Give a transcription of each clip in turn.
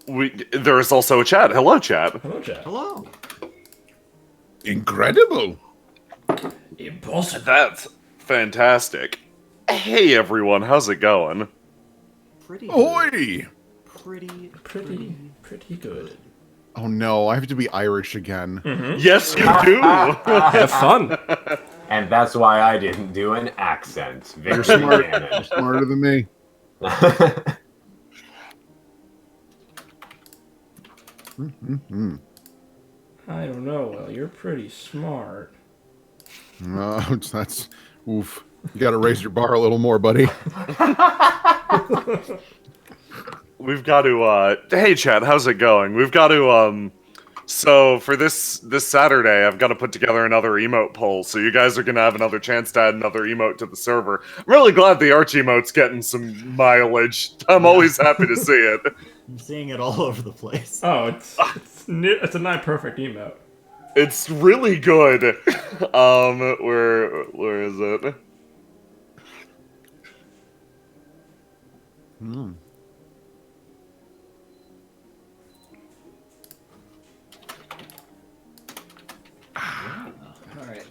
There is also a chat. Hello, chat. Hello, chat. Hello. Incredible. Impossible. That's fantastic. Hey, everyone. How's it going? Pretty good. Ahoy! Pretty good. Oh no, I have to be Irish again. Yes, you do. Have fun. And that's why I didn't do an accent. You're Victory smart. Cannon. You're smarter than me. I don't know. Well, you're pretty smart. No, that's oof. You got to raise your bar a little more, buddy. We've got to, hey, chat, how's it going? We've got to, so for this Saturday, I've got to put together another emote poll, so you guys are going to have another chance to add another emote to the server. I'm really glad the Arch emote's getting some mileage. I'm always happy to see it. I'm seeing it all over the place. Oh, it's a nigh perfect emote. It's really good. Where is it? Alright,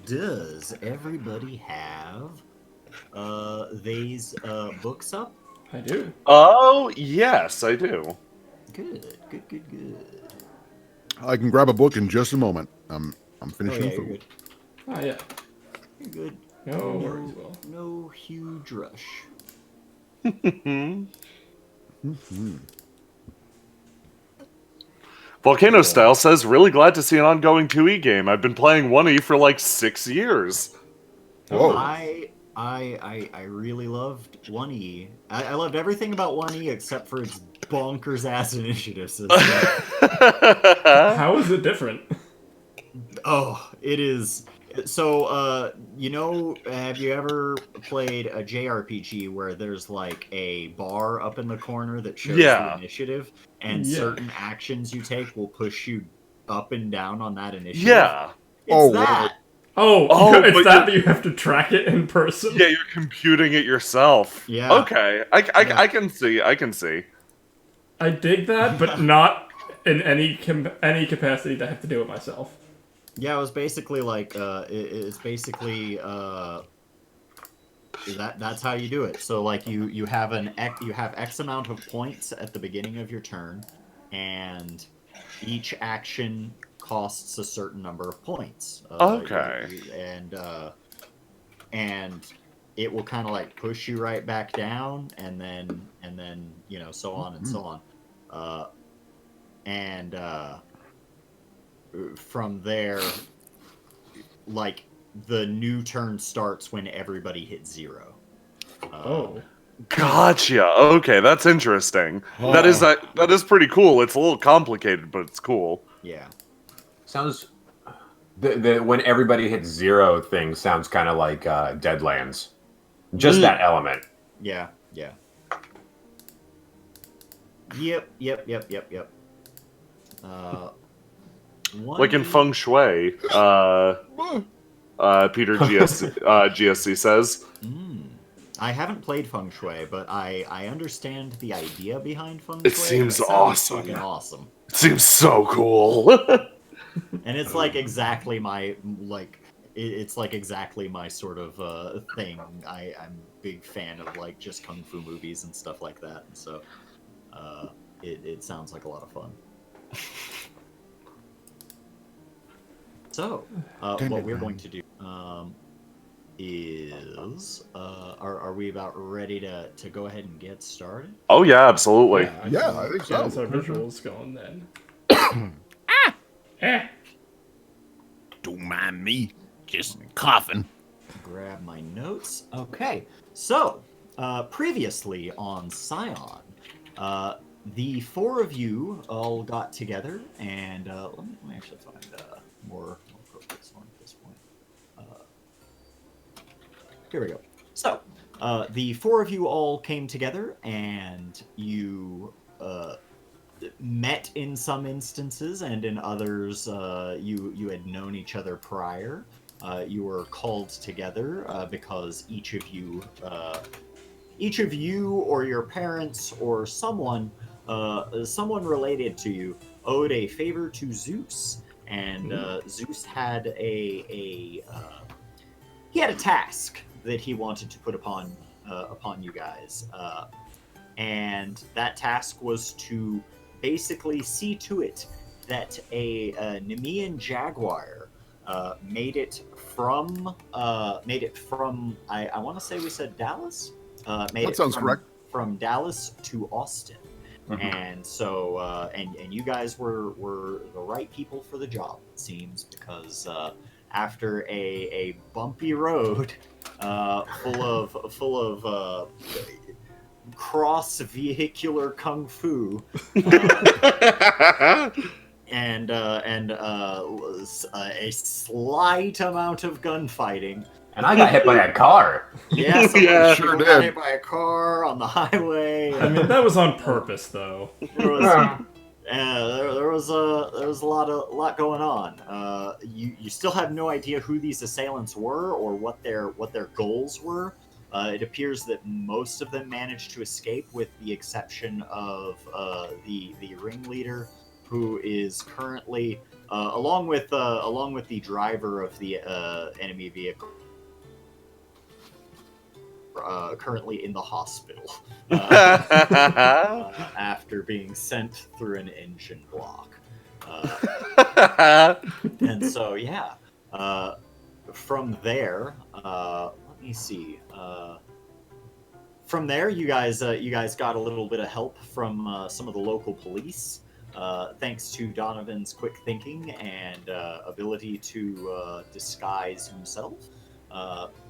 does everybody have, these, books up? I do. Oh, yes, I do. Good. I can grab a book in just a moment. I'm Oh, finishing yeah, you're food. good. Oh, yeah. You're good. No worries, Will. No huge rush. Volcano Style says, really glad to see an ongoing 2E game. I've been playing 1E for like 6 years. Whoa. I really loved 1E. I loved everything about 1E except for its bonkers ass initiative system. How is it different? Oh, it is. So, have you ever played a JRPG where there's like a bar up in the corner that shows the initiative, and certain actions you take will push you up and down on that initiative? Yeah. It's that. It's that you have to track it in person. Yeah, you're computing it yourself. Yeah. Okay, I can see. I dig that, but not in any capacity that I have to do it myself. Yeah, it was basically like it's basically that's how you do it. So like you have X amount of points at the beginning of your turn, and each action costs a certain number of points. Okay. And it will kind of like push you right back down, and then so on and so on. From there, like, the new turn starts when everybody hits 0. Gotcha. Okay, that's interesting. That is pretty cool. It's a little complicated, but it's cool. Yeah. Sounds... The when everybody hits 0 thing sounds kind of like Deadlands. Just that element. Yeah. Yep. Like in Feng Shui, Peter GSC says. I haven't played Feng Shui, but I understand the idea behind Feng Shui. It seems sounds awesome. fucking awesome. It seems so cool. And it's like exactly my it's like exactly my sort of thing. I'm a big fan of like just kung fu movies and stuff like that, and so it sounds like a lot of fun. So, what we're going to do is, are we about ready to go ahead and get started? Oh yeah, absolutely. Yeah, I think so. That's our visuals going then. Don't mind me. Just coughing. Grab my notes. Okay, so, previously on SCION, the 4 of you all got together, and let me actually find more appropriate one at this point. Here we go. So, the 4 of you all came together, and you met in some instances, and in others, you had known each other prior. You were called together because each of you or your parents or someone someone related to you owed a favor to Zeus, and Zeus had he had a task that he wanted to put upon you guys, and that task was to basically see to it that a Nemean jaguar made it from I want to say we said Dallas. Made That it sounds correct. From Dallas to Austin. And so and you guys were the right people for the job, it seems, because after a bumpy road full of cross vehicular kung fu and a slight amount of gunfighting. And I got hit by a car. Yeah, Yeah, sure did. got hit by a car on the highway. I mean, that was on purpose, though. There was, there was a lot going on. You still have no idea who these assailants were or what their goals were. It appears that most of them managed to escape, with the exception of the ringleader, who is currently along with the driver of the enemy vehicle. Currently in the hospital after being sent through an engine block. And so, yeah, from there, let me see. From there, you guys got a little bit of help from some of the local police, thanks to Donovan's quick thinking and ability to disguise himself.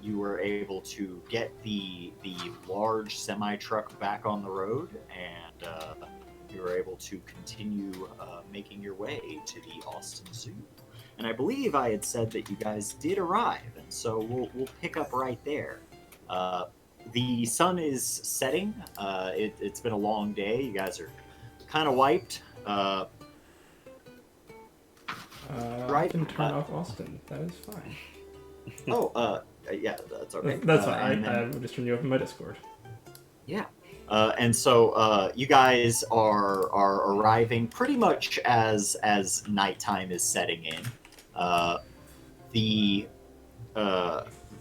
You were able to get the large semi-truck back on the road, and you were able to continue making your way to the Austin Zoo. And I believe I had said that you guys did arrive, and so we'll pick up right there. The sun is setting. It's been a long day. You guys are kind of wiped. I Right. can turn off Austin. That is fine. Yeah, that's okay. That's fine. And then- I will just turn you off in my Discord. Yeah. And so you guys are arriving pretty much as nighttime is setting in.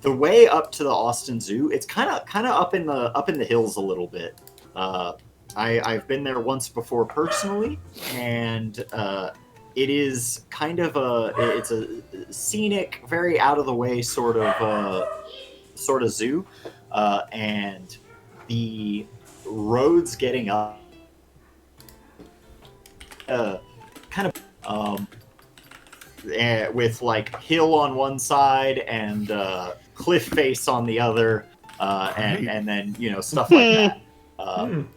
The way up to the Austin Zoo, it's kind of up in the hills a little bit. I've been there once before personally, and it is kind of it's a scenic, very out of the way sort of zoo, and the roads getting up kind of with like hill on one side and cliff face on the other, and then stuff like that.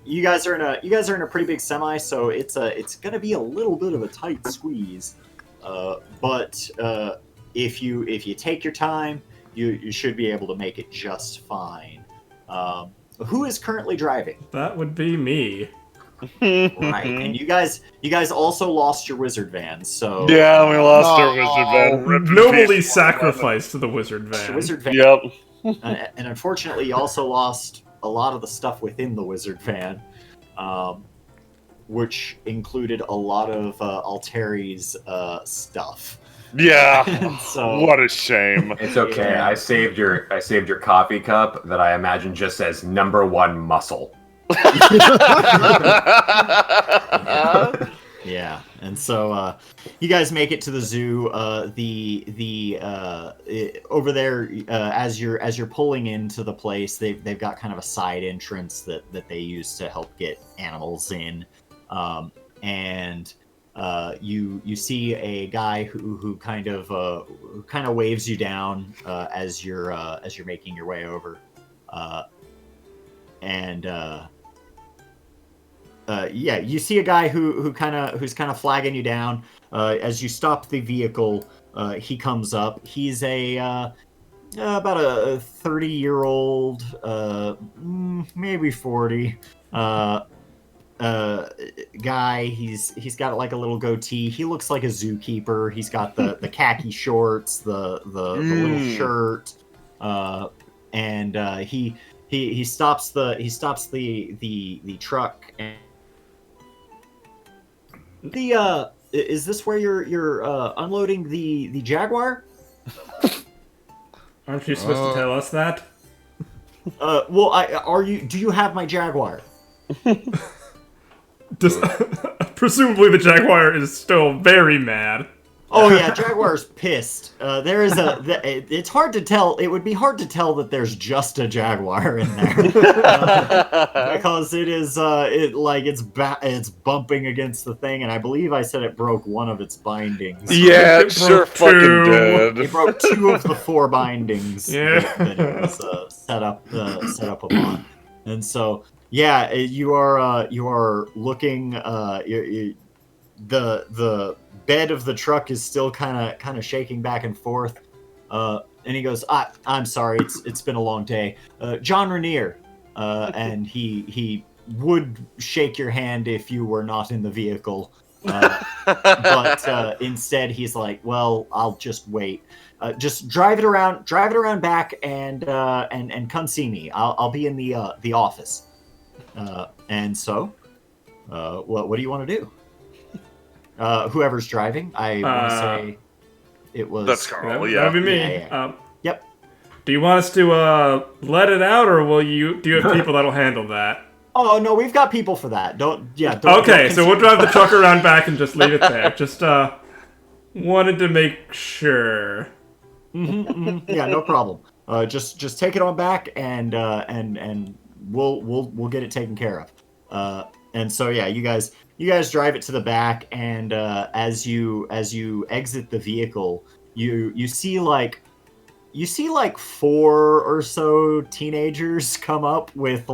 You guys are in a pretty big semi, so it's gonna be a little bit of a tight squeeze. But if you take your time, you should be able to make it just fine. Who is currently driving? That would be me. Right, and you guys also lost your wizard van, so Yeah, we lost our wizard van. Rip in Nobly peace. sacrificed to the wizard van. your wizard van, Yep. and unfortunately, you also lost a lot of the stuff within the wizard van, which included a lot of Alteri's stuff. Yeah. So What a shame. It's okay. Yeah. I saved your coffee cup that I imagine just says #1 muscle. yeah, and so you guys make it to the zoo. Over there, as you're pulling into the place, they've got kind of a side entrance that they use to help get animals in, and you see a guy who kind of waves you down as you're making your way over, yeah, you see a guy who's kind of flagging you down. As you stop the vehicle, he comes up. He's about a 30-year-old, maybe 40, guy. He's got like a little goatee. He looks like a zookeeper. He's got the khaki shorts, the little shirt, and he stops the truck Is this where you're unloading the Jaguar? Aren't you supposed to tell us that? Well, do you have my Jaguar? Presumably the Jaguar is still very mad. Oh yeah, Jaguar's pissed. It's hard to tell. It would be hard to tell that there's just a Jaguar in there because it is it's bumping against the thing, and I believe I said it broke one of its bindings. Yeah, It it sure broke fucking two. did. It broke 2 of the 4 bindings Yeah. that it was set up upon, and so yeah, you are looking. The bed of the truck is still kind of shaking back and forth, and he goes, "I'm sorry, it's been a long day." John Rainier, and he would shake your hand if you were not in the vehicle. But instead he's like, well, I'll just wait. Just drive it around back and come see me. I'll be in the office. And so, what do you want to do? Whoever's driving, I want to say it was. That's Carl, That'd yeah. be me. Yeah. Yep. Do you want us to let it out, or do you have people that'll handle that? Oh no, we've got people for that. Don't. Okay, so we'll drive the truck around back and just leave it there. Just wanted to make sure. Yeah, no problem. Just take it on back and we'll get it taken care of. And so yeah, you guys drive it to the back, and as you exit the vehicle, you see like 4 or so teenagers come up with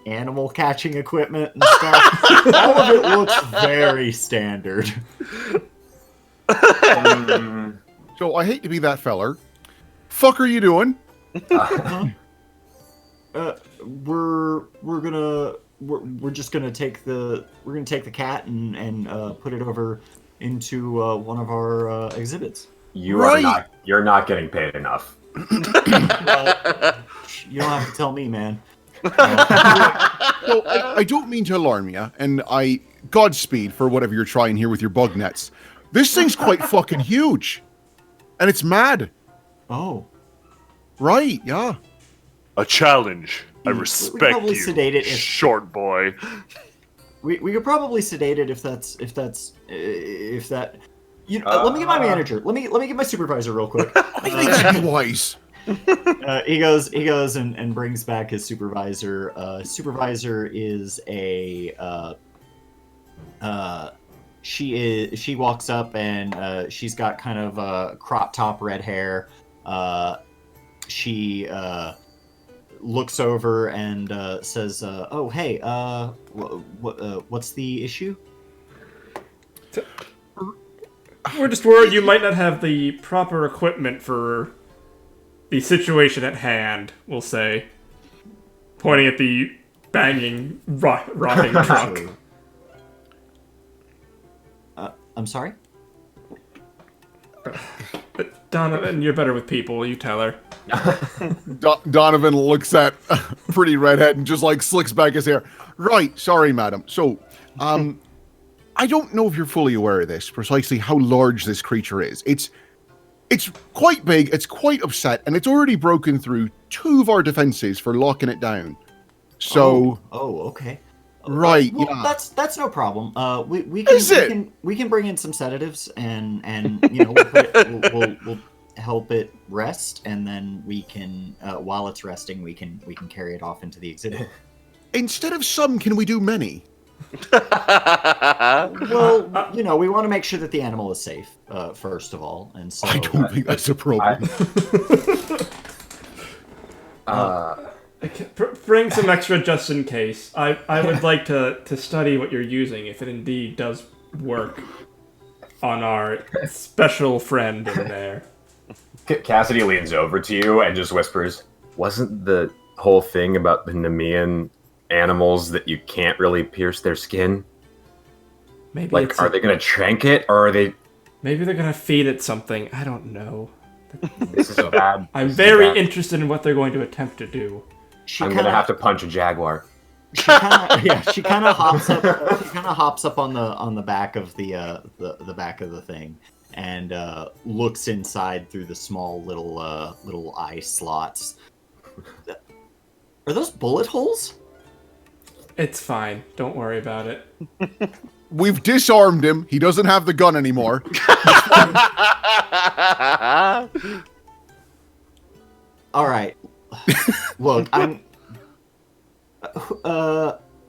animal catching equipment and stuff. All of it looks very standard. So I hate to be that feller. Fuck are you doing? We're just gonna take the cat and put it over into one of our exhibits. You're not getting paid enough. Well, you don't have to tell me, man. So I don't mean to alarm you, and Godspeed for whatever you're trying here with your bug nets. This thing's quite fucking huge, and it's mad. Oh, Right? Yeah. A challenge. I We respect probably you, sedate it if- short boy. we could probably sedate it if that. Let me get my manager. Let me get my supervisor real quick. I think that'd be wise. He goes and brings back his supervisor. Supervisor is she walks up and she's got kind of crop top red hair. She looks over and says, "Oh hey, what's the issue?" We're just worried you might not have the proper equipment for the situation at hand, we'll say. Pointing at the banging, rocking truck. I'm sorry? Donovan, you're better with people, you tell her. Donovan looks at pretty redhead and just like slicks back his hair. Right, sorry, madam. So, I don't know if you're fully aware of this, precisely how large this creature is. It's quite big, it's quite upset, and it's already broken through 2 of our defenses for locking it down. So, okay. right, Well, yeah. that's no problem. We Is it? can bring in some sedatives and we'll help it rest, and then we can while it's resting we can carry it off into the exhibit. Instead of some, can we do many? Well, we want to make sure that the animal is safe first of all, and so I don't think that's a problem. Bring some extra just in case. I would like to study what you're using, if it indeed does work on our special friend in there. Cassidy leans over to you and just whispers, "Wasn't the whole thing about the Nemean animals that you can't really pierce their skin? Maybe Like, are they going to trank it, or are they... Maybe they're gonna feed it something. I don't know. This is bad. I'm This is very bad. interested in what they're going to attempt to do. she I'm kind going to have of to punch a jaguar." she kind of hops up. She kind of hops up on the back of the back of the thing, and looks inside through the small little eye slots. Are those bullet holes? It's fine. Don't worry about it. We've disarmed him. He doesn't have the gun anymore. All right. Look, I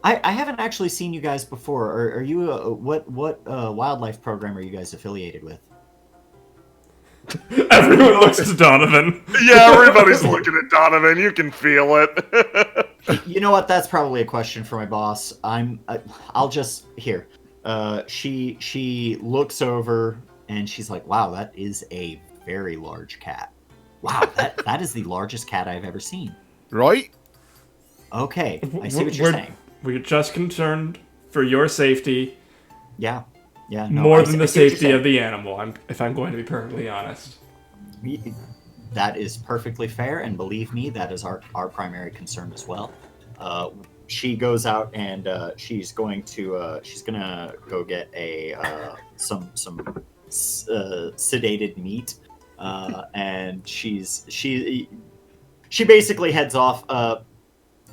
haven't actually seen you guys before. Are you what wildlife program are you guys affiliated with? Everyone looks at Donovan. Yeah, everybody's looking at Donovan. You can feel it. You know what? That's probably a question for my boss. I'll just here. She looks over and she's like, "Wow, that is a very large cat. Wow, that is the largest cat I've ever seen." Right? Okay, I see what you're saying. We're just concerned for your safety. Yeah. No, more than the I see what you're safety saying. of the animal. If I'm going to be perfectly honest. That is perfectly fair, and believe me, that is our primary concern as well. She goes out and she's gonna go get some sedated meat, and she basically heads off.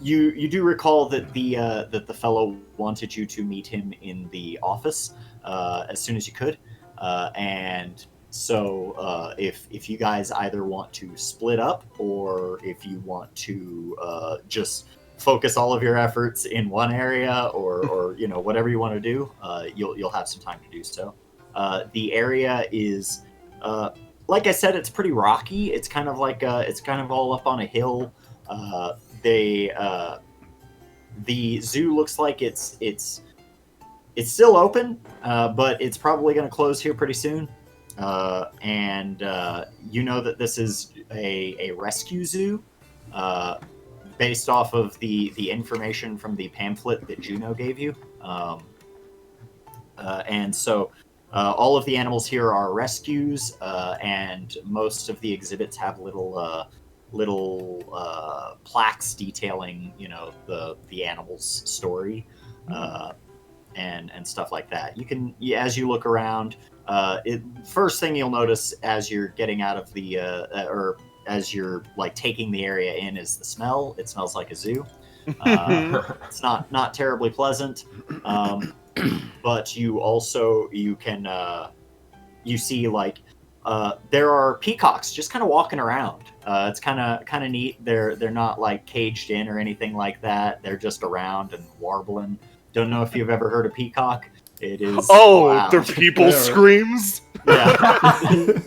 You do recall that the fellow wanted you to meet him in the office as soon as you could, and so if you guys either want to split up or if you want to just focus all of your efforts in one area or whatever you want to do, you'll have some time to do so. The area is like I said, it's pretty rocky. It's kind of like it's kind of all up on a hill. The zoo looks like it's still open, but it's probably going to close here pretty soon. And you know that this is a rescue zoo, based off of the information from the pamphlet that Juno gave you. And so all of the animals here are rescues, and most of the exhibits have little plaques detailing, the animal's story, and stuff like that. You can, as you look around, first thing you'll notice as you're getting out of the, or as you're like taking the area in, is the smell. It smells like a zoo. It's not terribly pleasant, but you see like. There are peacocks just kind of walking around. It's kind of neat. They're not like caged in or anything like that. They're just around and warbling. Don't know if you've ever heard a peacock. It is. Oh, loud. they're people screams. Yeah.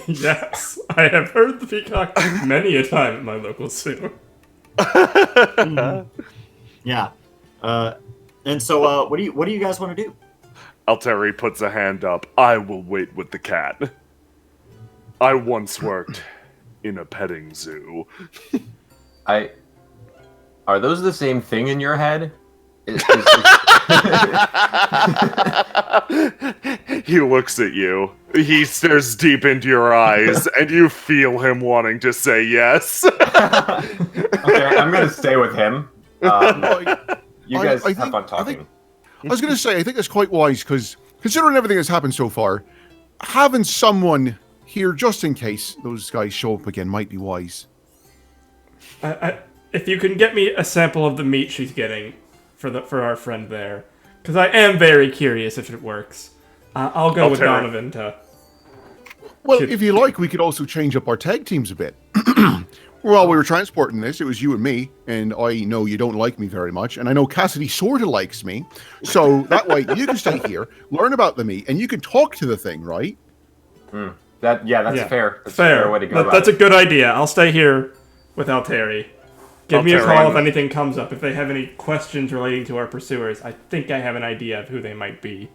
Yes, I have heard the peacock many a time at my local zoo. Yeah. And so, what do you guys want to do? Alteri puts a hand up. I will wait with the cat. I once worked in a petting zoo. Are those the same thing in your head? He looks at you. He stares deep into your eyes, and you feel him wanting to say yes. Okay, I'm gonna stay with him. You guys have fun talking. I was going to say, I think that's quite wise, because considering everything that's happened so far, having someone here just in case those guys show up again might be wise. If you can get me a sample of the meat she's getting for our friend there, because I am very curious if it works. I'll go with Donovan to... Well, if you like, we could also change up our tag teams a bit. While we were transporting this, it was you and me, and I know you don't like me very much, and I know Cassidy sort of likes me, so that way you can stay here, learn about the meat, and you can talk to the thing, right? That's fair. That's fair. A fair way to go. That's a good idea. I'll stay here with Alteri. Give me a call if anything comes up. If they have any questions relating to our pursuers, I think I have an idea of who they might be.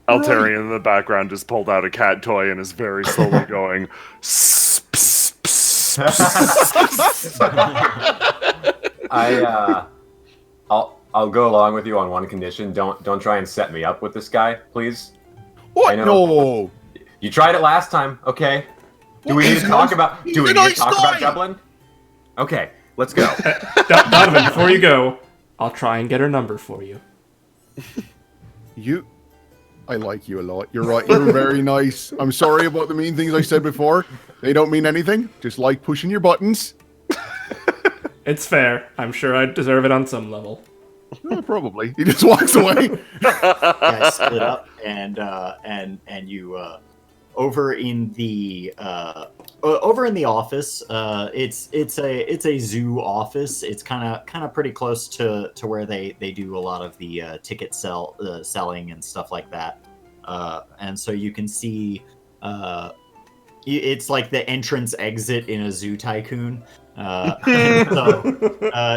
Alteri in the background just pulled out a cat toy and is very slowly going. I'll go along with you on one condition. Don't try and set me up with this guy, please. What? No. You tried it last time, okay? Do we need to talk about Dublin? Okay, let's go. Donovan, before you go, I'll try and get her number for you. I like you a lot. You're right. You're very nice. I'm sorry about the mean things I said before. They don't mean anything. Just like pushing your buttons. It's fair. I'm sure I deserve it on some level. Probably. He just walks away. Guys split up, and you over in the office. It's a zoo office. It's kind of pretty close to where they do a lot of the ticket selling and stuff like that. And so you can see it's like the entrance exit in a Zoo Tycoon. So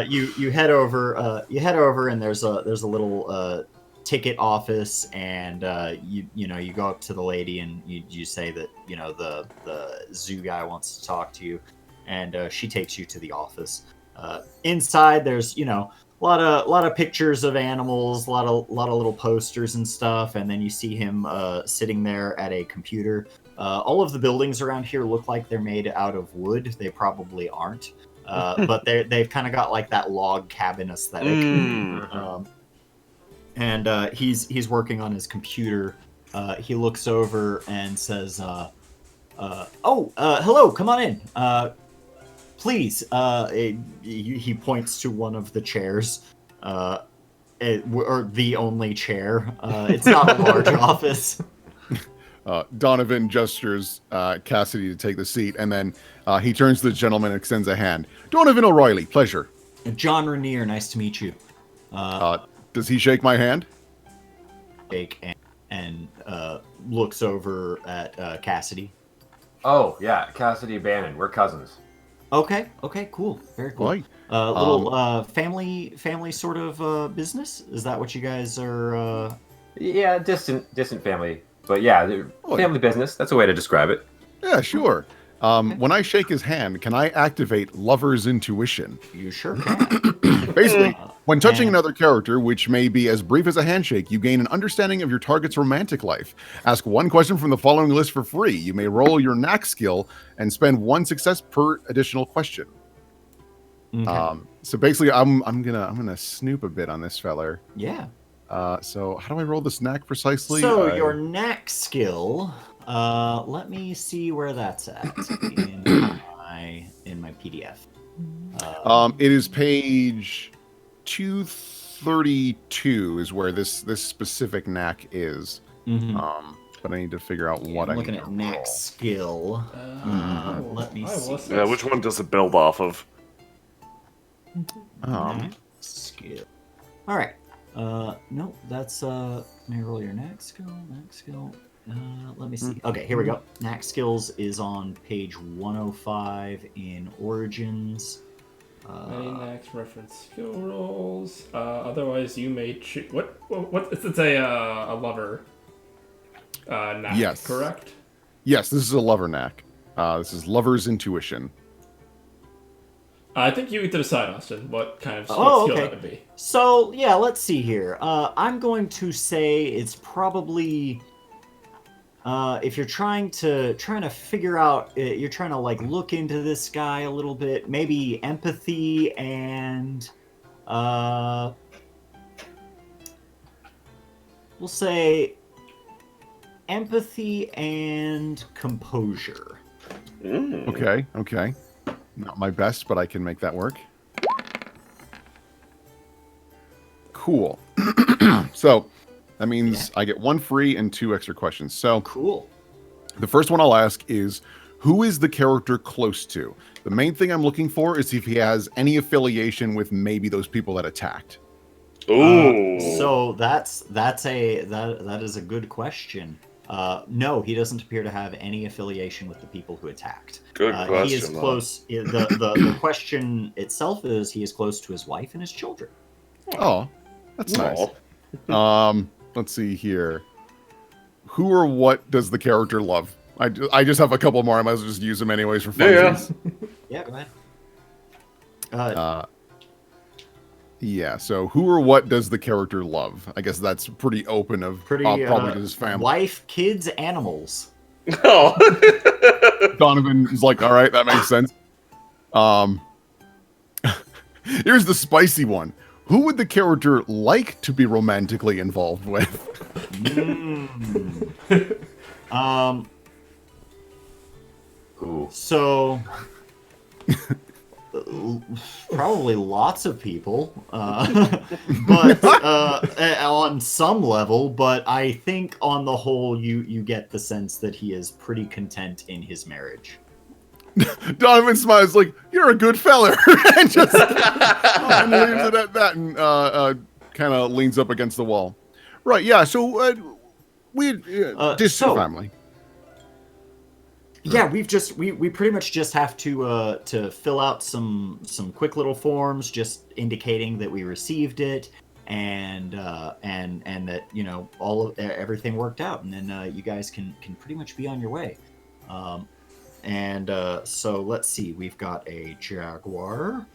you head over and there's a little ticket office, and you go up to the lady and you say that the zoo guy wants to talk to you, and she takes you to the office. Inside there's a lot of pictures of animals, a lot of little posters and stuff, and then you see him sitting there at a computer. All of the buildings around here look like they're made out of wood. They probably aren't, but they've kind of got like that log cabin aesthetic. And he's working on his computer. He looks over and says, hello, come on in. Please. He points to one of the chairs, or the only chair. It's not a large office. Donovan gestures Cassidy to take the seat, and then he turns to the gentleman and extends a hand. Donovan O'Reilly, pleasure. John Rainier, nice to meet you. Does he shake my hand? Jake and looks over at Cassidy. Oh, yeah, Cassidy Bannon. We're cousins. Okay, cool. Very cool. Right. Little family sort of business? Is that what you guys are... Yeah, distant family. But yeah, family business. That's a way to describe it. Yeah, sure. When I shake his hand, can I activate Lover's Intuition? You sure can. Basically, when touching another character, which may be as brief as a handshake, you gain an understanding of your target's romantic life. Ask one question from the following list for free. You may roll your knack skill and spend one success per additional question. Okay. So basically, I'm gonna snoop a bit on this feller. Yeah. So how do I roll this knack precisely? So your knack skill, let me see where that's at in my PDF. It is page 232 is where this specific knack is. But I need to figure out what I'm I looking need at to knack roll. skill. Let me see. Yeah, which one does it build off of? Knack skill. All right. No, that's let me roll your knack skill. Let me see. Okay, here we go. Knack skills is on page 105 in Origins. Many knacks reference skill rolls. Otherwise, you may choose. What? It's a lover. Knack. Yes. Correct. Yes, this is a lover knack. This is Lover's Intuition. I think you get to decide, Austin, what kind of skill that would be. So yeah, let's see here. I'm going to say it's probably if you're trying to figure out, you're trying to like look into this guy a little bit, maybe empathy and we'll say empathy and composure. Okay. Not my best, but I can make that work. Cool. So that means I get one free and 2 extra questions. So Cool. the first one I'll ask is, who is the character close to? The main thing I'm looking for is if he has any affiliation with maybe those people that attacked. Ooh. So that is a good question. No, he doesn't appear to have any affiliation with the people who attacked. Good question. He is close. The question itself is he is close to his wife and his children. Oh, that's nice. Aw. Let's see here. Who or what does the character love? I just have a couple more. I might as well just use them anyways for fun. Yeah, go ahead. Yeah, so who or what does the character love? I guess that's pretty open of probably to his family. Wife, kids, animals. Oh. Donovan is like, all right, that makes sense. Here's the spicy one. who would the character like to be romantically involved with? Ooh. So, probably lots of people, but on some level. But I think on the whole, you get the sense that he is pretty content in his marriage. Donovan smiles like, "You're a good feller," and just and leaves it at that, and kind of leans up against the wall. Right? Yeah. So this so- family. Yeah, we pretty much just have to fill out some quick little forms, just indicating that we received it, and that everything worked out, and then you guys can pretty much be on your way. So let's see, we've got a jaguar.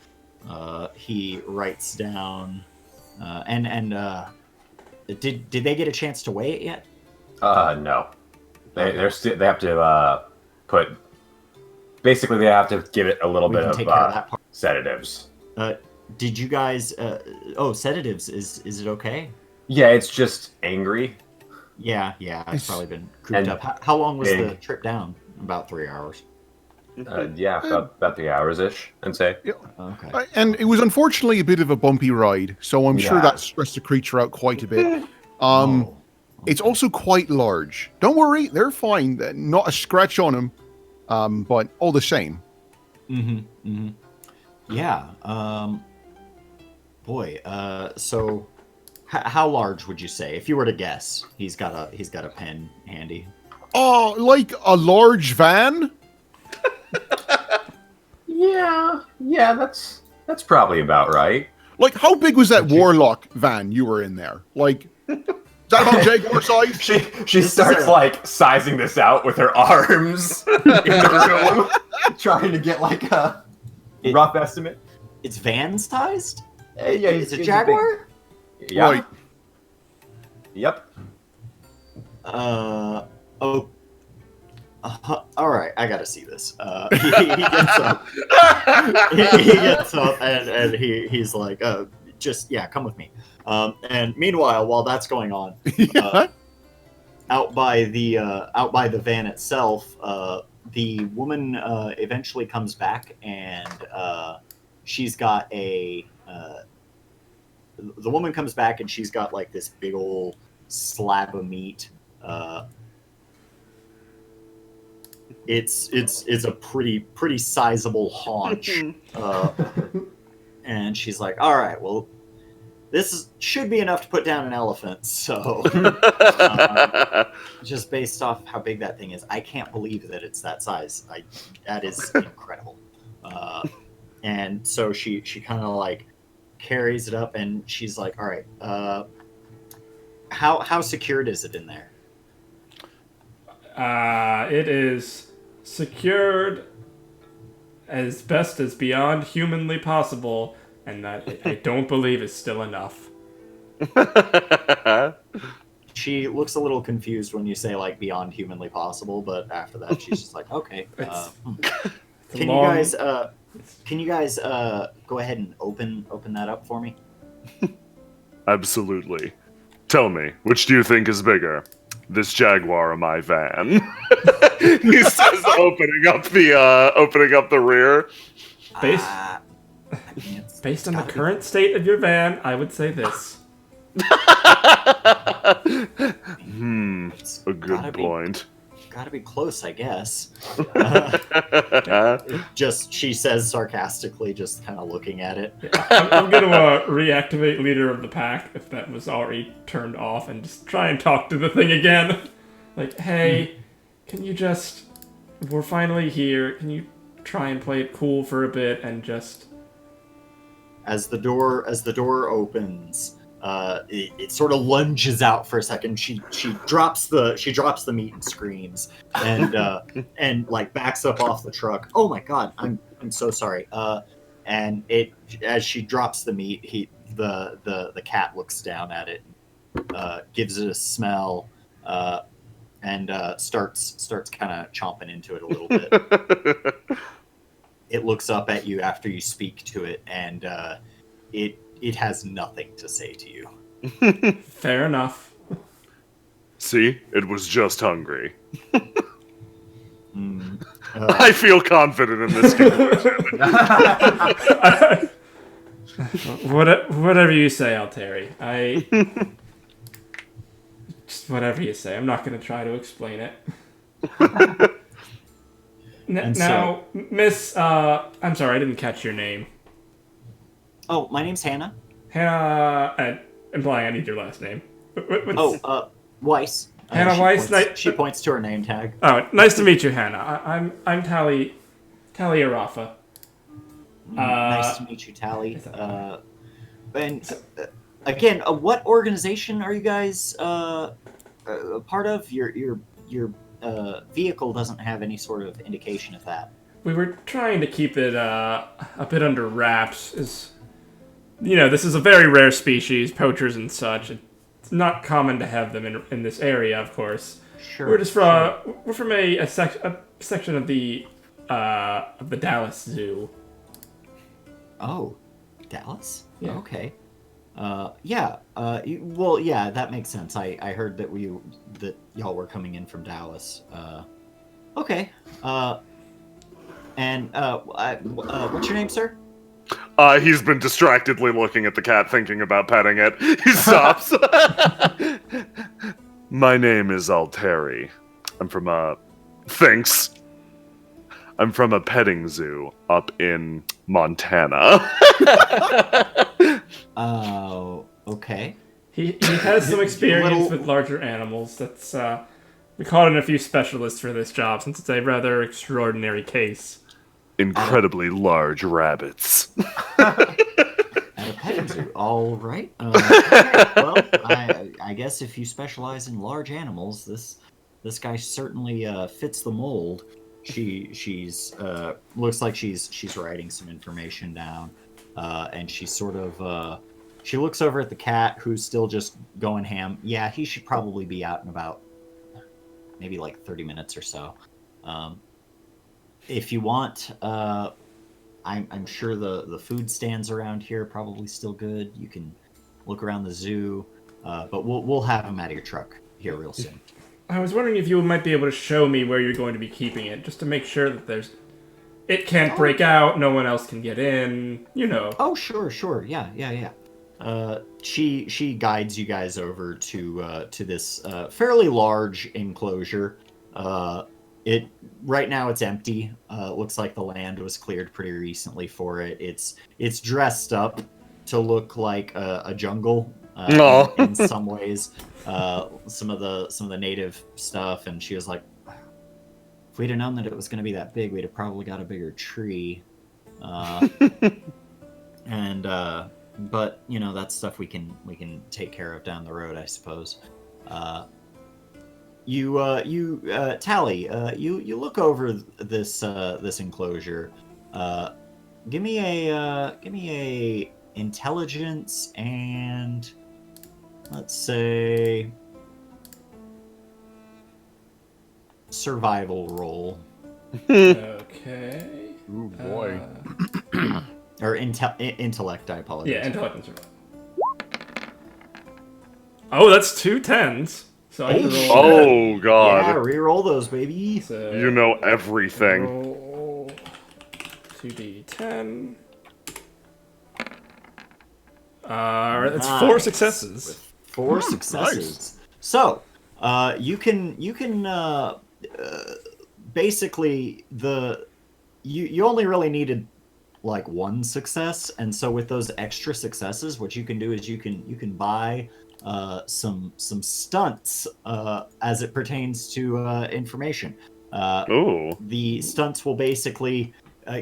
He writes down, did they get a chance to weigh it yet? No. They have to basically they have to give it a little We bit can of take care of that part. sedatives. Did you guys? Sedatives. Is it okay? Yeah, it's just angry. Yeah. It's probably been cooped And up. How long was the big. trip down? About 3 hours. Yeah, about 3 hours ish, I'd say. Okay. And it was unfortunately a bit of a bumpy ride, so I'm sure Yeah. that stressed the creature out quite a bit. Oh, It's also quite large. Don't worry, they're fine. Not a scratch on them, but all the same. Yeah. So, how large would you say, if you were to guess? He's got a pen handy. Oh, like a large van? Yeah, that's probably about right. Like, how big was that warlock van you were in there? Like, is that about Jaguar size? She starts like sizing this out with her arms in the room, trying to get like a rough estimate. It's van sized. Yeah, It's a Jaguar. Yeah. Right. Yep. Oh. All right, I gotta see this. He gets up. He gets up and he's like, come with me. And meanwhile, while that's going on, out by the van itself, the woman eventually comes back, and she's got the woman comes back, and she's got like this big old slab of meat. It's a pretty sizable haunch, and she's like, "All right, well, should be enough to put down an elephant." So, just based off how big that thing is, I can't believe that it's that size. That is incredible. And so she kind of like carries it up, and she's like, "All right, how secured is it in there?" It is secured as best as beyond humanly possible, and that I don't believe is still enough. She looks a little confused when you say like beyond humanly possible, but after that she's just like, okay. Can you guys go ahead and open that up for me? Absolutely. Tell me, which do you think is bigger? This Jaguar or my van? He says, opening up the rear. Based on the current state of your van, I would say this. A good point. Gotta be close, I guess. She says sarcastically, just kind of looking at it. I'm gonna reactivate Leader of the Pack, if that was already turned off, and just try and talk to the thing again. Like, hey, can you just... We're finally here. Can you try and play it cool for a bit and just... As the door opens, it sort of lunges out for a second. She drops the meat and screams, and like backs up off the truck. Oh my god, I'm so sorry. And as she drops the meat, the cat looks down at it, gives it a smell, and starts kind of chomping into it a little bit. It looks up at you after you speak to it, and it has nothing to say to you. Fair enough. See, it was just hungry. Mm, I feel confident in this conclusion. Whatever you say, Alteri. Just whatever you say. I'm not going to try to explain it. Now, Miss, I'm sorry, I didn't catch your name. Oh, my name's Hannah. Hannah, implying I need your last name. Weiss. Hannah Weiss. She points to her name tag. Oh, nice to meet you, Hannah. I'm Tally Arafa. Nice to meet you, Tally. Again, what organization are you guys a part of? Your vehicle doesn't have any sort of indication of that. We were trying to keep it a bit under wraps. This is a very rare species, poachers and such. It's not common to have them in this area, of course. Sure. We're just from a section of the Dallas Zoo. Oh, Dallas? Yeah. Okay. Yeah. Yeah, that makes sense. I heard that y'all were coming in from Dallas. Okay. What's your name, sir? He's been distractedly looking at the cat, thinking about petting it. He stops. My name is Alteri. I'm from thanks. I'm from a petting zoo up in Montana. Oh, okay. He has some experience with larger animals. That's we called in a few specialists for this job since it's a rather extraordinary case. Incredibly large rabbits. At a petting zoo. All right. Okay. Well, I guess if you specialize in large animals, this guy certainly fits the mold. She's looks like she's writing some information down, and she sort of she looks over at the cat, who's still just going ham. Yeah, he should probably be out in about maybe like 30 minutes or so. If you want, I'm sure the food stands around here are probably still good. You can look around the zoo, but we'll have him out of your truck here real soon. I was wondering if you might be able to show me where you're going to be keeping it, just to make sure that it can't break out, no one else can get in, Oh, sure, yeah. She guides you guys over to this fairly large enclosure. Right now it's empty. Looks like the land was cleared pretty recently for it. It's dressed up to look like a jungle in some ways. Some of the native stuff, and she was like, if we'd have known that it was going to be that big, we'd have probably got a bigger tree. But that's stuff we can take care of down the road, I suppose. Tally, you look over this enclosure. Give me a intelligence and let's say survival roll. Okay. Ooh, boy. Or intellect, I apologize. Yeah, intellect and survival. Oh, that's 2 10s. So I can roll. Oh, God. Yeah, re-roll those, baby. So You know everything. roll 2d10. That's 4 successes. 4 successes. So, you can basically you only really needed like 1 success, and so with those extra successes, what you can do is you can buy some stunts as it pertains to information. Ooh. The stunts will basically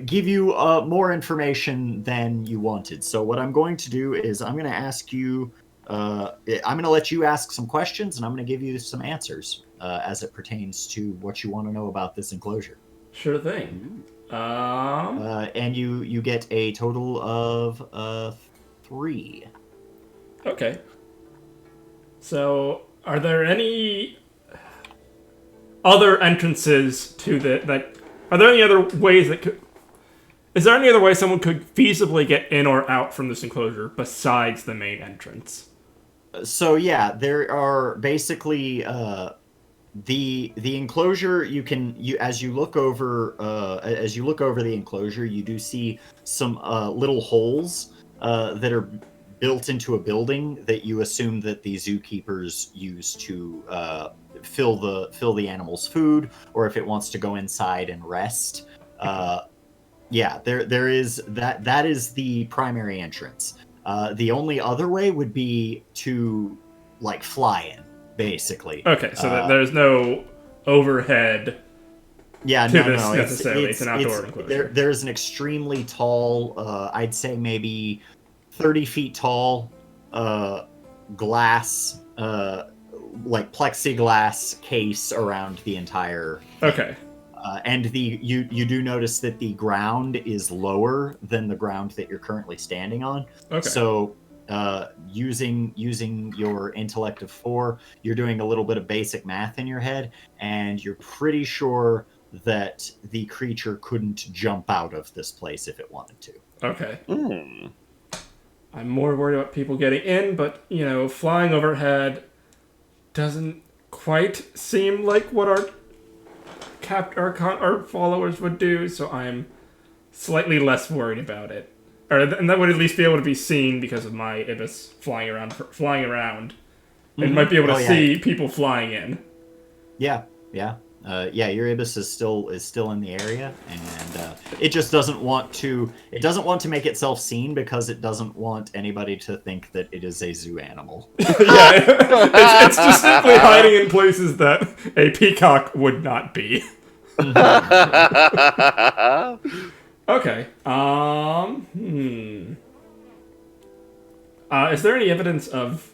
give you more information than you wanted. So what I'm going to do is I'm going to ask you, I'm going to let you ask some questions, and I'm going to give you some answers as it pertains to what you want to know about this enclosure. Sure thing. And you get a total of 3. Okay. So, are there any other entrances to are there any other ways that Is there any other way someone could feasibly get in or out from this enclosure besides the main entrance? So yeah, there are basically the enclosure. As you look over the enclosure, you do see some little holes that are built into a building that you assume that the zookeepers use to fill the animal's food, or if it wants to go inside and rest. Yeah, there is that is the primary entrance. The only other way would be to like fly in, basically. Okay, so there's no overhead. Yeah, to no, this no, necessarily. It's an outdoor enclosure. There's an extremely tall, I'd say maybe 30 feet tall, glass, like plexiglass case around the entire. Okay. And you do notice that the ground is lower than the ground that you're currently standing on. Okay. So using your intellect of 4, you're doing a little bit of basic math in your head, and you're pretty sure that the creature couldn't jump out of this place if it wanted to. Okay. Mm. I'm more worried about people getting in, but, flying overhead doesn't quite seem like what our followers would do, so I'm slightly less worried about it. And that would at least be able to be seen because of my ibis flying around. Mm-hmm. It might be able to see people flying in. Yeah. Your ibis is still in the area, and it just doesn't want to. It doesn't want to make itself seen because it doesn't want anybody to think that it is a zoo animal. It's just simply hiding in places that a peacock would not be. Okay. Is there any evidence of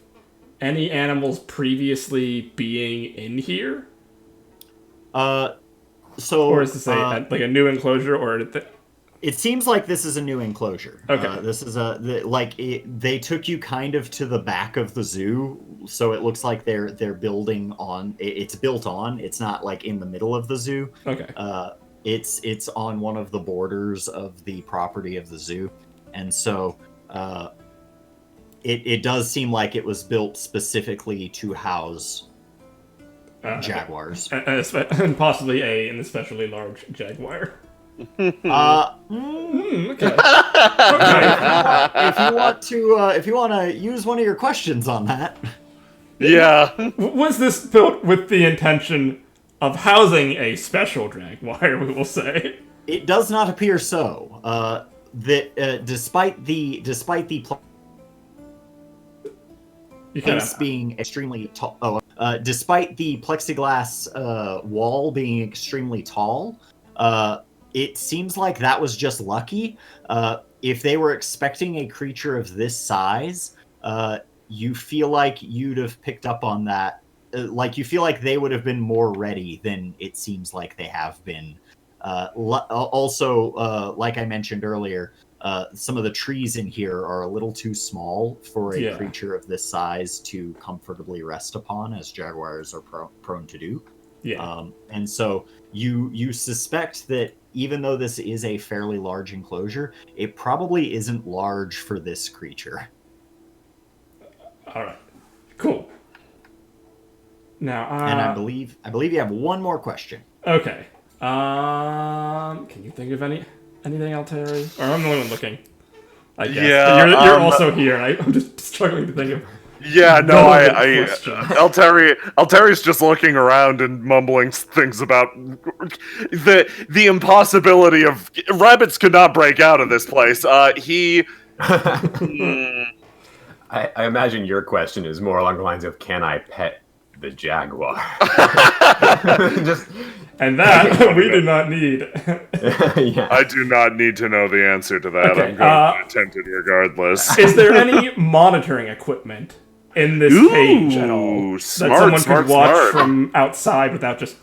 any animals previously being in here? Or is this like a new enclosure, or it seems like this is a new enclosure. Okay. This is they took you kind of to the back of the zoo, so it looks like they're building on. It's built on. It's not like in the middle of the zoo. Okay. It's on one of the borders of the property of the zoo, and so it does seem like it was built specifically to house jaguars, and possibly an especially large jaguar. Okay. If you want to use one of your questions on that. Yeah. Was this built with the intention of housing a special jaguar, we will say? It does not appear so. Despite the place being extremely tall. Despite the plexiglass wall being extremely tall, it seems like that was just lucky. If they were expecting a creature of this size, you feel like you'd have picked up on that. You feel like they would have been more ready than it seems like they have been. Also, like I mentioned earlier, some of the trees in here are a little too small for a creature of this size to comfortably rest upon, as jaguars are prone to do. Yeah. And so you suspect that even though this is a fairly large enclosure, it probably isn't large for this creature. All right. Cool. Now, and I believe you have one more question. Okay. Can you think of anything, Alteri? Or I'm the only one looking, I guess. Yeah, you're also here, and I'm just struggling to think of. Yeah, no, Alteri's just looking around and mumbling things about the impossibility of rabbits could not break out of this place. I imagine your question is more along the lines of, can I pet the jaguar? And that we do not need. Yeah. I do not need to know the answer to that. Okay, I'm going to attempt it regardless. Is there any monitoring equipment in this cage at all that someone could watch from outside without just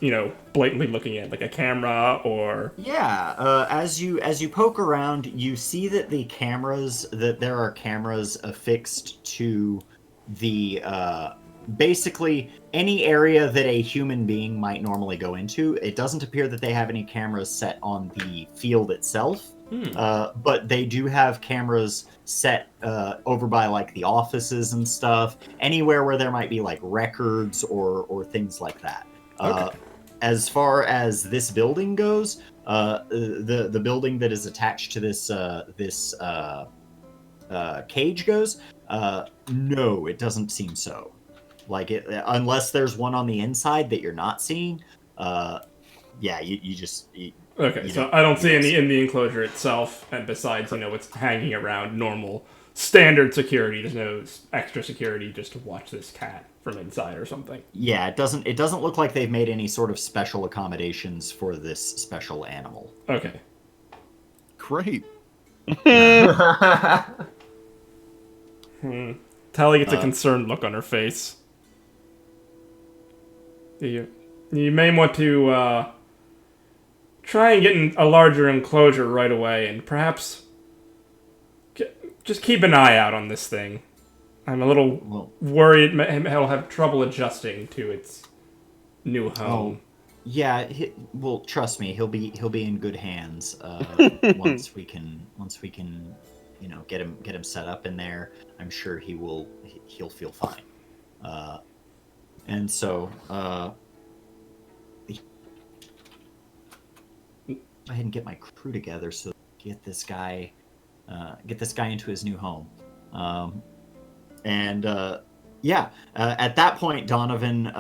blatantly looking in, like a camera or? Yeah, as you poke around, you see that there are cameras affixed to the basically any area that a human being might normally go into. It doesn't appear that they have any cameras set on the field itself, but they do have cameras set over by like the offices and stuff, anywhere where there might be like records or things like that. Okay. As far as this building goes, the building that is attached to this cage goes, no, it doesn't seem so. Like it, unless there's one on the inside that you're not seeing. Yeah, you just. Okay, so I don't see any in the enclosure itself, and besides, it's hanging around normal, standard security. There's no extra security just to watch this cat from inside or something. Yeah, it doesn't look like they've made any sort of special accommodations for this special animal. Okay. Great. Tally gets a concerned look on her face. You may want to try and get in a larger enclosure right away, and perhaps just keep an eye out on this thing. I'm a little worried he'll have trouble adjusting to its new home. Yeah, well, trust me, he'll be in good hands once we can get him set up in there. I'm sure he'll feel fine. And so go ahead and get my crew together so get this guy into his new home. At that point, Donovan,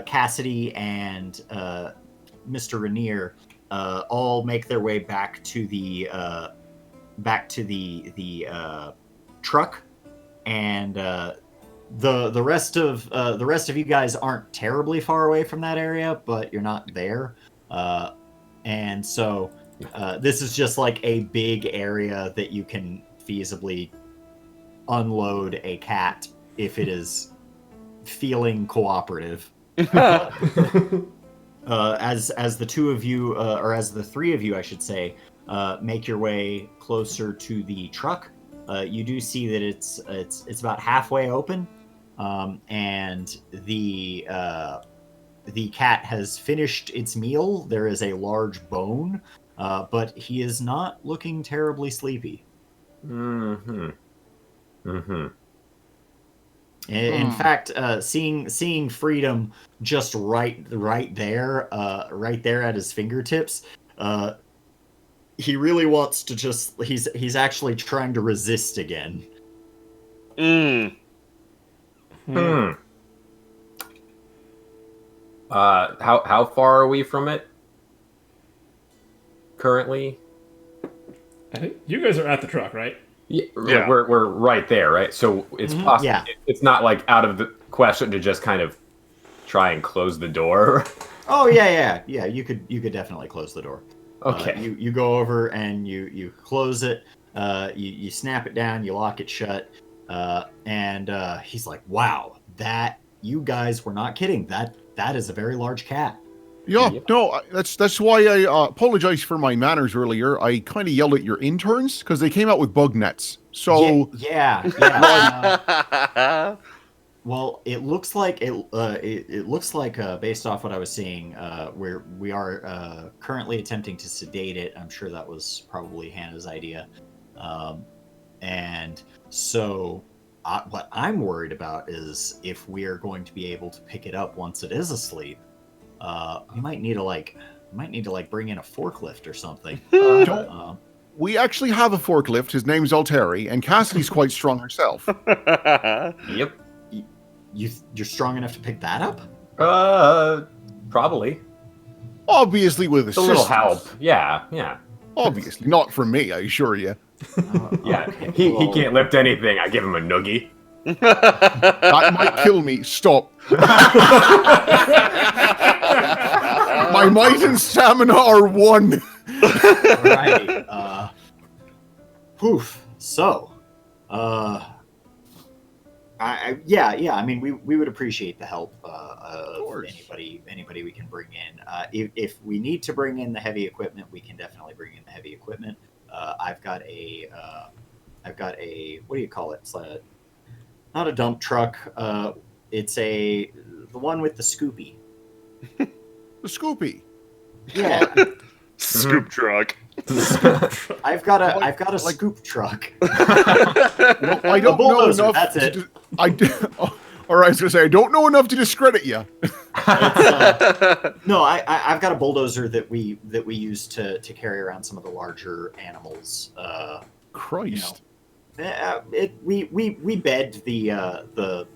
Cassidy, and Mr. Rainier all make their way back to the truck, and the rest of you guys aren't terribly far away from that area, but you're not there, and so this is just like a big area that you can feasibly unload a cat if it is feeling cooperative. As the two of you, or as the three of you, I should say, make your way closer to the truck, you do see that it's about halfway open, and the cat has finished its meal. There is a large bone, but he is not looking terribly sleepy. In fact, seeing Freedom just right there at his fingertips, he really wants to just he's actually trying to resist again. How far are we from it currently? I think you guys are at the truck, right? Yeah. We're right there, right? So it's possible. Yeah. It's not like out of the question to just kind of try and close the door. Oh yeah. You could definitely close the door. Okay. You go over and you close it. You snap it down. You lock it shut. And he's like, "Wow, that you guys were not kidding. That is a very large cat." Yeah, no, that's why I apologize for my manners earlier. I kind of yelled at your interns because they came out with bug nets. So yeah. Well, it looks like based off what I was seeing, we are currently attempting to sedate it. I'm sure that was probably Hannah's idea, and so what I'm worried about is if we are going to be able to pick it up once it is asleep. We might need to bring in a forklift or something. we actually have a forklift. His name's Alteri, and Cassidy's quite strong herself. Yep. You're strong enough to pick that up? Probably. Obviously with A little help. Yeah. Obviously. Not from me, I assure you. Yeah. Okay. He can't lift anything. I give him a noogie. That might kill me. Stop. My might and stamina are one. Alright. Poof. So, I mean, we would appreciate the help of anybody we can bring in. If we need to bring in the heavy equipment, we can definitely bring in the heavy equipment. I've got a what do you call it? It's Not a dump truck. It's the one with the Scoopy. The Scoopy. Yeah, Scoop truck. I've got a scoop truck. Well, I don't know bulldozer, enough. that's it. All right, I was gonna say I don't know enough to discredit you. No, I've got a bulldozer that we use to carry around some of the larger animals. Christ. We bed the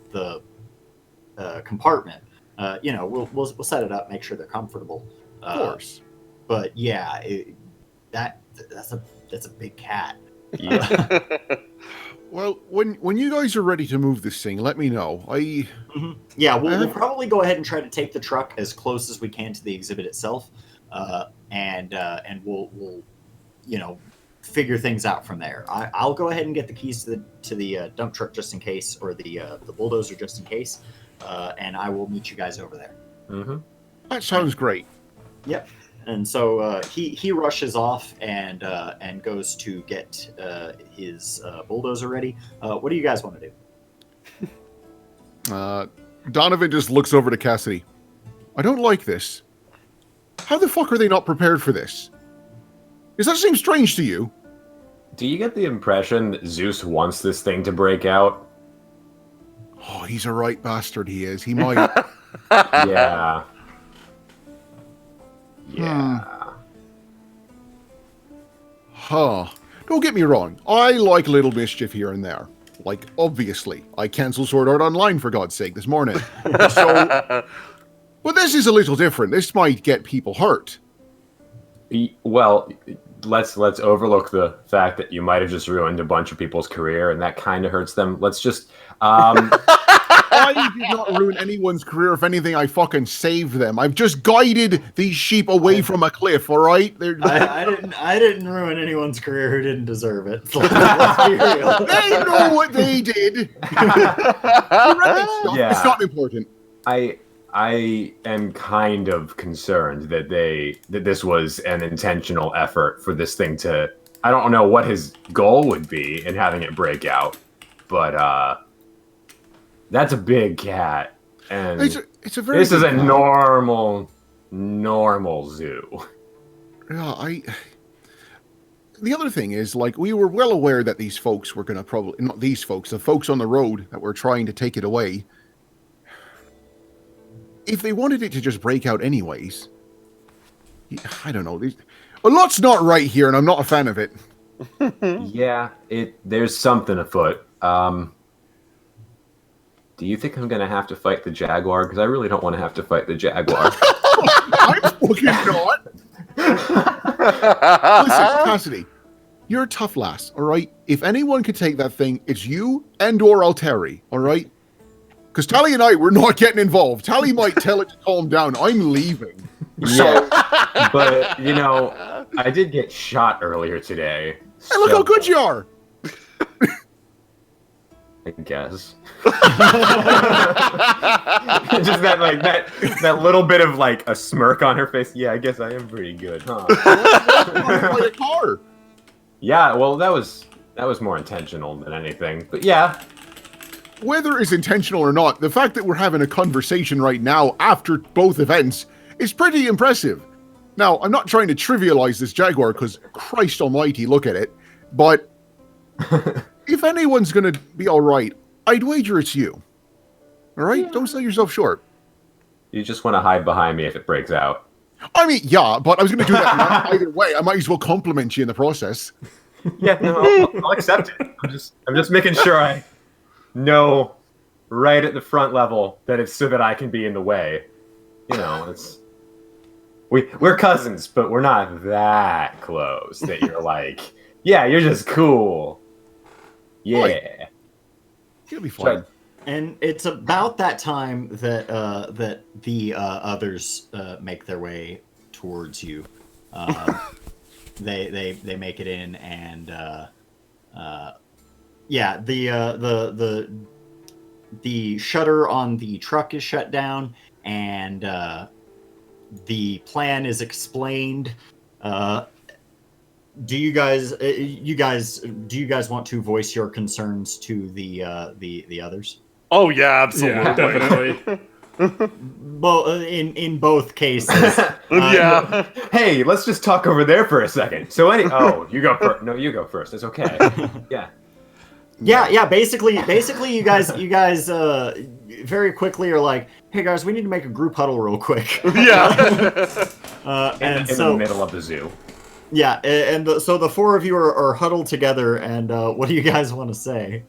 compartment. We'll set it up, make sure they're comfortable. Of course. But yeah, that's a big cat. Yeah. Well, when you guys are ready to move this thing, let me know. Yeah, we'll probably go ahead and try to take the truck as close as we can to the exhibit itself, and we'll figure things out from there. I'll go ahead and get the keys to the dump truck just in case, or the bulldozer just in case, and I will meet you guys over there. Mm-hmm. That sounds great. Yep. And so he rushes off and goes to get his bulldozer ready. What do you guys want to do? Donovan just looks over to Cassidy. I don't like this. How the fuck are they not prepared for this? Does that seem strange to you? Do you get the impression that Zeus wants this thing to break out? Oh, he's a right bastard, he is. He might. Yeah. Yeah. Huh. Don't get me wrong. I like a little mischief here and there. Like, obviously. I cancelled Sword Art Online, for God's sake, this morning. But this is a little different. This might get people hurt. Well, let's overlook the fact that you might have just ruined a bunch of people's career, and that kind of hurts them. Let's just... I did not ruin anyone's career. If anything, I fucking saved them. I've just guided these sheep away from a cliff, all right? I didn't ruin anyone's career who didn't deserve it. Let's be real. They know what they did. Yeah. It's not important. I am kind of concerned that this was an intentional effort for this thing to... I don't know what his goal would be in having it break out, but that's a big cat, and it's a very this is a big cat. normal zoo. Yeah, the other thing is, like, we were well aware that these folks were going to probably... Not these folks, the folks on the road that were trying to take it away. If they wanted it to just break out anyways... I don't know. A lot's not right here, and I'm not a fan of it. Yeah, there's something afoot. Do you think I'm going to have to fight the jaguar? Because I really don't want to have to fight the jaguar. I'm fucking not. Listen, Cassidy, you're a tough lass, all right? If anyone could take that thing, it's you and/or Alteri, all right? Because Tally and I, we're not getting involved. Tally might tell it to calm down. I'm leaving. So, but, I did get shot earlier today. Hey, look how good you are. I guess. Just that little bit of like a smirk on her face. Yeah, I guess I am pretty good, huh? Play a car. Yeah, well, that was more intentional than anything. But yeah. Whether it's intentional or not, the fact that we're having a conversation right now after both events is pretty impressive. Now, I'm not trying to trivialize this jaguar because Christ almighty, look at it. But if anyone's going to be all right, I'd wager it's you. All right? Yeah. Don't sell yourself short. You just want to hide behind me if it breaks out. I mean, yeah, but I was going to do that either way. I might as well compliment you in the process. Yeah, no, I'll accept it. I'm just making sure I know right at the front level that it's so that I can be in the way. We're cousins, but we're not that close that you're like, yeah, you're just cool. Yeah. It'll be fun. And it's about that time that the others make their way towards you. They make it in, and the shutter on the truck is shut down, and the plan is explained. do you guys want to voice your concerns to the others? Oh yeah, absolutely. Yeah, definitely. Well, in both cases. Yeah. Hey, let's just talk over there for a second. So you go first. No, you go first. It's okay. Yeah. Yeah. Basically, you guys, very quickly are like, hey guys, we need to make a group huddle real quick. Yeah. In the middle of the zoo. Yeah, so the four of you are huddled together, and what do you guys want to say?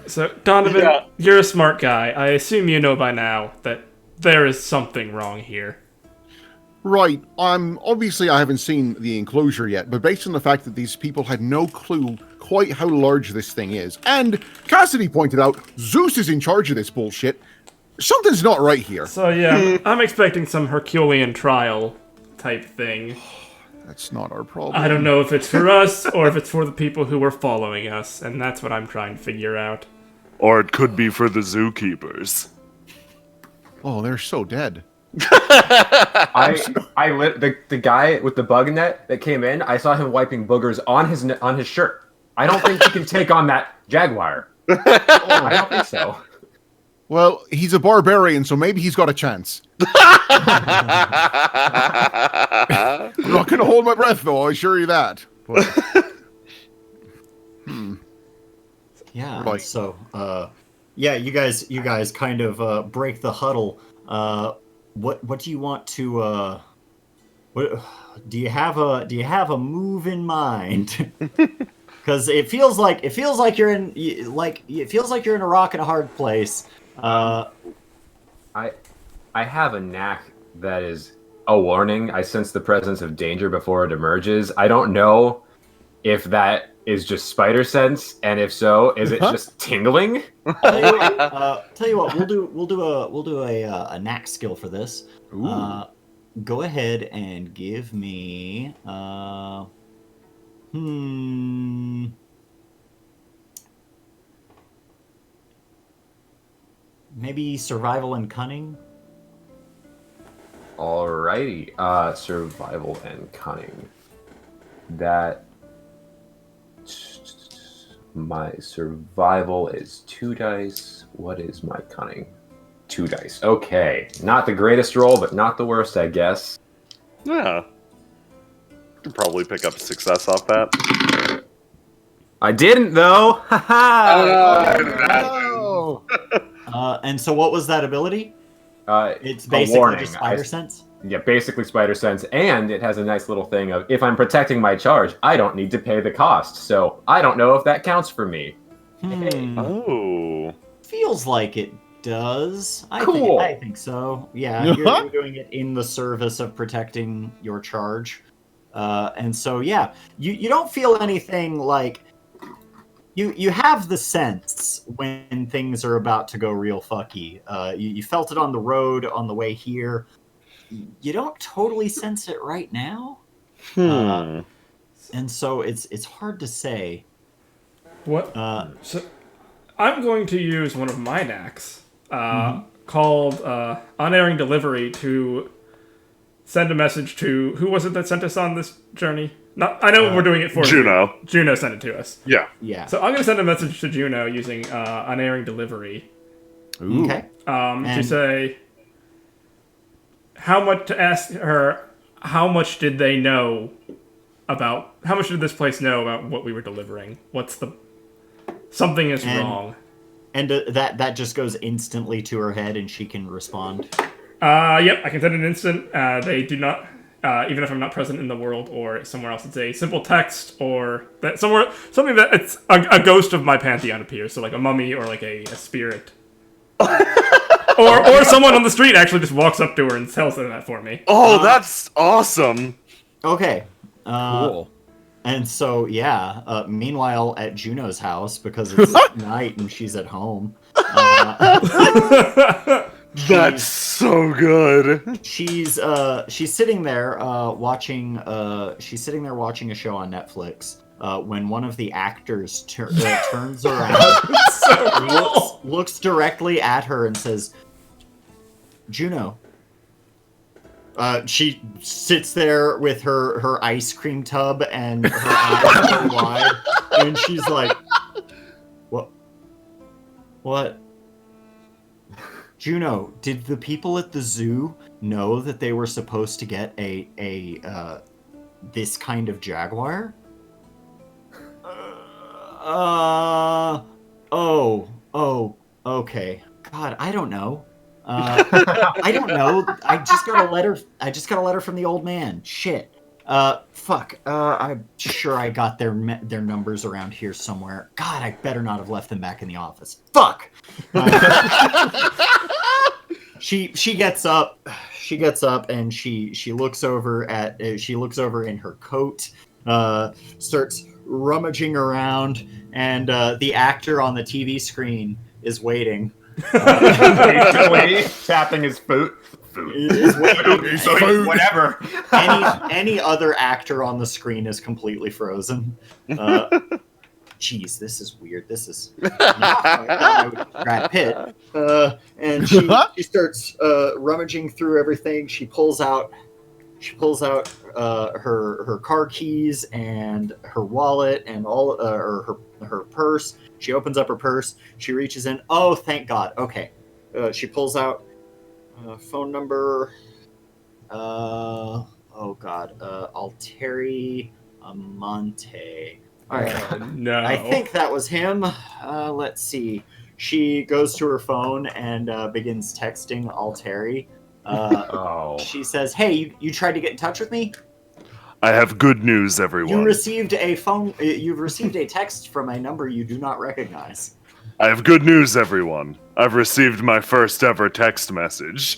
So, Donovan, Yeah. you're a smart guy. I assume you know by now that there is something wrong here. Right. Obviously I haven't seen the enclosure yet, but based on the fact that these people had no clue quite how large this thing is, and Cassidy pointed out Zeus is in charge of this bullshit, something's not right here. So, yeah, I'm expecting some Herculean trial type thing. That's not our problem. I don't know if it's for us or if it's for the people who were following us, and that's what I'm trying to figure out. Or it could be for the zookeepers. Oh, they're so dead. I lit the guy with the bug net that came in. I saw him wiping boogers on his shirt. I don't think he can take on that jaguar. I don't think so. Well, he's a barbarian, so maybe he's got a chance. I'm not going to hold my breath, though, I assure you that. But, Yeah. Right. So, you guys kind of break the huddle. What do you want to? What do you have a move in mind? Because it feels like you're in a rock and a hard place. I have a knack that is a warning. I sense the presence of danger before it emerges. I don't know if that is just spider sense, and if so, is it just tingling? Tell you what, we'll do a knack skill for this. Go ahead and give me maybe survival and cunning. Alrighty. Survival and cunning. That my survival is 2 dice. What is my cunning? 2 dice. Okay. Not the greatest roll, but not the worst, I guess. Yeah. Could probably pick up a success off that. I didn't though. Oh! And so what was that ability? It's a basically warning. just spider sense. Yeah, basically spider sense, and it has a nice little thing of if I'm protecting my charge, I don't need to pay the cost. So I don't know if that counts for me. Oh. Feels like it does. Cool. I think so. Yeah, you're doing it in the service of protecting your charge. And so, yeah, you don't feel anything like... You have the sense when things are about to go real fucky. You felt it on the road on the way here. You don't totally sense it right now. And so it's hard to say. What? So I'm going to use one of my knacks called Unerring Delivery to send a message to... Who was it that sent us on this journey? I know we're doing it for Juno. You. Juno sent it to us. Yeah. Yeah. So I'm going to send a message to Juno using Unerring Delivery. Ooh. Okay. To say... to ask her how much did they know about... How much did this place know about what we were delivering? Something is wrong. And that just goes instantly to her head and she can respond. Yep, I can send an instant. They do not, even if I'm not present in the world or somewhere else, it's a simple text or something that it's a ghost of my pantheon appears, so like a mummy or like a spirit. or someone on the street actually just walks up to her and tells her that for me. Oh, that's awesome. Okay. Cool. And so, yeah, meanwhile at Juno's house, because it's night and she's at home, That's so good. she's sitting there watching a show on Netflix when one of the actors turns around, looks directly at her and says, "Juno, She sits there with her ice cream tub and her eyes very wide, and she's like, What? Juno, did the people at the zoo know that they were supposed to get this kind of jaguar? Okay. God, I don't know. I don't know. I just got a letter from the old man. Shit. Fuck. I'm sure I got their numbers around here somewhere. God, I better not have left them back in the office. Fuck. She gets up. She gets up and she looks over in her coat. Starts rummaging around, and the actor on the TV screen is waiting. Basically, tapping his foot. Whatever. Any other actor on the screen is completely frozen. Jeez, this is weird. This is not Brad Pitt. And she starts rummaging through everything. She pulls out her car keys and her wallet and all her purse. She opens up her purse. She reaches in. Oh, thank God. Okay. She pulls out phone number. Oh God. Alteri Amante. All right. No. I think that was him. Let's see. She goes to her phone and begins texting Alteri. She says, "Hey, you tried to get in touch with me? I have good news, everyone. You've received a text from a number you do not recognize." I have good news, everyone. I've received my first ever text message.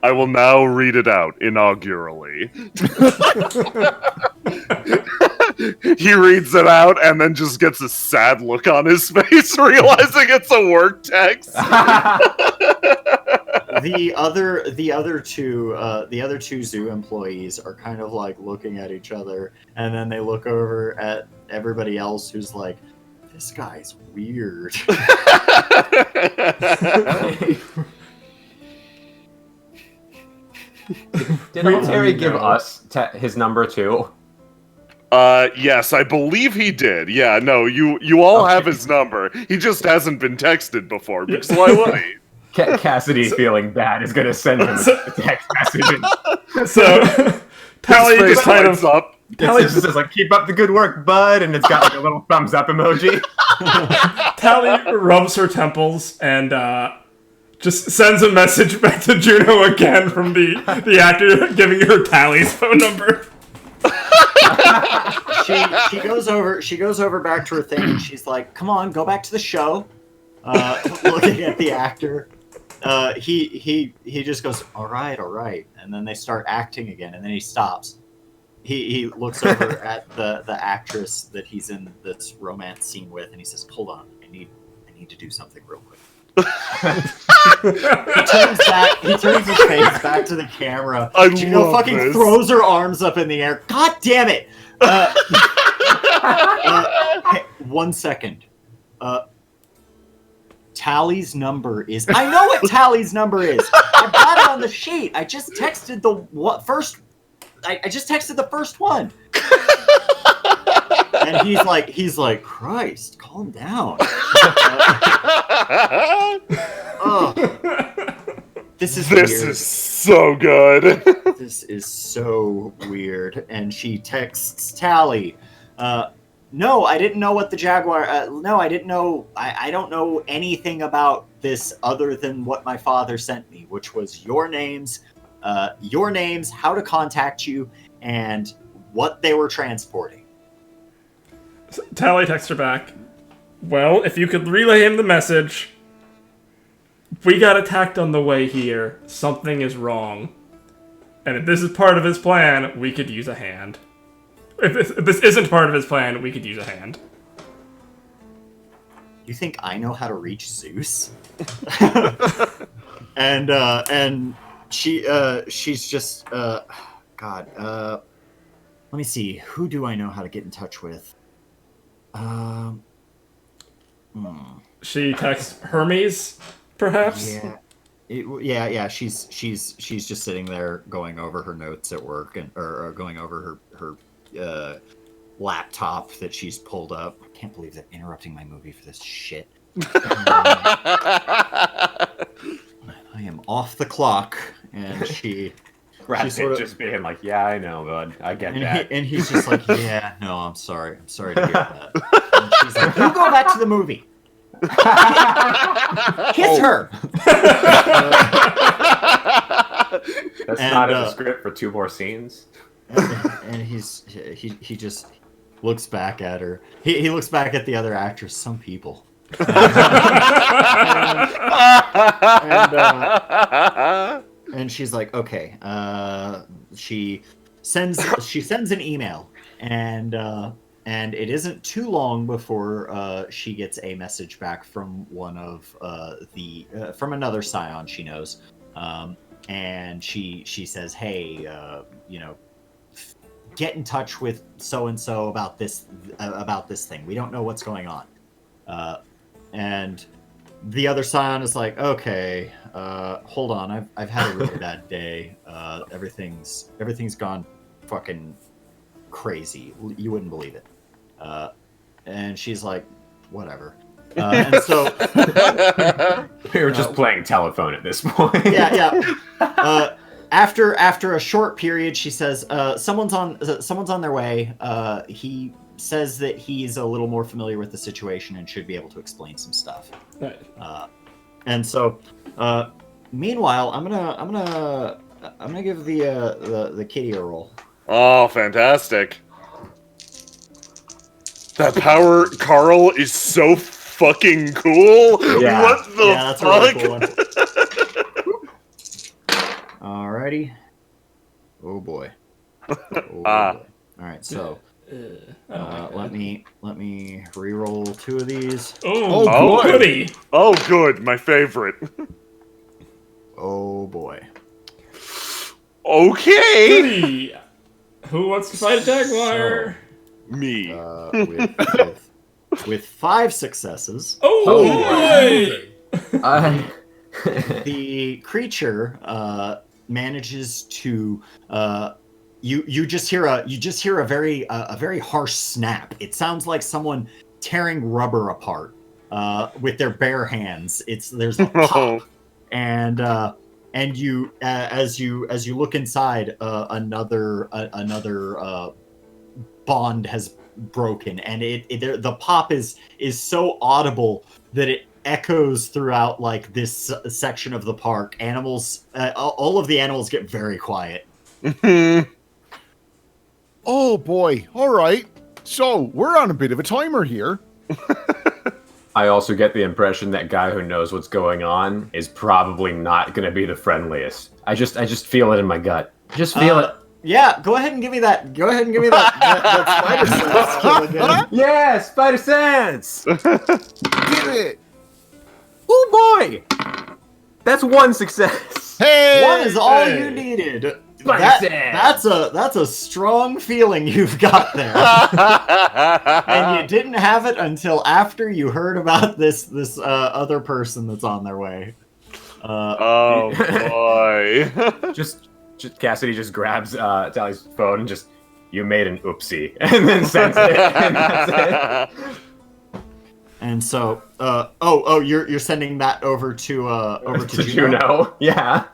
I will now read it out inaugurally. He reads it out and then just gets a sad look on his face, realizing it's a work text. The other two zoo employees are kind of like looking at each other, and then they look over at everybody else who's like, "This guy's weird." Did Terry give us his number too? Yes, I believe he did. Yeah, no, you all have his number. He just hasn't been texted before, because why would he? Cassidy, feeling bad, is going to send him a text message. So, Tally just kind of up. It says like, "Keep up the good work, bud," and it's got like a little thumbs up emoji. Tally rubs her temples and just sends a message back to Juno again from the actor giving her Tally's phone number. She goes over back to her thing, and she's like, "Come on, go back to the show." Looking at the actor. He just goes, all right, and then they start acting again, and then he stops. He looks over at the actress that he's in this romance scene with, and he says, "Hold on, I need to do something real quick." He turns his face back to the camera. Juno fucking throws her arms up in the air. God damn it! Hey, 1 second. Tally's number is... I know what Tally's number is. I got it on the sheet. I just texted I just texted the first one. And he's like, Christ, calm down. This is so good. This is so weird. And she texts Tally, "No, I didn't know what the Jaguar... no, I didn't know... I don't know anything about this other than what my father sent me, which was your names, how to contact you, and what they were transporting." Tally texts her back, "Well, if you could relay him the message, we got attacked on the way here. Something is wrong. And if this is part of his plan, we could use a hand. If this isn't part of his plan, we could use a hand." You think I know how to reach Zeus? and she's just God. Let me see. Who do I know how to get in touch with? She texts Hermes, perhaps? Yeah. Yeah. She's just sitting there going over her notes at work or going over her laptop that she's pulled up. I can't believe they're interrupting my movie for this shit. I am off the clock, and she. Brad She Pitt sort of- just being like, yeah, I know, bud. I get that. And he's just like, yeah, no, I'm sorry to hear that. And she's like, you go back to the movie. Kiss her. That's And, not in the script for 2 more scenes. And he just looks back at her. He looks back at the other actress. Some people. And she's like, okay. She sends an email, and it isn't too long before she gets a message back from one of from another Scion she knows, and she says, hey, get in touch with so and so about this thing. We don't know what's going on, and the other Scion is like, okay, hold on, I've had a really bad day. Everything's gone fucking crazy. You wouldn't believe it. And she's like, whatever. And so We were just playing telephone at this point. yeah. After a short period, she says, someone's on their way. He says that he's a little more familiar with the situation and should be able to explain some stuff. Right. And so, meanwhile, I'm gonna give the kitty a roll. Oh, fantastic. That power Carl is so fucking cool. Yeah. What the Yeah, that's a fuck? really cool one. Alrighty. Oh boy. Oh boy. All right, so let me re-roll 2 of these. Oh, Oh, good. goody. Oh, good. My favorite. Oh boy. Okay. Goody. Who wants to fight a jaguar? Me. With 5 successes, Oh, boy. the creature manages to you just hear a very harsh snap. It sounds like someone tearing rubber apart with their bare hands. There's a pop, and you as you look inside, another bond has broken, and the pop is so audible that it echoes throughout like this section of the park. Animals, all of the animals get very quiet. Oh boy. All right. So we're on a bit of a timer here. I also get the impression that guy who knows what's going on is probably not going to be the friendliest. I just feel it in my gut. Just feel it. Yeah, go ahead and give me that. Go ahead and give me that spider sense skill again. Yeah, spider sense. Did it. Oh boy, that's 1 success. Hey. One is all you needed. That's a strong feeling you've got there, and you didn't have it until after you heard about this other person that's on their way. Oh boy. Just Cassidy just grabs Tally's phone and just, you made an oopsie, and then sends it. And that's it. And so, you're sending that over to Juno. Yeah.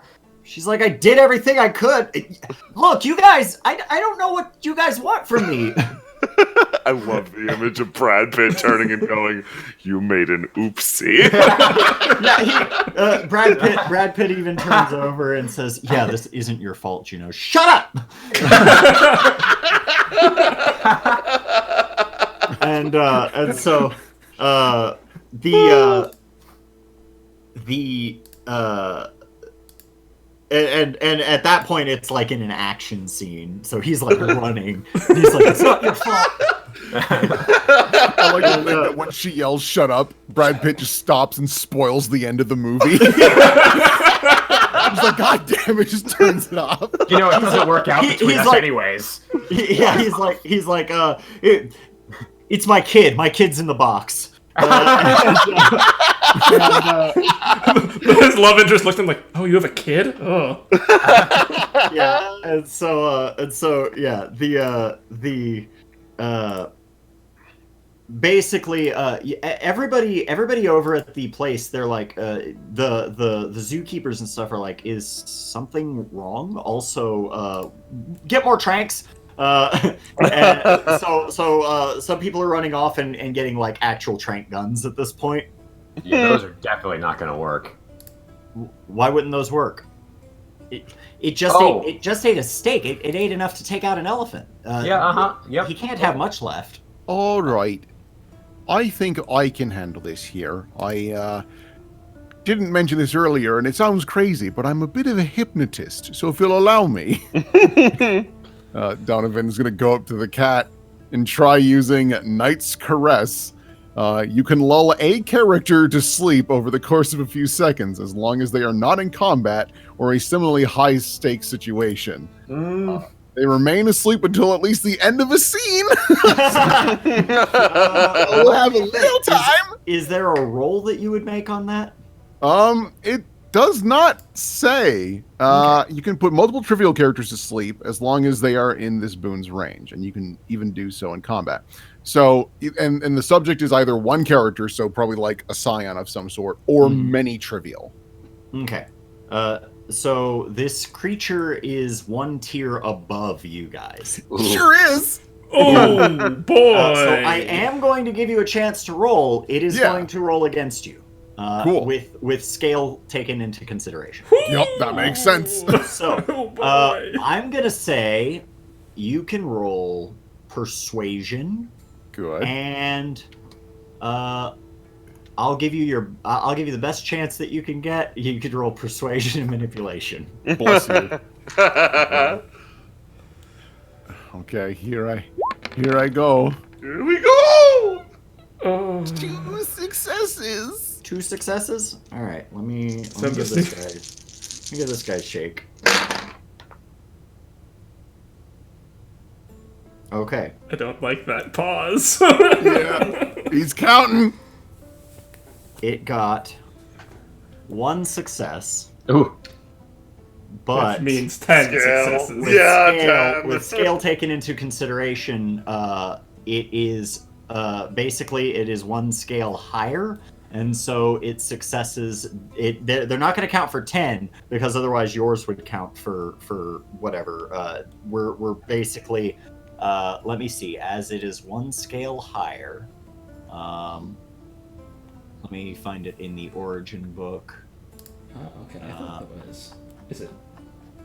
She's like, I did everything I could. Look, you guys, I don't know what you guys want from me. I love the image of Brad Pitt turning and going, "You made an oopsie." Yeah, Brad Pitt even turns over and says, "Yeah, this isn't your fault, Juno. Shut up." And so And at that point, it's like in an action scene. So he's like running. He's like, "It's not your fault." I like to think that when she yells "shut up," Brad Pitt just stops and spoils the end of the movie. He's like, God damn it, just turns it off. You know, it doesn't work out between us like, anyways. Yeah, he's like, it's my kid. My kid's in the box. His love interest looked at him like, "Oh, you have a kid? Oh." Yeah, and so yeah, basically everybody over at the place, they're like the zookeepers and stuff are like, is something wrong? Also, get more tranks. And so some people are running off and getting like actual trank guns at this point. Yeah, those are definitely not going to work. Why wouldn't those work? It just ate a steak. It ate enough to take out an elephant. Yep. He can't have much left. All right. I think I can handle this here. I didn't mention this earlier, and it sounds crazy, but I'm a bit of a hypnotist, so if you'll allow me. Donovan's going to go up to the cat and try using Knight's Caress. You can lull a character to sleep over the course of a few seconds, as long as they are not in combat or a similarly high-stakes situation. They remain asleep until at least the end of a scene. We'll have a little time. Is there a roll that you would make on that? It does not say. You can put multiple trivial characters to sleep as long as they are in this boon's range, and you can even do so in combat. So, and the subject is either one character, so probably like a SCION of some sort, or many trivial. Okay. So this creature is one tier above you guys. Sure is. Oh boy! So I am going to give you a chance to roll. It is going to roll against you. Cool. With scale taken into consideration. Yep, that makes sense. So I'm gonna say you can roll persuasion. Good. And I'll give you the best chance that you can get. You could roll persuasion and manipulation. Bless you. Okay, here I go. Here we go! 2 successes. 2 successes? All right, let me give this guy a shake. Okay. I don't like that pause. Yeah, he's counting. It got 1 success. Ooh. But which means 10 successes. With scale taken into consideration, it is basically it is 1 scale higher, and so its successes they're not going to count for 10 because otherwise yours would count for whatever. We're basically let me see, as it is 1 scale higher. Let me find it in the origin book. Oh, okay. I thought that was. Is it?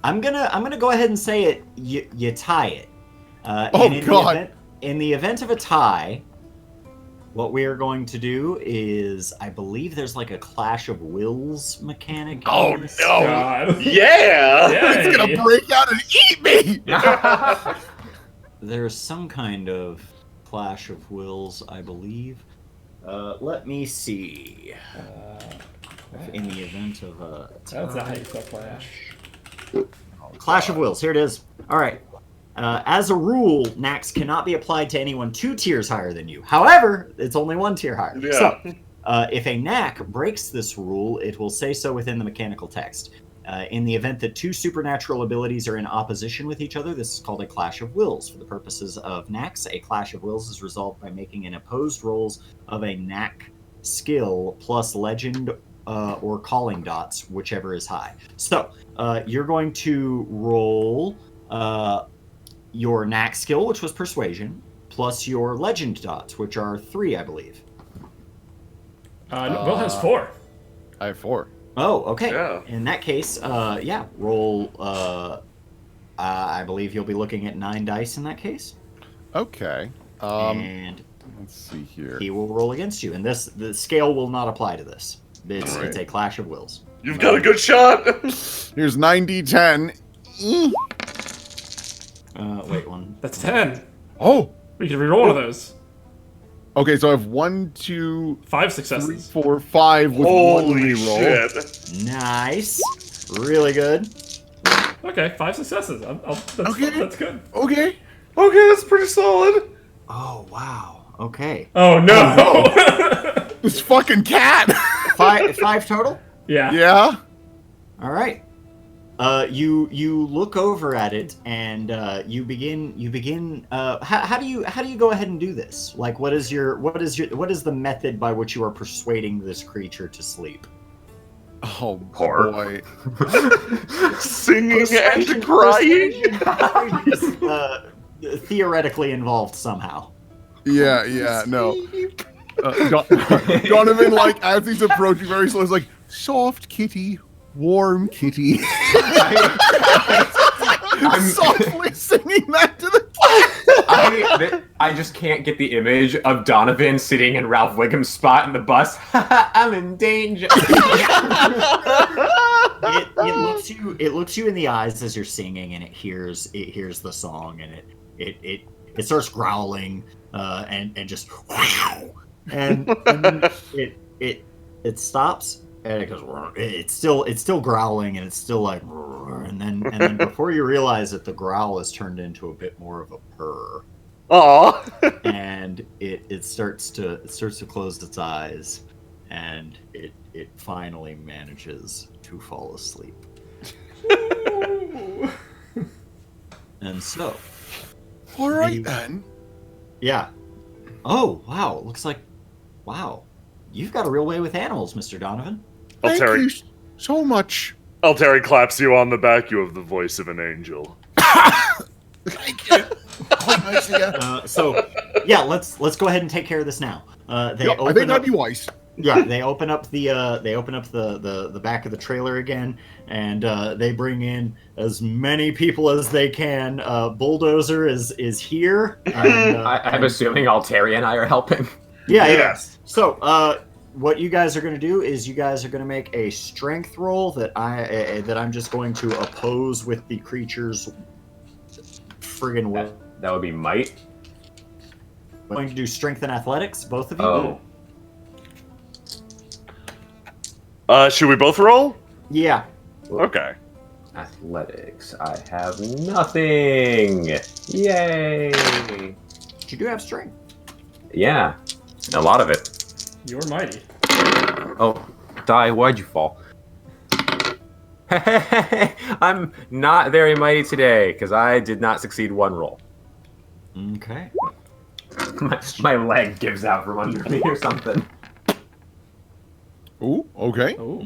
I'm gonna go ahead and say it. You tie it. In the event of a tie, what we are going to do is, I believe there's like a clash of wills mechanic. Oh in this. no! God. Yeah! It's gonna break out and eat me. There's some kind of clash of wills, I believe. Let me see. In the event of a That's a hyper clash. Clash of Wills, here it is. All right. As a rule, Nax cannot be applied to anyone 2 tiers higher than you. However, it's only 1 tier higher. Yeah. So, if a Knack breaks this rule, it will say so within the mechanical text. In the event that 2 supernatural abilities are in opposition with each other, this is called a Clash of Wills. For the purposes of Nax, a Clash of Wills is resolved by making an opposed rolls of a Knack skill plus legend or calling dots, whichever is high. So, you're going to roll your Knack skill, which was Persuasion, plus your legend dots, which are 3, I believe. Will has 4. I have 4. Oh, okay. Yeah. In that case, roll. I believe you'll be looking at 9 dice in that case. Okay. And Let's see here. he will roll against you, and the scale will not apply to this. It's a Clash of Wills. You've got a good shot! Here's 9d10. Wait one. That's 10. Oh. We can reroll one of those. Okay, so I have 1, 2, 5 3, successes. 4, 5 with 1 Holy reroll. shit. Nice. Really good. Okay, 5 successes. That's good. Okay. Okay, that's pretty solid. Oh wow. Okay. Oh no! This fucking cat. Five total. Yeah. Yeah. All right. You look over at it and you begin. How do you go ahead and do this? Like, what is the method by which you are persuading this creature to sleep? Oh Horror. boy. Singing and crying. Persuasion is, theoretically involved somehow. Yeah. No. Donovan, like as he's approaching very slow, is like soft kitty, warm kitty. I'm softly singing that to the I just can't get the image of Donovan sitting in Ralph Wiggum's spot in the bus. I'm in danger. It looks you in the eyes as you're singing, and it hears the song, and it starts growling and just and then it stops. And it goes. It's still growling, and it's still like, and then before you realize it, the growl has turned into a bit more of a purr. Aw. And it starts to close its eyes, and it finally manages to fall asleep. And so, all right then. Yeah. Oh wow! It looks like, wow, you've got a real way with animals, Mr. Donovan. Thank Alteri, you so much. Alteri claps you on the back. You have the voice of an angel. Thank you. Quite nice of you. So, yeah, let's go ahead and take care of this now. I think that'd be wise. Yeah, they open up the back of the trailer again, and they bring in as many people as they can. Bulldozer is here. And, I'm assuming Alteri and I are helping. Yeah. Yes. So, what you guys are going to do is you guys are going to make a strength roll that I'm just going to oppose with the creature's friggin' will. That would be might. We're going to do strength and athletics, both of you. Oh. Should we both roll? Yeah. Okay. Athletics. I have nothing. Yay. You do have strength. Yeah. A lot of it. You're mighty. Oh, Die, why'd you fall? I'm not very mighty today, because I did not succeed one roll. Okay. My leg gives out from under me or something. Ooh, okay. Oh.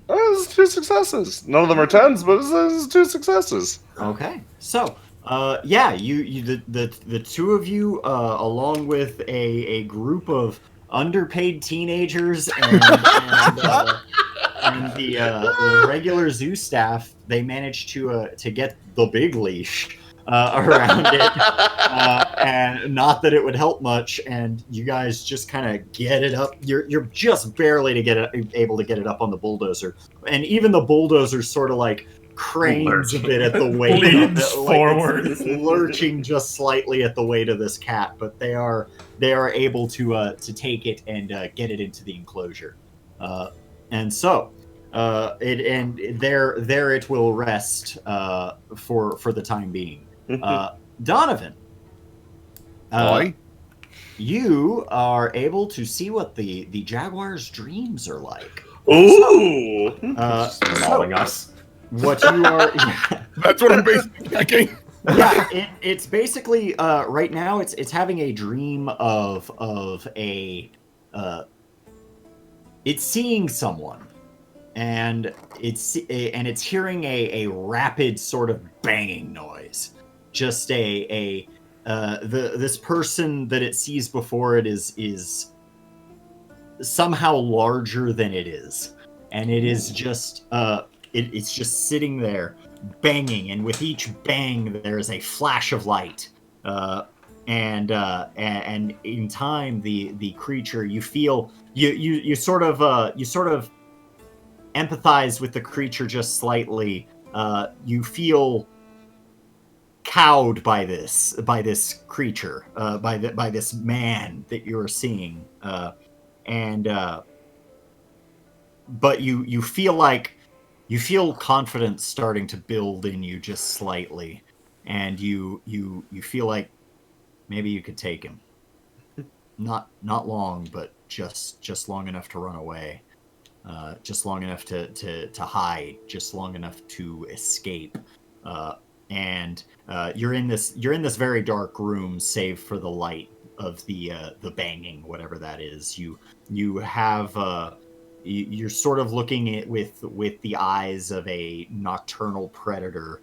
It's 2 successes. None of them are 10s, but it's 2 successes. Okay. So, yeah, the two of you, along with a group of underpaid teenagers and the regular zoo staff, they managed to get the big leash around it, and not that it would help much. And you guys just kind of get it up. You're just barely able to get it up on the bulldozer, and even the bulldozer sort of like cranes a bit at the weight of Leans forward. it's lurching just slightly at the weight of this cat, but they are able to take it and get it into the enclosure, and so there it will rest for the time being. Donovan, you are able to see what the Jaguar's dreams are like. Ooh! Mauling us. What you are, That's what I'm basically checking. yeah, it's basically right now it's having a dream of a it's seeing someone, and it's hearing a rapid sort of banging noise. Just this person that it sees before it is somehow larger than it is, and it is just it's just sitting there banging, and with each bang there is a flash of light, and in time the creature, you feel you sort of empathize with the creature just slightly. You feel cowed by this creature, by this man that you're seeing, but you feel confidence starting to build in you just slightly, and you feel like maybe you could take him. not long, but just long enough to run away, just long enough to hide, just long enough to escape, and you're in this very dark room, save for the light of the banging, whatever that is. You have you're sort of looking at with the eyes of a nocturnal predator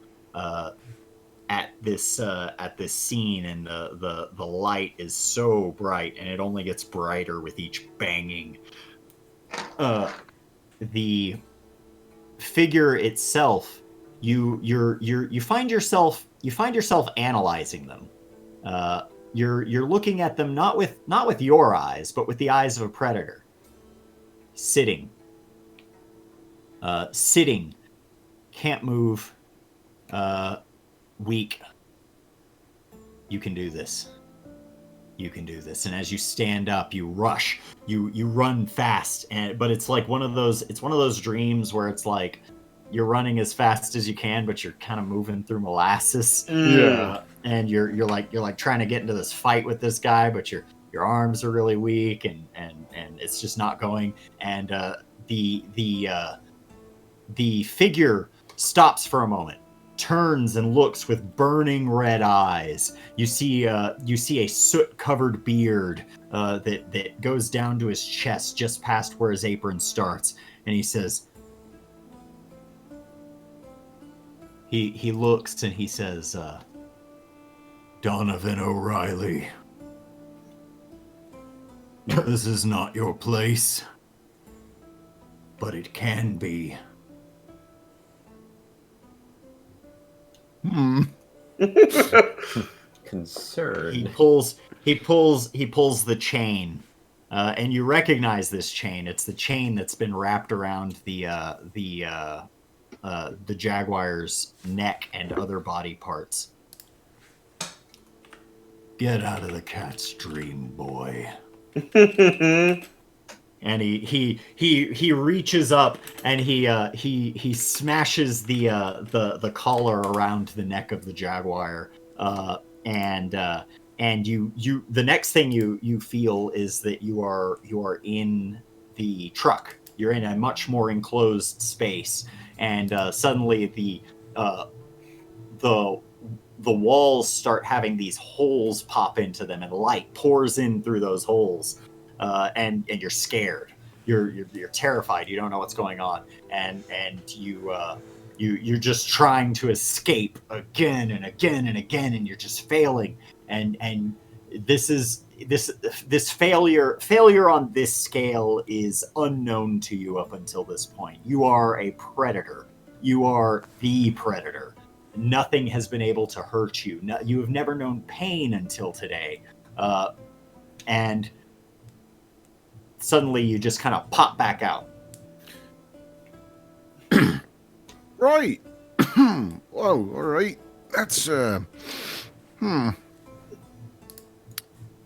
at this scene, and the light is so bright, and it only gets brighter with each banging. The figure itself, you find yourself analyzing them. You're looking at them not with your eyes, but with the eyes of a predator. Sitting, can't move, weak. You can do this. You can do this. And as you stand up, you rush, you run fast, but it's like one of those dreams where it's like you're running as fast as you can, but you're kind of moving through molasses. Yeah. And you're like trying to get into this fight with this guy, but your arms are really weak, and it's just not going. And the figure stops for a moment, turns and looks with burning red eyes. You see a soot-covered beard that goes down to his chest, just past where his apron starts, and he says, he looks and he says, Donovan O'Reilly, this is not your place, but it can be. Concerned. He pulls the chain, and you recognize this chain. It's the chain that's been wrapped around the jaguar's neck and other body parts. Get out of the cat's dream, boy. And he reaches up and he smashes the collar around the neck of the jaguar, and you the next thing you feel is that you are in the truck. You're in a much more enclosed space, and suddenly the walls start having these holes pop into them, and light pours in through those holes. And you're scared. You're terrified. You don't know what's going on, and you're just trying to escape again and again and again, and you're just failing. And this failure on this scale is unknown to you up until this point. You are a predator. You are the predator. Nothing has been able to hurt you. No, you have never known pain until today, and suddenly you just kind of pop back out. Right. Whoa, all right. That's, All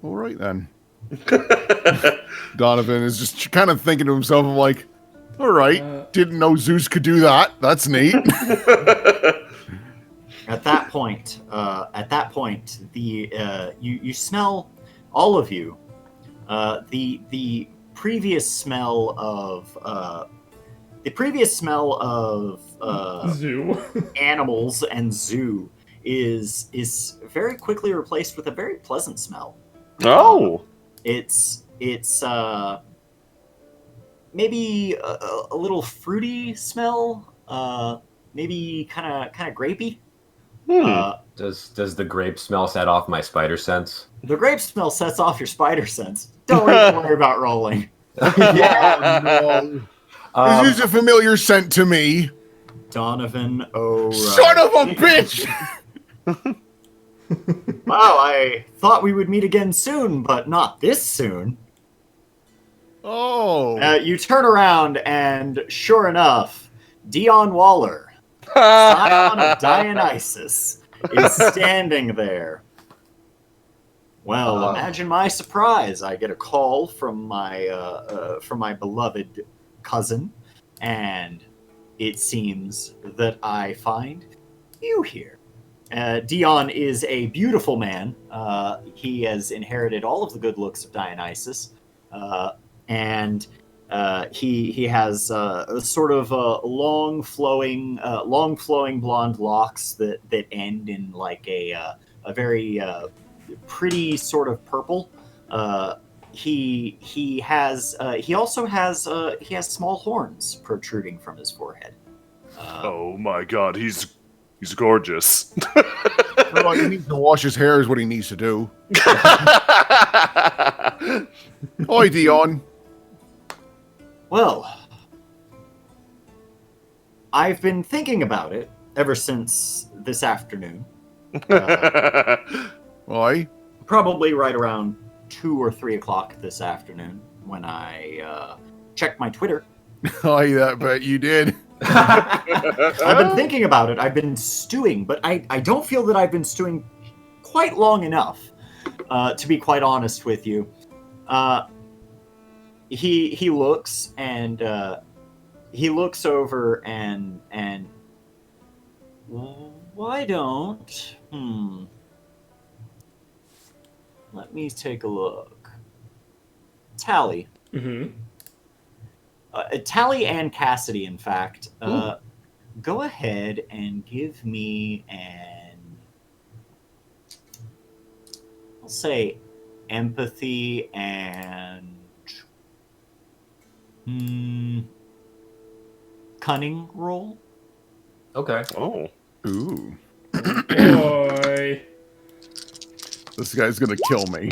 right, then. Donovan is just kind of thinking to himself, I'm like, all right, didn't know Zeus could do that. That's neat. At that point, you smell, all of you, the previous smell of Zoo. animals and zoo is very quickly replaced with a very pleasant smell. Oh. It's maybe a little fruity smell, maybe kind of grapey. Does the grape smell set off my spider sense? The grape smell sets off your spider sense. Don't even worry about rolling. No. This is a familiar scent to me. Donovan O'Reilly. Son of a bitch! Wow, I thought we would meet again soon, but not this soon. Oh. You turn around, and sure enough, Dion Waller, Scion of Dionysus, is standing there. Well, imagine my surprise. I get a call from my beloved cousin, and it seems that I find you here. Dion is a beautiful man. He has inherited all of the good looks of Dionysus, and he has a sort of long flowing blonde locks that end in like a very pretty sort of purple. He also has small horns protruding from his forehead. Oh my god, he's gorgeous. Right, he needs to wash his hair is what he needs to do. Hi, Dion. Well, I've been thinking about it ever since this afternoon. Why? Probably right around 2 or 3 o'clock this afternoon when I checked my Twitter. I bet you did. I've been thinking about it. I've been stewing, but I don't feel that I've been stewing quite long enough, to be quite honest with you. He looks and he looks over and why don't let me take a look. Tally. Mm-hmm. Tally and Cassidy, in fact, go ahead and give me I'll say empathy and cunning roll. Okay. Oh. Ooh. Boy. This guy's gonna kill me.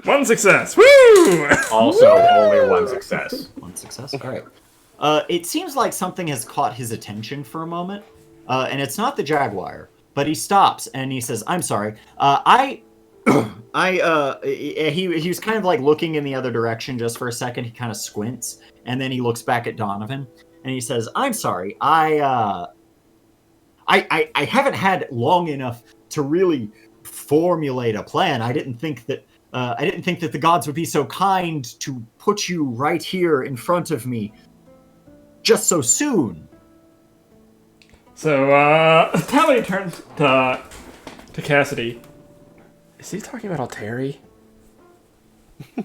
One success. Woo! Also, only one success. One success. All right. It seems like something has caught his attention for a moment, and it's not the Jaguar. But he stops and he says, "I'm sorry. He was kind of like looking in the other direction just for a second. He kind of squints, and then he looks back at Donovan, and he says, "I'm sorry. I haven't had long enough to really formulate a plan. I didn't think that the gods would be so kind to put you right here in front of me just so soon." So, Tally turns to Cassidy. Is he talking about Alteri?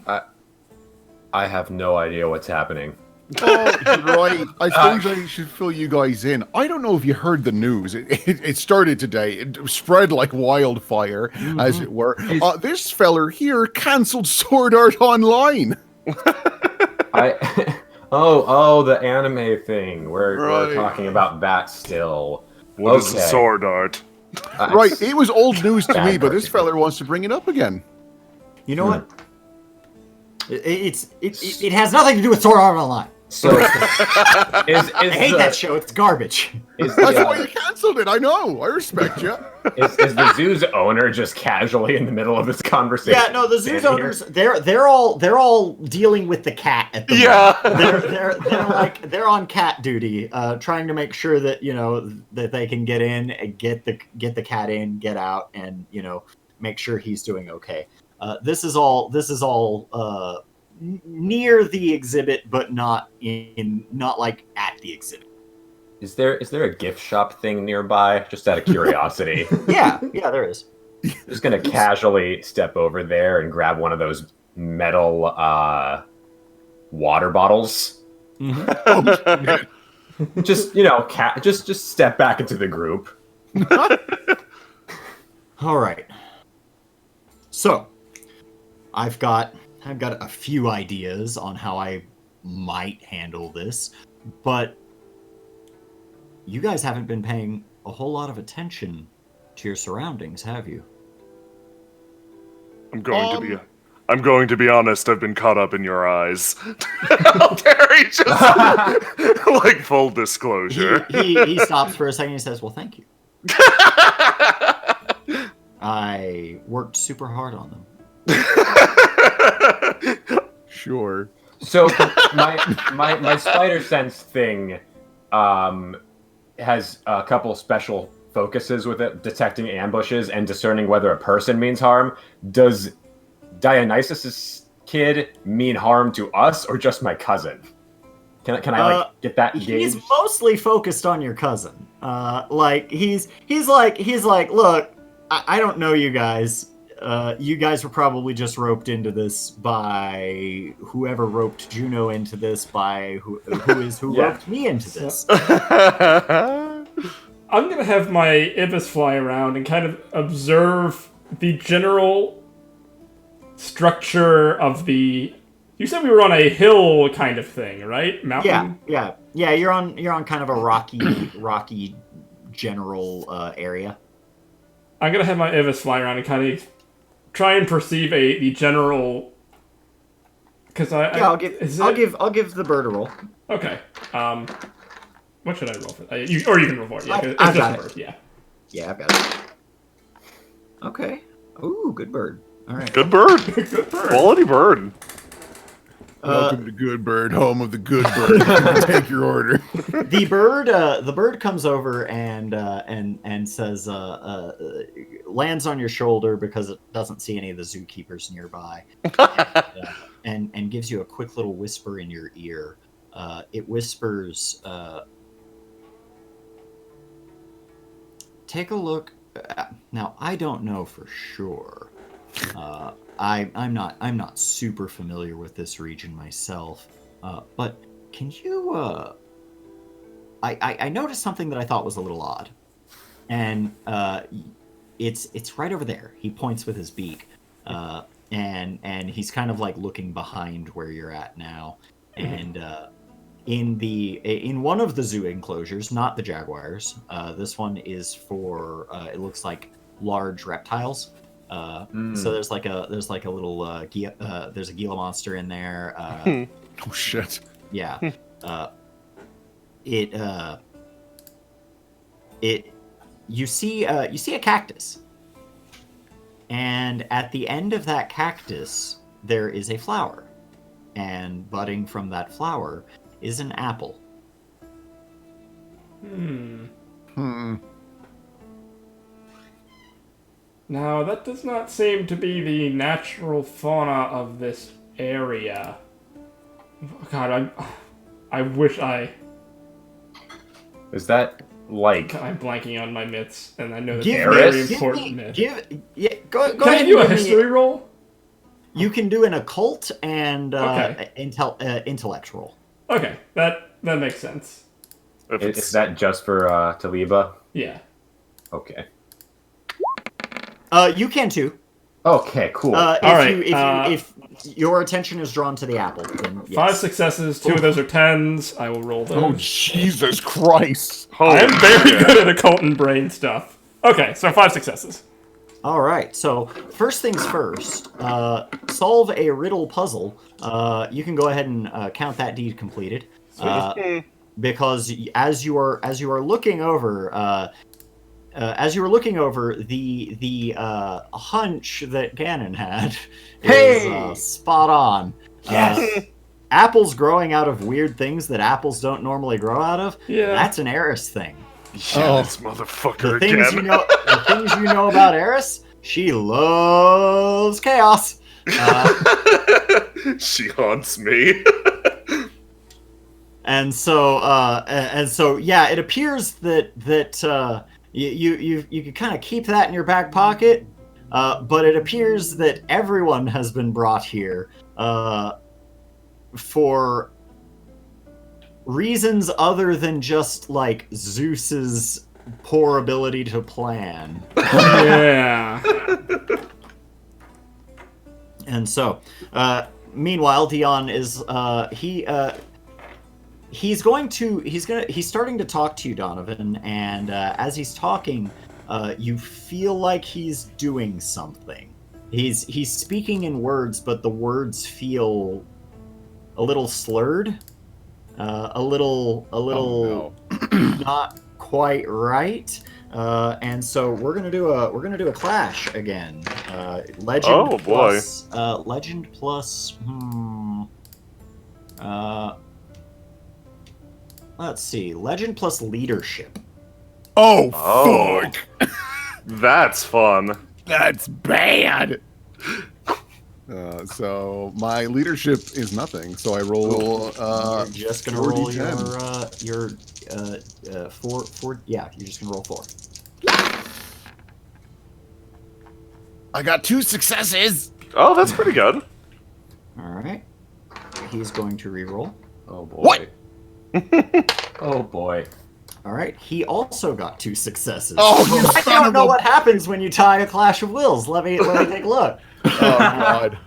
I have no idea what's happening. Oh, right. I suppose I should fill you guys in. I don't know if you heard the news. It started today. It spread like wildfire, as it were. This feller here canceled Sword Art Online. The anime thing. We're Right. talking about that still. What is the sword art? Right. It was old news to me, but this feller wants to bring it up again. You know what? It has nothing to do with Sword Art Online. So, I hate that show. It's garbage. That's why you canceled it. I know. I respect you. Is the zoo's owner just casually in the middle of this conversation? Yeah, no, the zoo's owners, they're all dealing with the cat at the moment. They're on cat duty, trying to make sure that that they can get in and get the cat in, get out, and make sure he's doing okay. This is all near the exhibit, but not like at the exhibit. Is there a gift shop thing nearby? Just out of curiosity. Yeah, there is. Just gonna casually step over there and grab one of those metal water bottles. Mm-hmm. Just just step back into the group. All right. So, I've got a few ideas on how I might handle this, but you guys haven't been paying a whole lot of attention to your surroundings, have you? I'm going to be honest, I've been caught up in your eyes. Terry just like full disclosure. He stops for a second and he says, "Well, thank you. I worked super hard on them." Sure. So my spider sense thing has a couple special focuses with it, detecting ambushes and discerning whether a person means harm. Does Dionysus's kid mean harm to us or just my cousin? Can I get that engaged? He's mostly focused on your cousin. Like he's like, look, I don't know you guys. You guys were probably just roped into this by whoever roped Juno into this by who Yeah. roped me into this. I'm gonna have my Ibis fly around and kind of observe the general structure of the. You said we were on a hill kind of thing, right? Mountain. Yeah. You're on kind of a rocky general area. I'm gonna have my Ibis fly around and kind of try and perceive the general. Because I'll give the bird a roll. Okay. What should I roll for? You can roll for it. Yeah, 'cause it's I've just got a it. bird. Yeah. Yeah, I've got it. Okay. Ooh, good bird. All right. Good bird. Good bird. Quality bird. Welcome to Good Bird, home of the Good Bird. Take your order. The bird comes over and says, lands on your shoulder because it doesn't see any of the zookeepers nearby, and gives you a quick little whisper in your ear. It whispers, take a look. Now, I don't know for sure. I'm not super familiar with this region myself, but can you? I noticed something that I thought was a little odd, and it's right over there. He points with his beak, and he's kind of like looking behind where you're at now, and in one of the zoo enclosures, not the jaguars. This one is for it looks like large reptiles. So there's like a little there's a Gila monster in there. Oh shit. Yeah. You see a cactus, and at the end of that cactus there is a flower, and budding from that flower is an apple. Now, that does not seem to be the natural fauna of this area. God, I wish I... Is that like... I'm blanking on my myths, and I know that's Give a very Eris? important myth. Go Can I ahead. do a and give me- history roll? You can do an occult and Okay. intellect roll. Okay, that makes sense. If Is it's, that just for Taliba? Yeah. Okay. You can too. Okay, cool. If your attention is drawn to the apple, then yes. 5 successes, 2 of those are 10s. I will roll those. Oh Jesus Christ. I am very good at occult and brain stuff. Okay, so 5 successes. All right. So first things first. Solve a riddle puzzle. You can go ahead and count that deed completed. Because as you are looking over. As you were looking over, the hunch that Ganon had is spot on. Yes. Apples growing out of weird things that apples don't normally grow out of. Yeah. That's an Eris thing. yeah, this motherfucker The things again. the things you know about Eris, she loves chaos. She haunts me. And so yeah, it appears that you could kind of keep that in your back pocket, but it appears that everyone has been brought here for reasons other than just like Zeus's poor ability to plan. Yeah. And so, meanwhile, Dion is he's starting to talk to you, Donovan, and as he's talking, you feel like he's doing something. He's speaking in words, but the words feel a little slurred, a little not quite right. And so we're gonna do a clash again. Legend. Oh, boy. Plus, legend plus. Let's see. Legend plus leadership. Oh, Oh. fuck. That's fun. That's bad. So my leadership is nothing. So I roll. You're just gonna roll 4d10. your 4. Yeah, you're just gonna roll 4. I got 2 successes. Oh, that's pretty good. All right. He's going to re-roll. Oh boy. What? Oh boy. All right. He also got 2 successes. Oh, you I son don't of know a- what happens when you tie a Clash of Wills. Let me take a look. Oh God.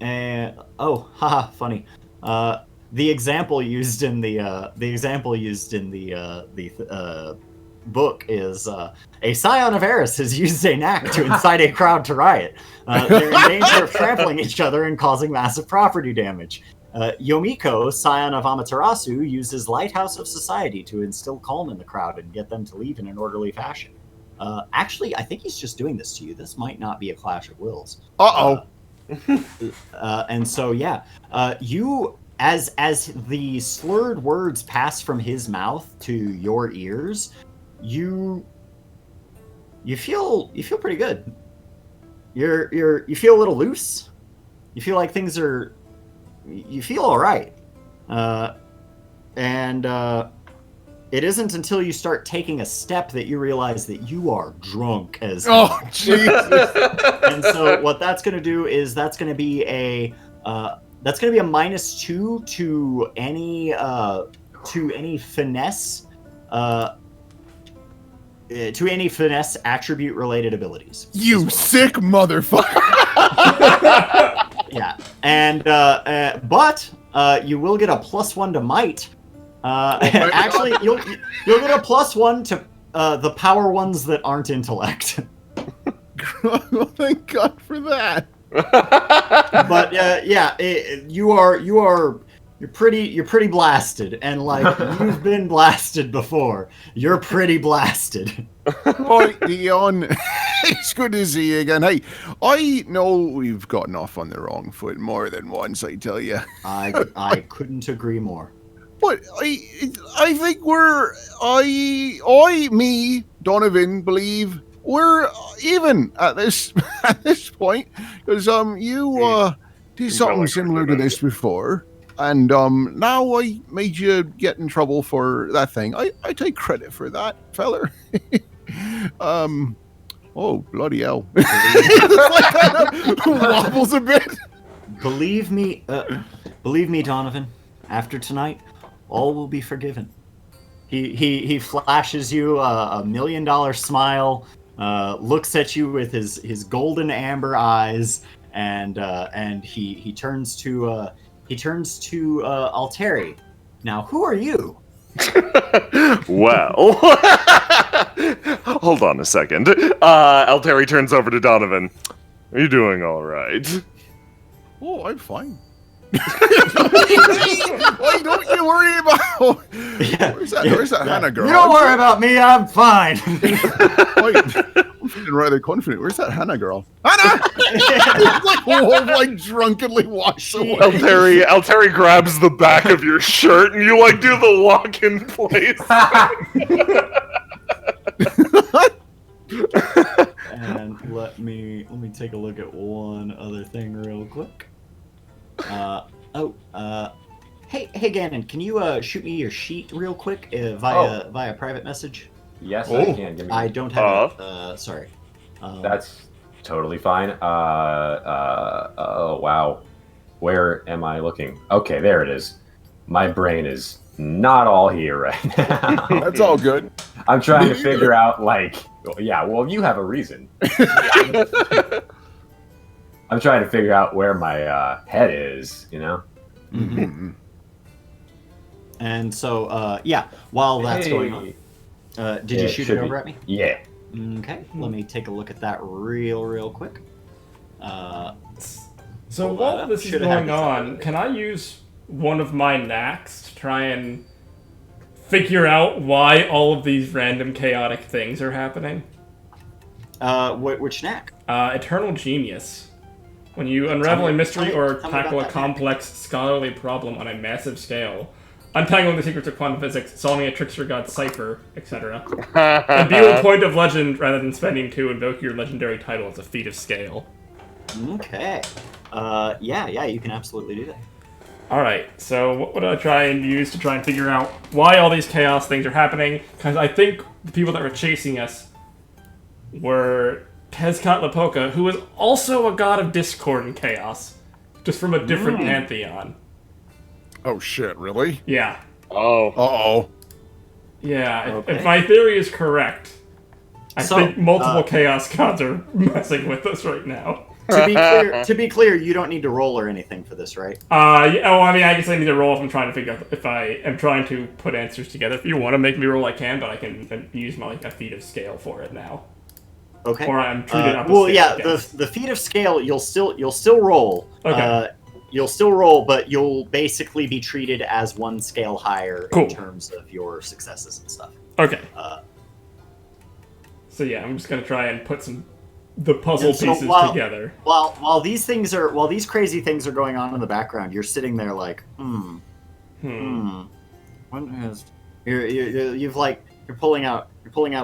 And haha, funny. The example used in the book is a scion of Eris has used a knack to incite a crowd to riot. They're in danger of trampling each other and causing massive property damage. Yomiko, scion of Amaterasu, uses Lighthouse of Society to instill calm in the crowd and get them to leave in an orderly fashion. Actually, I think he's just doing this to you. This might not be a Clash of Wills. And so, yeah, you, as the slurred words pass from his mouth to your ears, you feel pretty good. You feel a little loose. You feel like things are. You feel all right. And it isn't until you start taking a step that you realize that you are drunk as hell. Oh Jesus. And so what that's going to do is that's going to be a -2 to any finesse attribute related abilities. You sick motherfucker. Yeah, and but you will get a +1 to might. Actually, you'll get a +1 to the power ones that aren't intellect. Thank God for that. But you're pretty blasted, and like you've been blasted before. You're pretty blasted. Hi, Dion. It's good to see you again. Hey, I know we've gotten off on the wrong foot more than once, I tell you. I couldn't agree more. But I think me, Donovan, believe we're even at this point, because you did something similar to this before, and now I made you get in trouble for that thing. I take credit for that, feller. Oh bloody hell! It's like kind of wobbles a bit. Believe me, Donovan. After tonight, all will be forgiven. He flashes you a $1 million smile, looks at you with his golden amber eyes, and he turns to Alteri. Now, who are you? Well, hold on a second. Alteri turns over to Donovan. Are you doing all right? Oh, I'm fine. Why don't you worry about? Where's that Hannah girl? You don't worry about me. I'm fine. I'm feeling rather confident. Where's that Hannah girl? Hannah! like drunkenly walks away. Alteri grabs the back of your shirt and you like do the walk in place. And let me take a look at one other thing real quick. Hey Gannon, can you shoot me your sheet real quick via private message? Yes, I can. Give me. I don't have it. Sorry. That's totally fine. Oh wow, where am I looking? Okay, there it is. My brain is not all here right now. That's all good. I'm trying to figure out, like, yeah. Well, you have a reason. I'm trying to figure out where my head is. You know. Mm-hmm. And so, while that's going on, did you shoot it over at me? Yeah. Okay, let me take a look at that real quick. So while this is going on, can I use one of my knacks to try and figure out why all of these random chaotic things are happening? Which knack? Eternal Genius. When you unravel a mystery or tell me tackle a about that complex scholarly problem on a massive scale, untangling the secrets of quantum physics, solving a trickster god's cipher, etc. And be a point of legend rather than spending 2, invoke your legendary title as a feat of scale. Okay. Yeah, you can absolutely do that. Alright, so what would I try and use to try and figure out why all these chaos things are happening? Because I think the people that were chasing us were Tezcatlipoca, who is also a god of discord and chaos, just from a different pantheon. Oh shit! Really? Yeah. Oh. Uh-oh. Yeah, Okay. if my theory is correct, I So, think multiple chaos gods are messing with us right now. To be clear, you don't need to roll or anything for this, right? Yeah, oh, I mean, I guess I need to roll if I'm trying to figure out if I am trying to put answers together. If you want to make me roll, I can, but I can use my a feat of scale for it now. Okay. Or I'm treated up. Well, yeah, the feat of scale, you'll still roll. Okay. You'll still roll, but you'll basically be treated as one scale higher Cool. in terms of your successes and stuff. Okay. Uh, So yeah, I'm just gonna try and put the puzzle And so pieces while- together. while these crazy things are going on in the background, you're sitting there like, What is, you're pulling out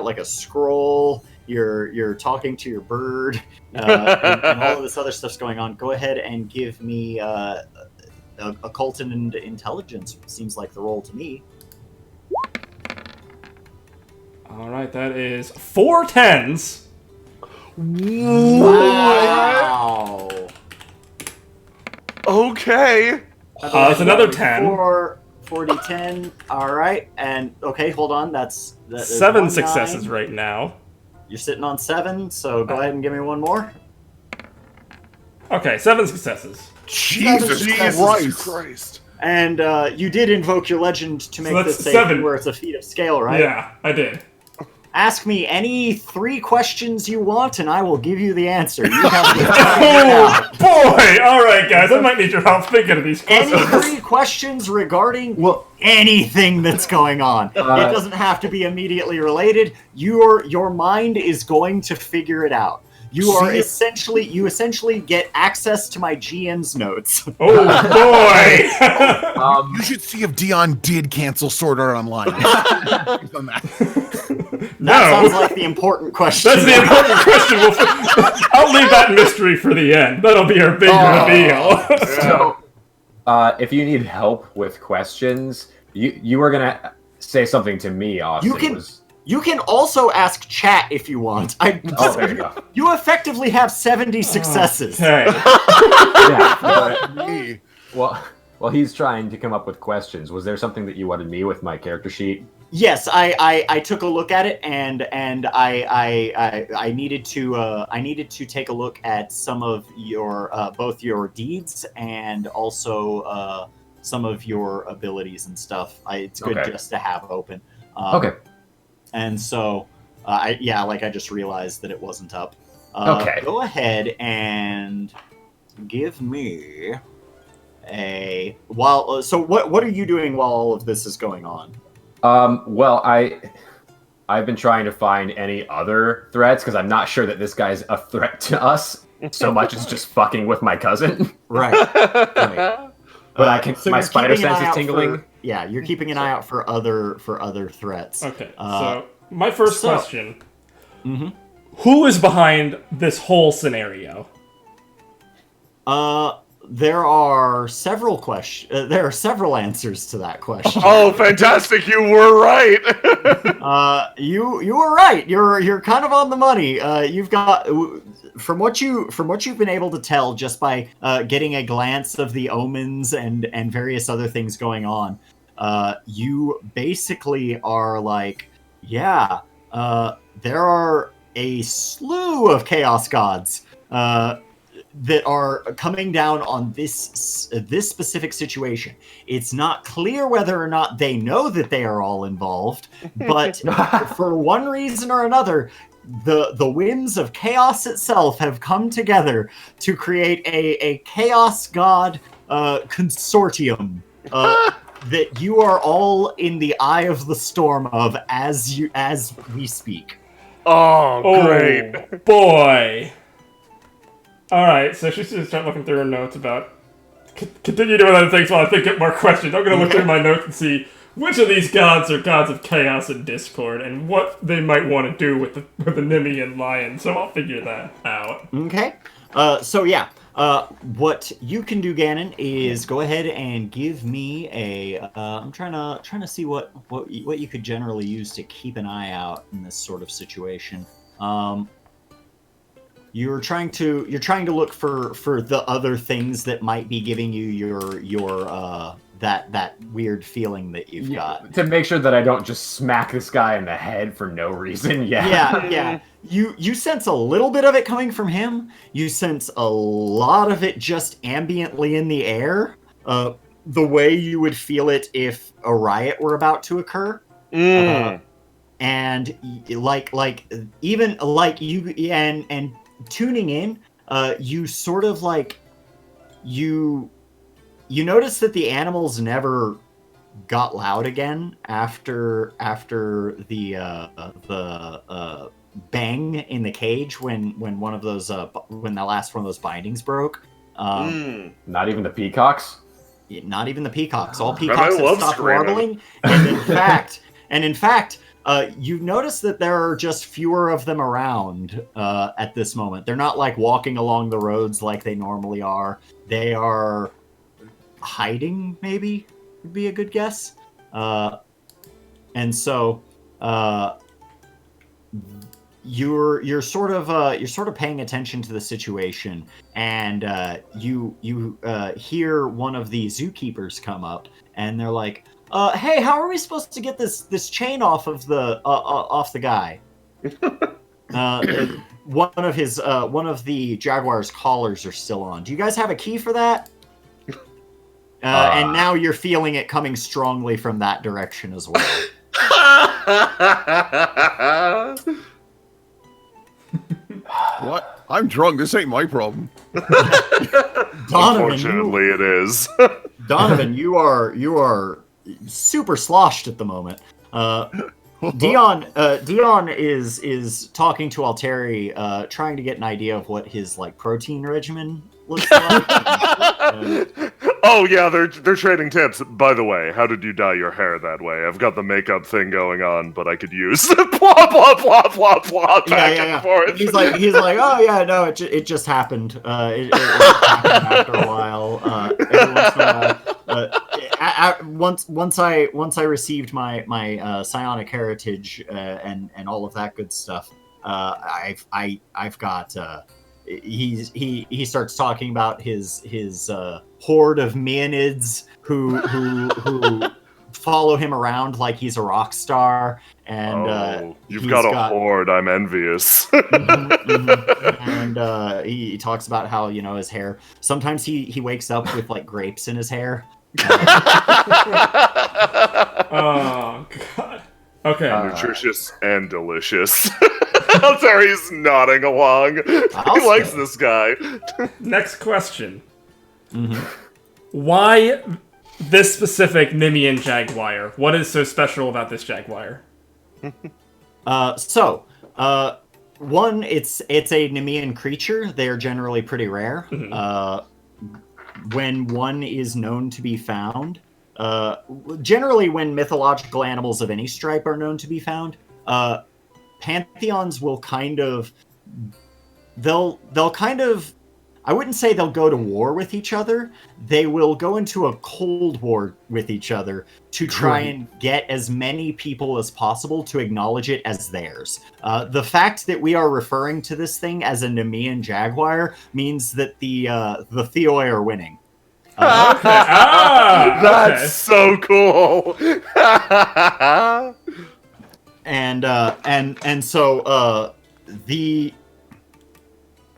like a scroll. You're talking to your bird, and all of this other stuff's going on. Go ahead and give me occult and intelligence. Seems like the roll to me. All right, that is 4 10s. Wow. Okay. It's another 10. 4d10. All right, and okay, hold on. That's 7 1, successes 9. right now. You're sitting on 7, so go ahead and give me one more. Okay, 7 successes. Jesus Christ! And you did invoke your legend to make that's this save 7. where it's a feat of scale, right? Yeah, I did. Ask me any 3 questions you want, and I will give you the answer. You have to Oh boy! All right, guys, I might need your help thinking of these any questions. 3 questions regarding anything that's going on. It doesn't have to be immediately related. Your mind is going to figure it out. You essentially get access to my GM's notes. Oh boy! You should see if Dion did cancel Sword Art Online. He's on that. That sounds like the important question. That's the important question. I'll leave that mystery for the end. That'll be our big reveal. So, if you need help with questions, you were gonna say something to me, Austin. You can also ask chat if you want. There you go. You effectively have 70 successes. Okay. Yeah. Well, he's trying to come up with questions. Was there something that you wanted me with my character sheet? Yes, I took a look at it, and I needed to take a look at some of your both your deeds and also some of your abilities and stuff. It's good just to have open. Okay. And so, I just realized that it wasn't up. Okay. Go ahead and give me a So what are you doing while all of this is going on? Well, I've been trying to find any other threats because I'm not sure that this guy's a threat to us so much as just fucking with my cousin. Right. But I can. So my you're spider keeping an sense eye is out tingling. you're keeping an eye out for other threats. Okay. So my first so- question: Who is behind this whole scenario? There are several there are several answers to that question. Oh, fantastic! You were right. You were right. You're kind of on the money. You've got from what you've been able to tell just by getting a glance of the omens and various other things going on. You basically are like, there are a slew of chaos gods that are coming down on this specific situation. It's not clear whether or not they know that they are all involved, but for one reason or another, the whims of chaos itself have come together to create a chaos god consortium that you are all in the eye of the storm of as we speak. Oh, great. Oh boy! Alright, so she's gonna start looking through her notes about... Continue doing other things while I think of more questions. I'm gonna look through my notes and see which of these gods are gods of chaos and discord, and what they might want to do with the Nemean lion, so I'll figure that out. Okay. So yeah, what you can do, Ganon, is go ahead and give me a. I'm trying to see what you could generally use to keep an eye out in this sort of situation. You're trying to look for the other things that might be giving you your that weird feeling that you've got. To make sure that I don't just smack this guy in the head for no reason. Yeah. You sense a little bit of it coming from him. You sense a lot of it just ambiently in the air. The way you would feel it if a riot were about to occur. And like even like you and tuning in, you sort of like you notice that the animals never got loud again after the bang in the cage when one of those when the last one of those bindings broke. Not even the peacocks. Not even the peacocks. All peacocks have stopped screaming. warbling, and in fact, you notice that there are just fewer of them around at this moment. They're not like walking along the roads like they normally are. They are hiding, maybe would be a good guess. And so you're sort of paying attention to the situation, and you hear one of the zookeepers come up, and they're like, "Hey, how are we supposed to get this chain off of the guy?" One of the Jaguar's collars are still on. Do you guys have a key for that? And now you're feeling it coming strongly from that direction as well. What? I'm drunk. This ain't my problem. Unfortunately, it is. Donovan, you are super sloshed at the moment. Dion is talking to Alteri, trying to get an idea of what his like protein regimen looks like. Oh yeah, they're trading tips. By the way, how did you dye your hair that way? I've got the makeup thing going on, but I could use blah blah blah blah blah back and forth. He's like, oh yeah, no, it just happened. It happened after a while. Every once in a while, once I received my psionic heritage and all of that good stuff, I've got. He starts talking about his horde of Meonids who follow him around like he's a rock star, and you've got a horde. I'm envious. And he talks about how his hair. Sometimes he wakes up with like grapes in his hair. Oh god. Okay. Nutritious and delicious. He's nodding along. He likes this guy. Next question. Why this specific Nimian Jaguar? What is so special about this Jaguar? One, it's a Nimian creature. They're generally pretty rare. When one is known to be found, generally when mythological animals of any stripe are known to be found, pantheons will they'll kind of, I wouldn't say they'll go to war with each other. They will go into a cold war with each other to try and get as many people as possible to acknowledge it as theirs. The fact that we are referring to this thing as a Nemean Jaguar means that the Theoi are winning. That's so cool. And so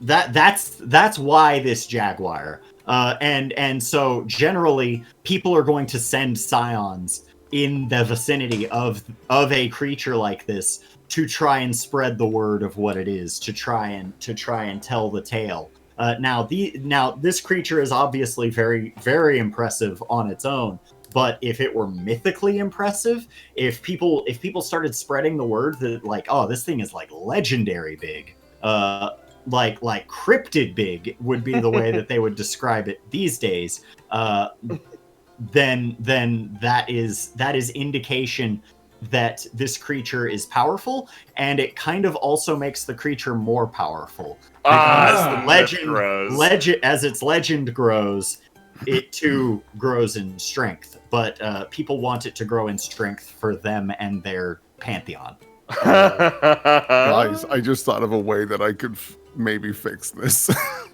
that's why this Jaguar. And so generally people are going to send scions in the vicinity of a creature like this to try and spread the word of what it is, to try and tell the tale. Now this creature is obviously very, very impressive on its own. But if it were mythically impressive, if people started spreading the word that like, oh, this thing is like legendary big, like cryptid big would be the way that they would describe it these days, then that is indication that this creature is powerful, and it kind of also makes the creature more powerful. As the Legend, grows. as its legend grows, it too grows in strength. But people want it to grow in strength for them and their pantheon. Guys, I just thought of a way that I could maybe fix this.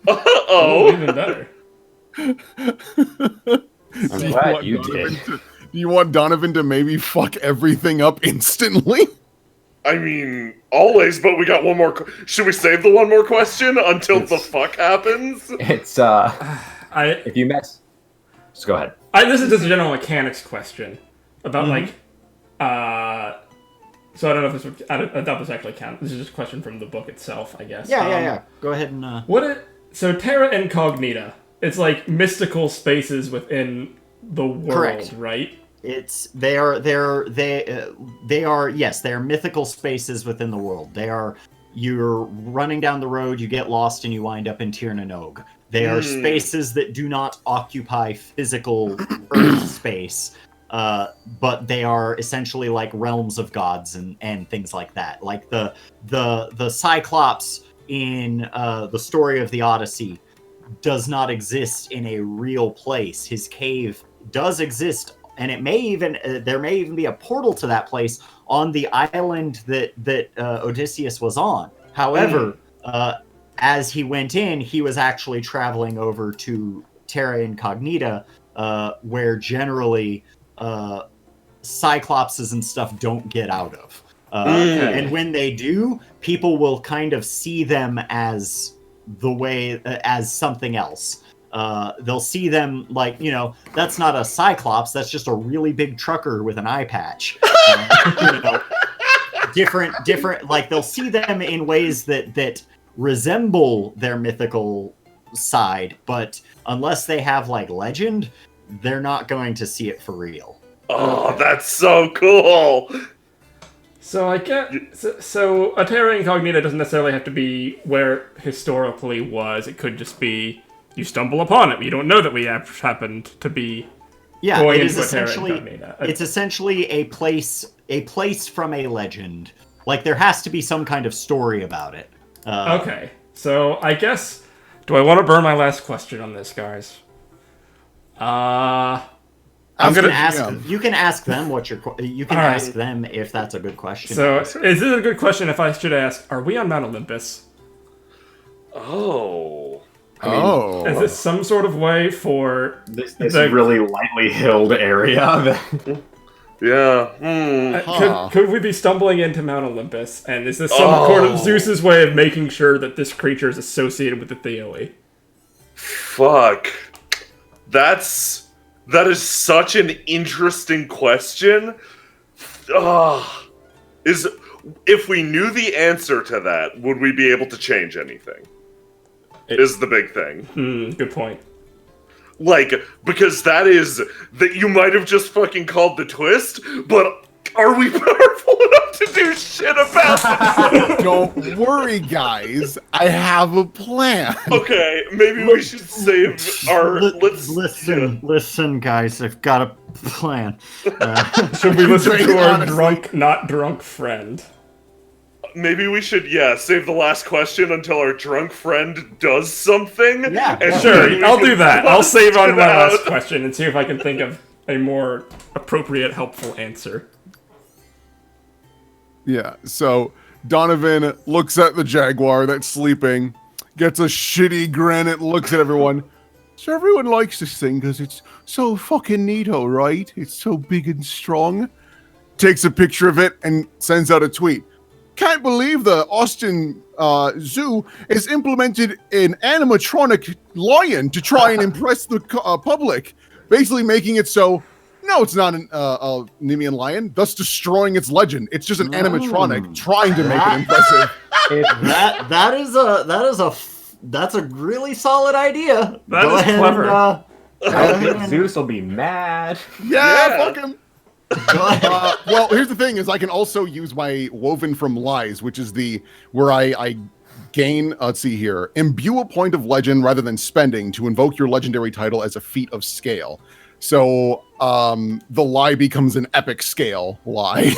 Oh, even better. I'm glad you did. You want Donovan to maybe fuck everything up instantly? I mean, always, but we got one more. Should we save the one more question until the fuck happens? It's I if you mess, just go ahead. this is just a general mechanics question about so I don't know if this would, I doubt this actually counts. This is just a question from the book itself, I guess. Yeah. Go ahead and. So Terra Incognita, it's like mystical spaces within the world, Correct. right? They are mythical spaces within the world. You're running down the road, you get lost, and you wind up in Tir na Nog. They are spaces that do not occupy physical Earth space, but they are essentially like realms of gods and things like that. Like the Cyclops in the story of the Odyssey does not exist in a real place. His cave does exist, and it may even there may even be a portal to that place on the island that Odysseus was on. However, as he went in, he was actually traveling over to Terra Incognita, where generally Cyclopses and stuff don't get out of. And when they do, people will kind of see them as as something else. They'll see them like, that's not a Cyclops, that's just a really big trucker with an eye patch. Different, like they'll see them in ways that resemble their mythical side, but unless they have like legend, they're not going to see it for real. Oh, that's so cool! So I get so a Terra Incognita doesn't necessarily have to be where historically was. It could just be you stumble upon it. You don't know that we happened to be going it is into a Terra essentially Incognita. it's essentially a place from a legend. Like there has to be some kind of story about it. Okay, so I guess do I want to burn my last question on this, guys? I'm gonna ask. You can ask them you can ask them if that's a good question. So, is it a good question if I should ask, are we on Mount Olympus? Oh. Is this some sort of way for This really lightly hilled area? Yeah. Could we be stumbling into Mount Olympus? And is this some sort of Zeus's way of making sure that this creature is associated with the Theoi? Fuck. That is such an interesting question. If we knew the answer to that, would we be able to change anything? Is the big thing. Good point. Like, because that you might have just fucking called the twist, but are we powerful enough to do shit about it? Don't worry, guys. I have a plan. Okay, maybe we should save our. Listen, guys. I've got a plan. Should we listen to our honestly. drunk, not drunk friend? Maybe we should, save the last question until our drunk friend does something. Yeah, and Sure, then we I'll can do that. I'll save on my it out. last question and see if I can think of a more appropriate, helpful answer. Yeah, so Donovan looks at the jaguar that's sleeping, gets a shitty grin and looks at everyone. So everyone likes this thing because it's so fucking neato, right? It's so big and strong. Takes a picture of it and sends out a tweet. Can't believe the Austin Zoo has implemented an animatronic lion to try and impress the public, basically making it so, no, it's not a Nemean lion, thus destroying its legend. It's just an animatronic trying to make it impressive. That's a really solid idea. That is clever. I think Zeus will be mad. Yeah, fuck him. Well, here's the thing: is I can also use my Woven from Lies, which is where I gain. Let's see here: imbue a point of legend rather than spending to invoke your legendary title as a feat of scale. So the lie becomes an epic scale lie.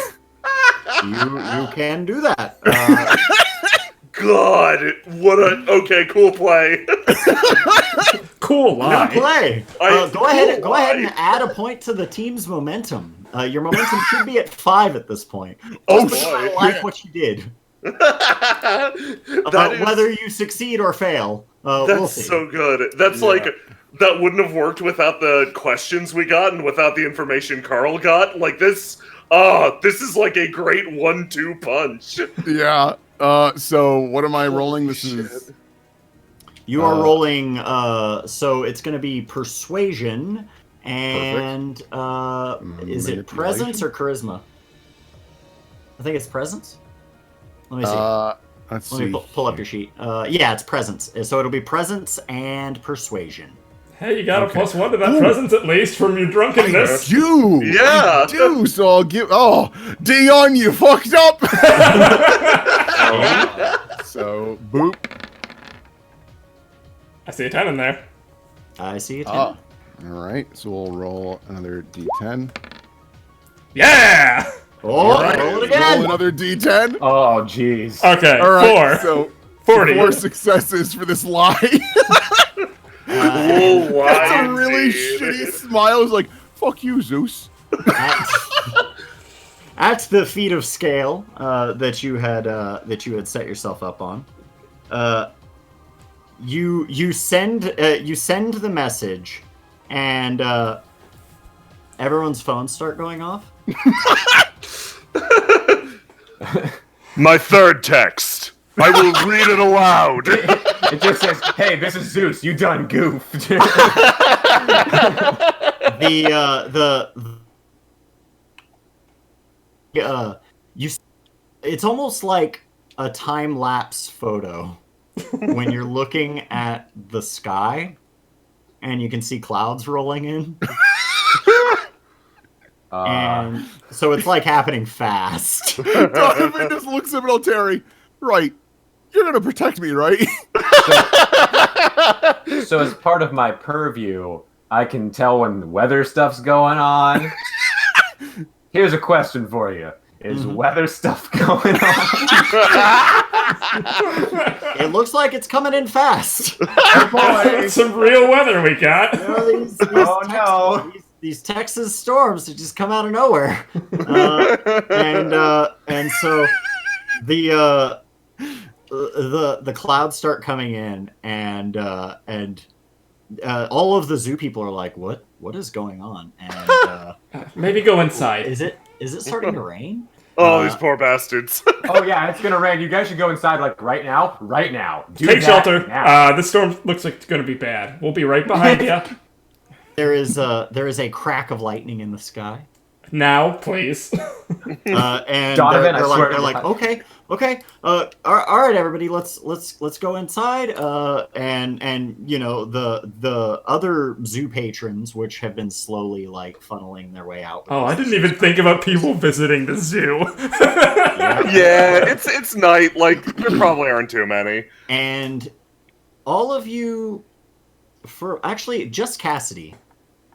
You can do that. God, what a cool play. Cool lie. Good play. I- Go ahead cool and lie. add a point to the team's momentum. Your momentum should be at 5 at this point. Oh, Just because I boy. like what you did. That is Whether you succeed or fail, we'll that's see. so good. That's like that wouldn't have worked without the questions we got and without the information Carl got. Like this. This is like a great 1-2 punch. Yeah. So what am I rolling? This is You are rolling, so it's going to be persuasion, and is it presence or charisma? I think it's presence. Let me see. let's Let see. me pull up your sheet. Yeah, it's presence. So it'll be presence and persuasion. Hey, you got a +1 to that presence at least from your drunkenness. You, Yeah. I do. So I'll give. Oh, Dion, you fucked up. So boop. I see a 10 in there. I see it. All right. So we'll roll another D10. Yeah! Oh, Right, roll it roll again. another D10. Oh, jeez. Okay, All right. 4. So 40. 4 successes for this lie. Oh, wow. That's a really shitty smile. It's like, fuck you, Zeus. At the feat of scale that you had set yourself up on, you send the message, and everyone's phones start going off. My third text. I will read it aloud. It just says, "Hey, this is Zeus. You done goofed." It's almost like a time lapse photo when you're looking at the sky and you can see clouds rolling in. And so it's like happening fast. Donovan just looks at Terry. Right. You're going to protect me, right? So as part of my purview, I can tell when the weather stuff's going on. Here's a question for you. Is weather stuff going on? It looks like it's coming in fast. Oh boy. Some real weather we got. You know, Oh, no. these Texas storms that just come out of nowhere, and so the clouds start coming in, and all of the zoo people are like, what is going on? And Maybe go inside. is it starting to rain? Oh, these poor bastards. Oh yeah, it's gonna rain. You guys should go inside like right now. Right now. Do Take that shelter. now. This storm looks like it's going to be bad. We'll be right behind you. There is a crack of lightning in the sky. Now, please. And Donovan, I they're swear to like, God. okay, all right, everybody, let's go inside. And you know, the other zoo patrons, which have been slowly like funneling their way out. Oh, I didn't even think about people visiting the zoo. Yeah, it's night. Like there probably aren't too many. And all of you, for actually just Cassidy,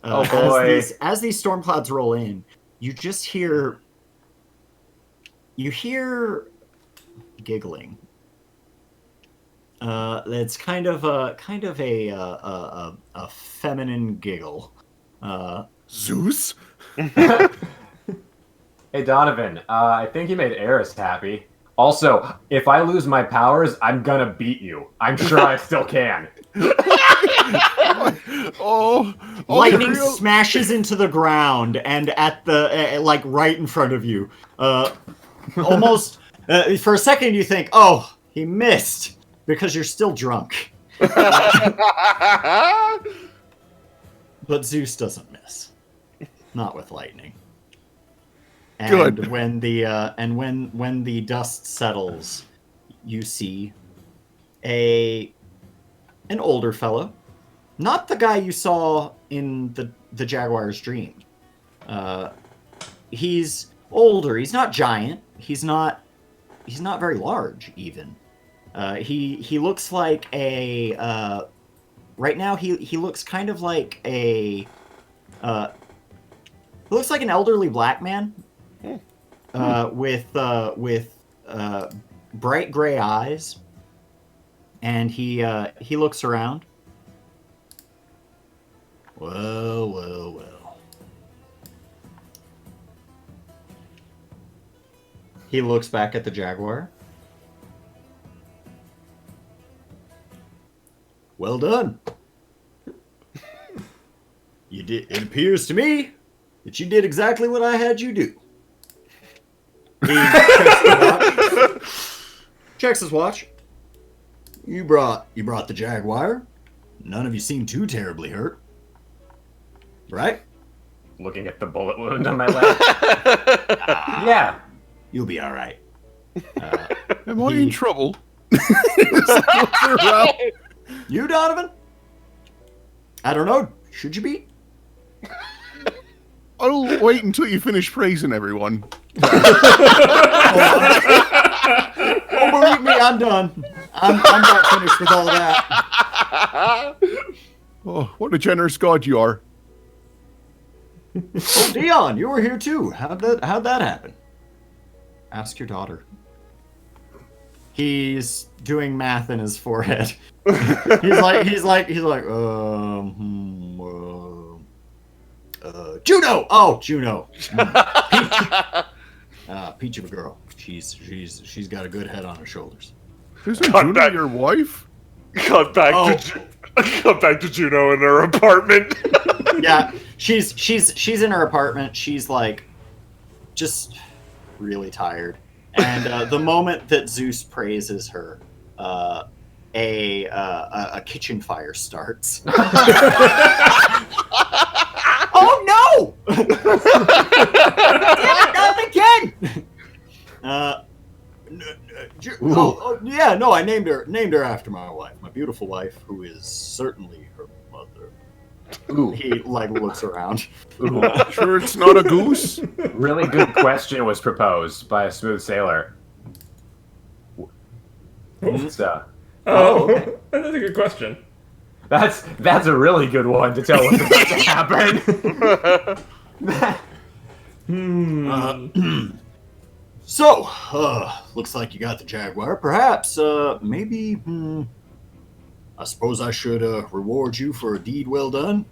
Oh, boy. as these storm clouds roll in, you just hear giggling. It's kind of a feminine giggle. Zeus? Hey Donovan, I think you made Eris happy. Also, if I lose my powers, I'm gonna beat you. I'm sure I still can. Oh, Lightning real- smashes into the ground, and at the like right in front of you, almost for a second you think, "Oh, he missed," because you're still drunk. But Zeus doesn't miss, not with lightning. And Good. when the when the dust settles, you see an older fellow. Not the guy you saw in the Jaguar's dream. He's older. He's not giant. He's not very large even. He looks like a right now he looks kind of like a he looks like an elderly black man. with bright gray eyes, and he looks around. Well, well, well. He looks back at the jaguar. Well done. You did. It appears to me that you did exactly what I had you do. He checks his watch. You brought the jaguar. None of you seem too terribly hurt, right? Looking at the bullet wound on my leg. Yeah. You'll be all right. Am I in trouble? You, Donovan? I don't know. Should you be? I'll wait until you finish praising everyone. Oh, believe me, I'm done. I'm not finished with all that. Oh, what a generous god you are. Oh, Dion, you were here too. How'd that happen? Ask your daughter. He's doing math in his forehead. he's like, Juno. Oh, Juno. Peach of a girl. She's got a good head on her shoulders. Isn't Juno your wife? Cut back to Juno in her apartment. Yeah, she's in her apartment. She's like, just really tired. And the moment that Zeus praises her, a kitchen fire starts. Oh no! Damn it, not again! Yeah, no, I named her after my wife, my beautiful wife, who is certainly her mother. Ooh. He looks around. Sure it's not a goose? Really good question was proposed by a smooth sailor. So, Okay. That's a good question. that's a really good one to tell what's about to happen. So, looks like you got the jaguar. Perhaps, maybe, I suppose I should reward you for a deed well done.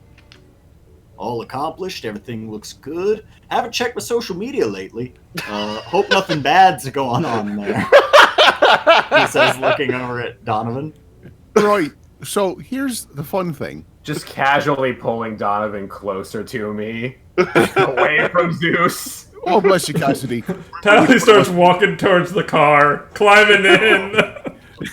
All accomplished, everything looks good. Haven't checked my social media lately. Hope nothing bad's going on there. He says, looking over at Donovan. Right, so here's the fun thing. Just casually pulling Donovan closer to me, away from Zeus. Oh, bless you, Cassidy. Tally starts walking towards the car, climbing in.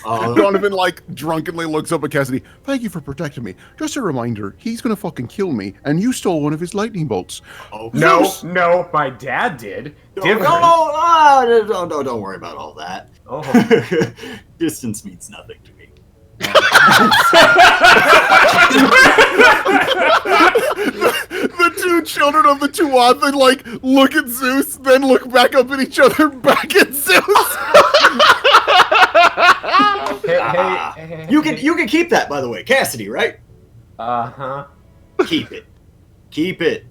Donovan, like, drunkenly looks up at Cassidy. Thank you for protecting me. Just a reminder, he's gonna fucking kill me, and you stole one of his lightning bolts. Oh, No, my dad did. Different. No, don't worry about all that. Oh. Distance means nothing to me. The two children of the Tuatha, like, look at Zeus, then look back up at each other, back at Zeus. Hey. You can keep that, by the way, Cassidy, right? Uh-huh. Keep it.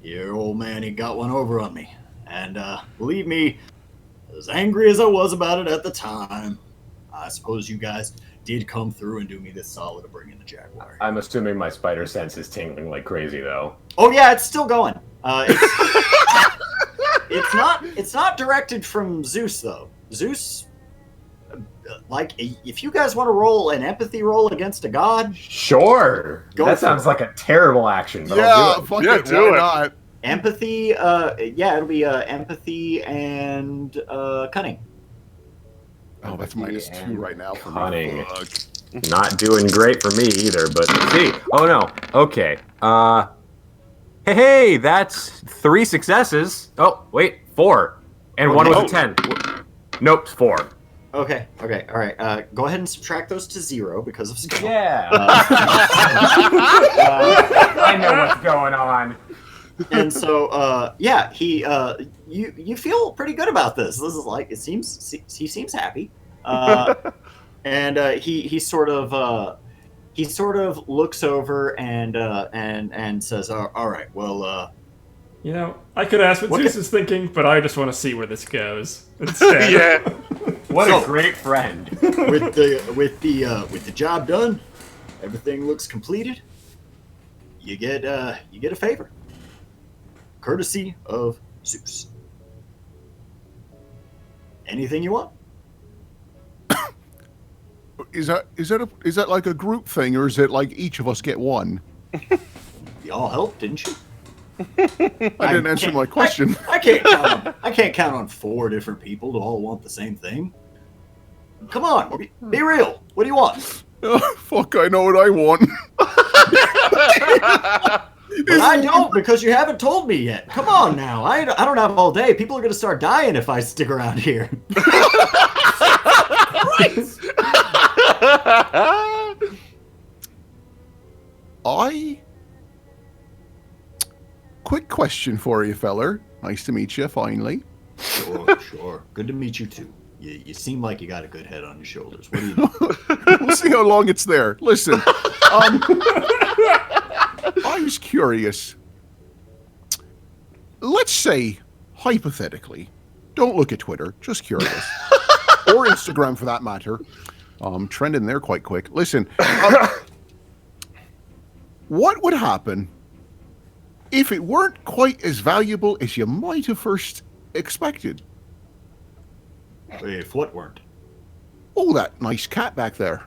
Your old man, he got one over on me, and believe me, as angry as I was about it at the time, I suppose you guys did come through and do me this solid of bringing the jaguar. I'm assuming my spider sense is tingling like crazy, though. Oh yeah, it's still going. It's not directed from Zeus though. Zeus, like, if you guys want to roll an empathy roll against a god, Sure. Go that for sounds it. like a terrible action, but Yeah, I'll do it. fuck Yeah, it, do why it. not? empathy, it'll be empathy and cunning. Oh, that's -2 right now for Cunning. me. Fuck. Not doing great for me either, but let's see. Oh no. Okay. Hey, that's 3 successes. Oh, wait, 4. And one was a 10. Nope, 4. Okay, all right. Go ahead and subtract those to 0 because of skill. Yeah. I know what's going on. And so, you feel pretty good about this. This is like, he seems happy, and he sort of looks over and says, all right, well, You know, I could ask what Zeus is thinking, but I just want to see where this goes instead. Yeah. What a great friend. with the job done, everything looks completed. You get a favor, courtesy of Zeus. Anything you want. Is that like a group thing, or is it like each of us get one? You all helped, didn't you? I didn't answer my question. I can't count on 4 different people to all want the same thing. Come on, be real. What do you want? Oh, fuck, I know what I want. But I don't, because you haven't told me yet. Come on now. I don't have all day. People are going to start dying if I stick around here. Quick question for you, feller. Nice to meet you, finally. Sure. Good to meet you, too. You seem like you got a good head on your shoulders. What do you know? We'll see how long it's there. Listen, I was curious. Let's say, hypothetically, don't look at Twitter, just curious. Or Instagram, for that matter. Trending there quite quick. Listen, what would happen if it weren't quite as valuable as you might have first expected? If what weren't? Oh, that nice cat back there.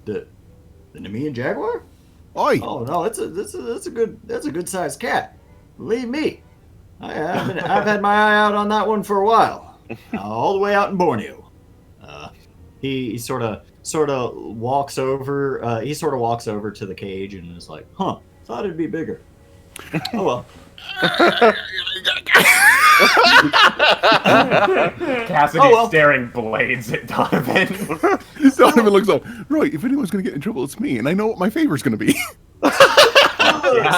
The Nemean Jaguar? Aye. Oh no, that's a good sized cat. Believe me, I've had my eye out on that one for a while, all the way out in Borneo. He sort of walks over. He sort of walks over to the cage and is like, "Huh, thought it'd be bigger." Oh well. Cassidy's staring blades at Donovan. Donovan looks up. Right, if anyone's going to get in trouble, it's me, and I know what my favor's going to be.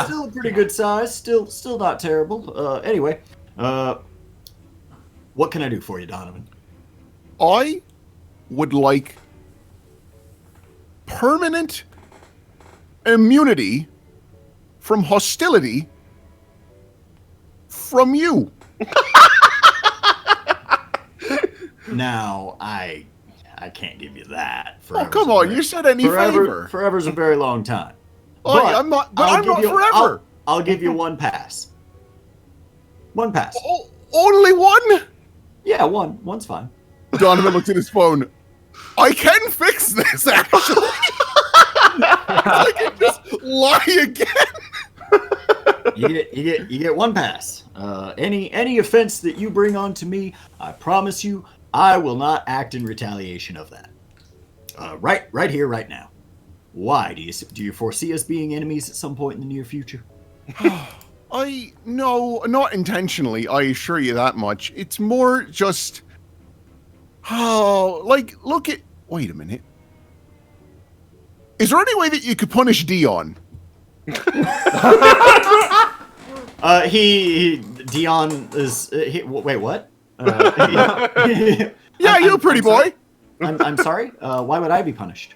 Still a pretty good size. Still not terrible. Anyway, what can I do for you, Donovan? I would like permanent immunity from hostility from you. Now, I can't give you that. Oh, come on, you said any favor. Forever's a very long time. Oh, I'm not forever. I'll give you one pass. One pass. Oh, only one? Yeah, one's fine. Donovan looked at his phone. I can fix this, actually. I can just lie again. You get one pass. Any offense that you bring on to me, I promise you, I will not act in retaliation of that. Right here, right now. Why do you foresee us being enemies at some point in the near future? No, not intentionally. I assure you that much. It's more just, look at. Wait a minute. Is there any way that you could punish Dion? Dion is. Wait, what? Yeah, you pretty boy. I'm sorry. Why would I be punished?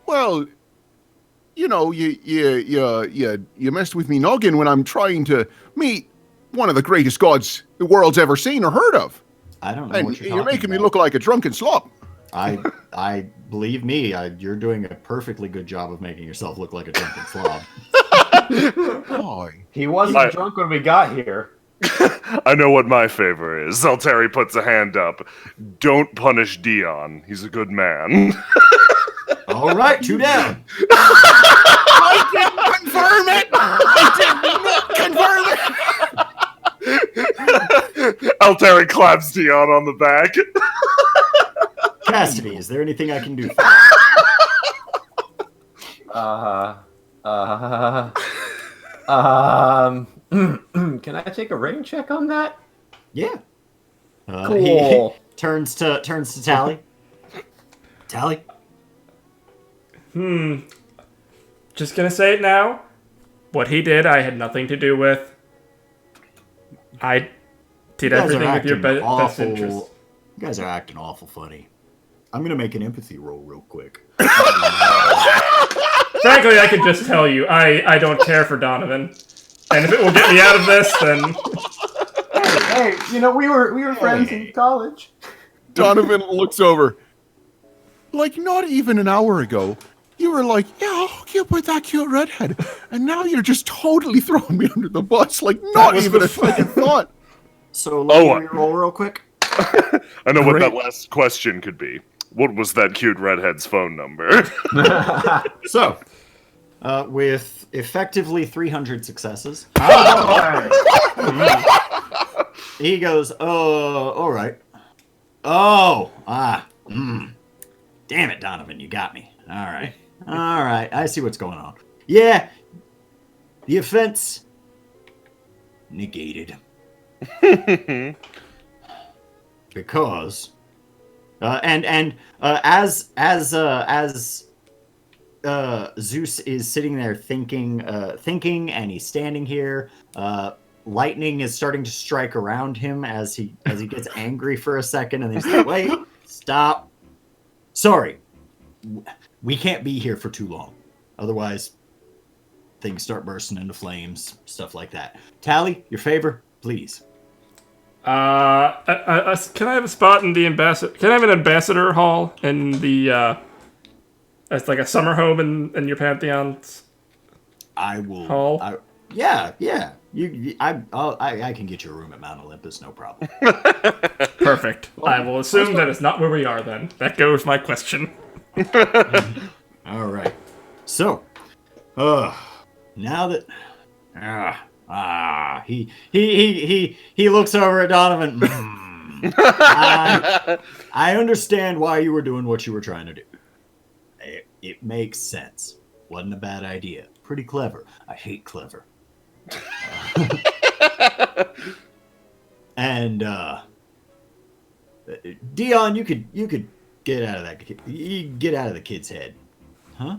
Well, you know, you messed with me noggin when I'm trying to meet one of the greatest gods the world's ever seen or heard of. I don't know and what you're making me look like a drunken slop. I believe me. You're doing a perfectly good job of making yourself look like a drunken slob. He wasn't drunk when we got here. I know what my favor is. Alteri puts a hand up. Don't punish Dion. He's a good man. All right, 2 down. I didn't confirm it. I did not confirm it. Alteri claps Dion on the back. Cassidy, is there anything I can do for Can I take a ring check on that? Yeah. Cool. He turns to Tally. Tally. Just gonna say it now. What he did, I had nothing to do with. I did everything with your best interest. You guys are acting awful funny. I'm gonna make an empathy roll real quick. Frankly, I could just tell you, I don't care for Donovan. And if it will get me out of this, then Hey, we were friends in college. Donovan looks over. Like, not even an hour ago, you were like, yeah, I'll hook you up with that cute redhead. And now you're just totally throwing me under the bus. Like, not was even a before- second thought. So let me roll real quick. I know what Great. that last question could be. What was that cute redhead's phone number? So, with effectively 300 successes, he goes, "Oh, all right. Oh, damn it, Donovan, you got me. All right, I see what's going on. Yeah, the offense negated because, as Zeus is sitting there thinking, and he's standing here. Lightning is starting to strike around him as he gets angry for a second, and he's like, "Wait, stop! Sorry, we can't be here for too long. Otherwise, things start bursting into flames, stuff like that. Tally, your favor, please." can I have a spot in the ambassador? Can I have an ambassador hall in the? It's like a summer home in your Pantheon's I will. hall. Yeah. I can get you a room at Mount Olympus, no problem. Perfect. I will assume that it's not where we are then. That goes my question. All right. So, now that he looks over at Donovan. I understand why you were doing what you were trying to do. It makes sense. Wasn't a bad idea. Pretty clever. I hate clever. And Dion, you could get out of that. Get out of the kid's head, huh?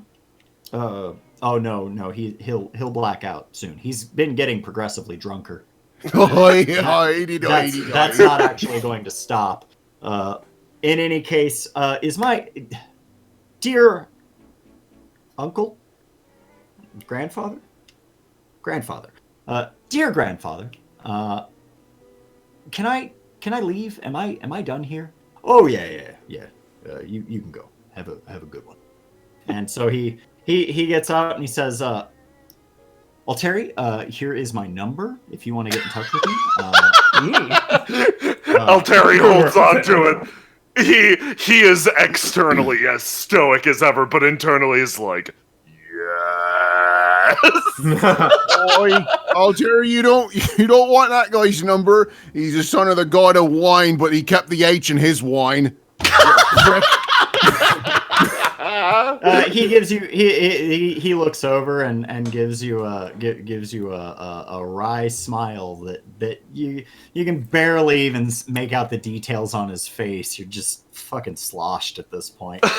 Oh no, he'll black out soon. He's been getting progressively drunker. That's not actually going to stop. In any case, is my dear uncle, grandfather, dear grandfather, can I leave? Am I done here? Oh yeah. You can go. Have a good one. And so he gets out and he says, Terry, here is my number if you want to get in touch with me. Terry holds on to it. He is externally as stoic as ever, but internally is like, yes. Boy, Terry, you don't want that guy's number. He's the son of the god of wine, but he kept the H in his wine. He gives you he looks over and gives you a wry smile that you can barely even make out the details on his face. You're just fucking sloshed at this point. He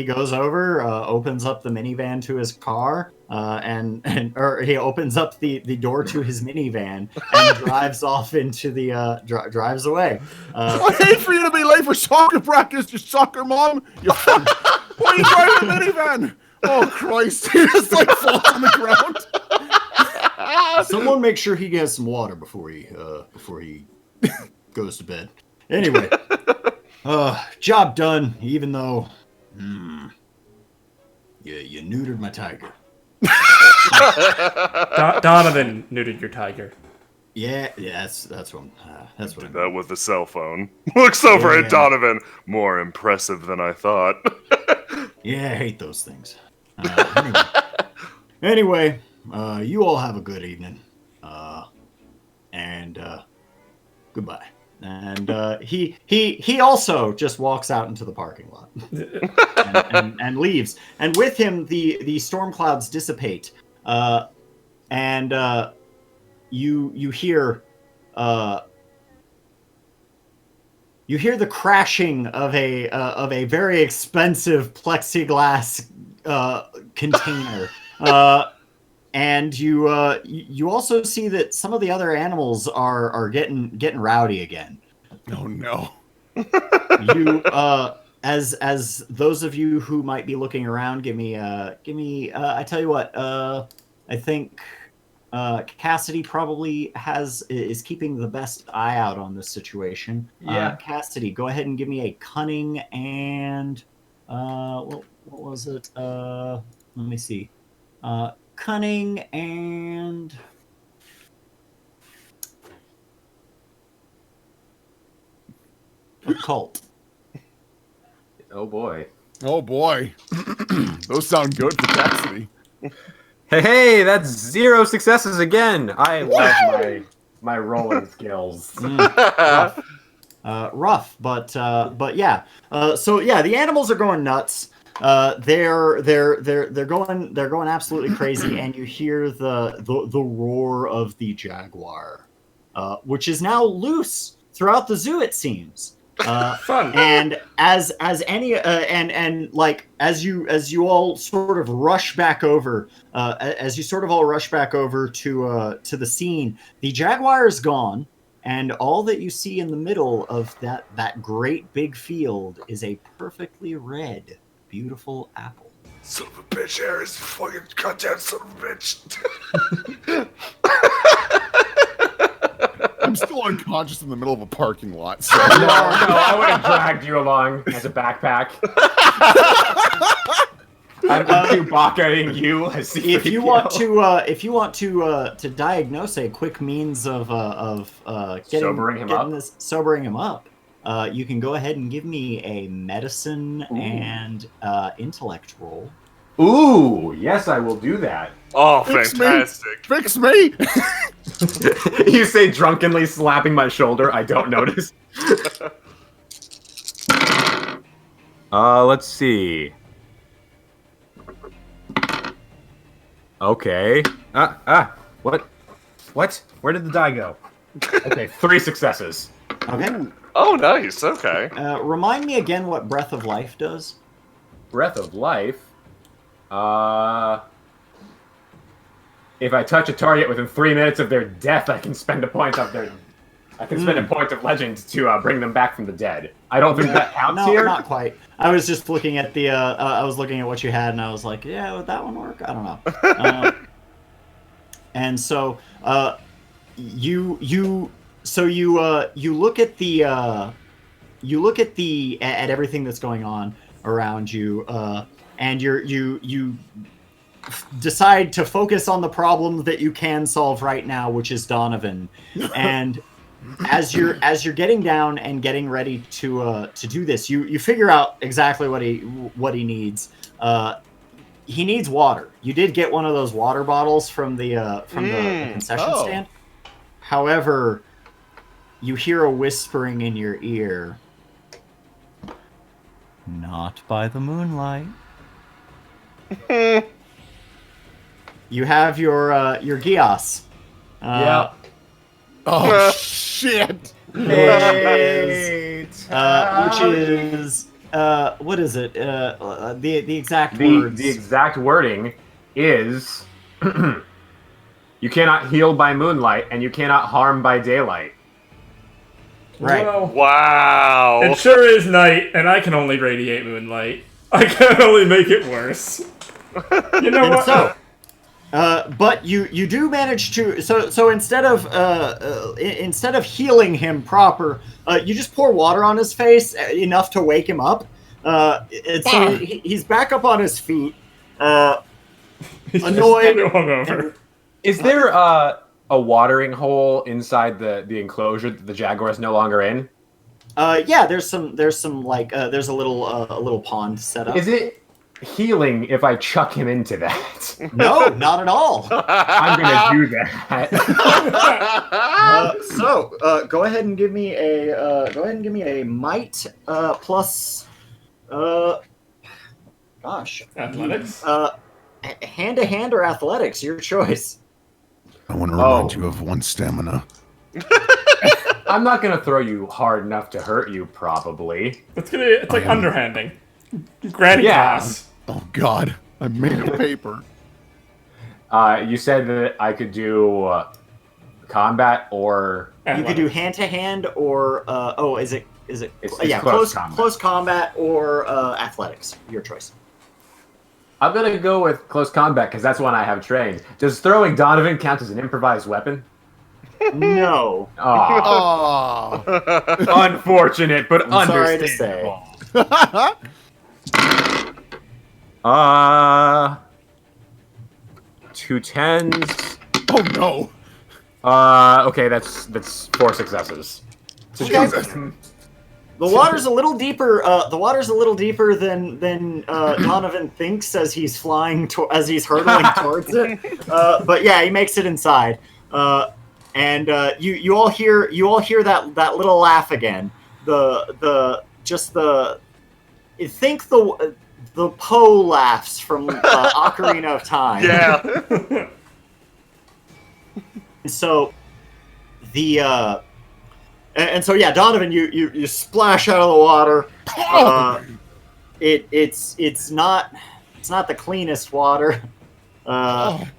goes over, opens up the minivan to his car, or he opens up the door to his minivan and drives off into the drives away. I hate for you to be late for soccer practice, you soccer mom. You fuck. Why are you driving a minivan? Oh Christ! He just like falls on the ground. Someone make sure he gets some water before he goes to bed. Anyway, job done. Even though, you neutered my tiger. Donovan neutered your tiger. Yeah, that's what I mean. That with a cell phone. Looks over at Donovan. More impressive than I thought. Yeah, I hate those things. Anyway, you all have a good evening. And goodbye. And he also just walks out into the parking lot and leaves. And with him, the storm clouds dissipate. And you hear the crashing of a very expensive plexiglass container. And you also see that some of the other animals are getting rowdy again. Oh no! as those of you who might be looking around, give me. I tell you what. I think Cassidy probably is keeping the best eye out on this situation. Yeah. Cassidy, go ahead and give me a cunning and what was it? Let me see. Cunning and occult. Oh boy. Oh boy, those sound good for Cassidy. Hey, that's 0 successes again. I love my rolling skills. Rough, but yeah. So yeah, the animals are going nuts. They're going absolutely crazy, and you hear the roar of the jaguar, which is now loose throughout the zoo. It seems. Fun. And as any and like as you all sort of rush back over, as you sort of all rush back over to the scene, the jaguar is gone. And all that you see in the middle of that great big field is a perfectly red, beautiful apple. Son of a bitch, Harris. Fucking goddamn son of a bitch. I'm still unconscious in the middle of a parking lot. So. No, I would have dragged you along as a backpack. I'm Chewbacca-ing you. If you want to diagnose a quick means of Sobering him up, you can go ahead and give me a medicine and intellect roll. Ooh, yes, I will do that. Oh, Fix fantastic. Fix me! You say drunkenly slapping my shoulder. I don't notice. Let's see. Okay. What? Where did the die go? Okay, 3 successes. Okay. Oh, nice. Okay. Remind me again what Breath of Life does. Breath of Life. If I touch a target within 3 minutes of their death, I can spend a point of legend to bring them back from the dead. I don't think that counts No, here. not quite. I was just looking at the. I was looking at what you had, and I was like, "Yeah, would that one work? I don't know." And so, you look at at everything that's going on around you, and you decide to focus on the problem that you can solve right now, which is Donovan, and. As you're getting down and getting ready to do this, you figure out exactly what he needs. He needs water. You did get one of those water bottles from the concession stand. However, you hear a whispering in your ear. Not by the moonlight. You have your Gios. Yeah. Oh, shit! Which is what is it? The exact words. The exact wording is you cannot heal by moonlight and you cannot harm by daylight. Right. Well, Wow. it sure is night, and I can only radiate moonlight. I can only make it worse. You know what? So, but you do manage to so instead of healing him proper, you just pour water on his face enough to wake him up. So he's back up on his feet, He's annoyed. just hungover. Is there a watering hole inside the enclosure that the jaguar is no longer in? Yeah, there's some like there's a little pond set up. Is it healing if I chuck him into that? No, not at all. I'm gonna do that. So go ahead and give me a might plus Athletics? hand to hand or athletics, your choice. I want to remind you of 1 stamina. I'm not gonna throw you hard enough to hurt you, probably. It's like underhanding. Granny Yeah. class. Oh, God. I made a paper. You said that I could do combat or You could do hand to hand or is it Is it? It's yeah, close combat. close combat or athletics. Your choice. I'm gonna go with close combat because that's one I have trained. Does throwing Donovan count as an improvised weapon? No. Aw. Oh. Unfortunate, but I'm sorry to say. understandable. Two tens. Oh no. Okay, that's 4 successes. Okay. The water's a little deeper. The water's a little deeper than Donovan thinks as he's flying as he's hurtling towards it. But yeah, he makes it inside. And you all hear that little laugh again. Think the Poe laughs from Ocarina of Time. Yeah. And so yeah, Donovan, you splash out of the water. It's not the cleanest water. And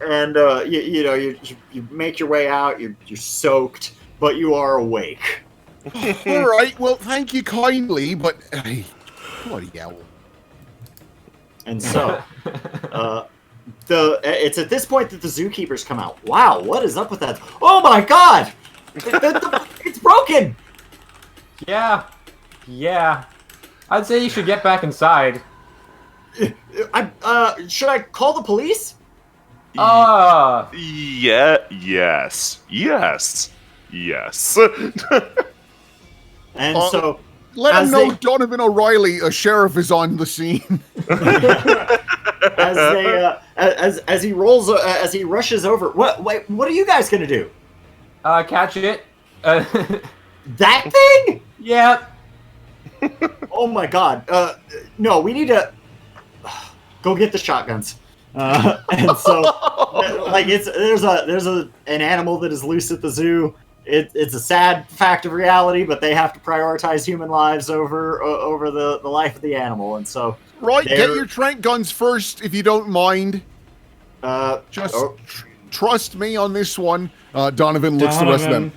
you make your way out. You're soaked, but you are awake. All right. Well, thank you kindly, but hey, bloody hell. And so, it's at this point that the zookeepers come out. Wow, what is up with that? Oh my God, it's broken. Yeah. I'd say you should get back inside. Should I call the police? Yeah. Yes. And so, Let as him know they- Donovan O'Reilly, a sheriff, is on the scene. as he rushes over. What are you guys gonna do? Catch it. That thing? Yeah. Oh my God! No, we need to go get the shotguns. And so, like, there's an animal that is loose at the zoo. It's a sad fact of reality, but they have to prioritize human lives over the life of the animal, and so. Right, get your trank guns first, if you don't mind. Just trust me on this one. Donovan looks the rest of them.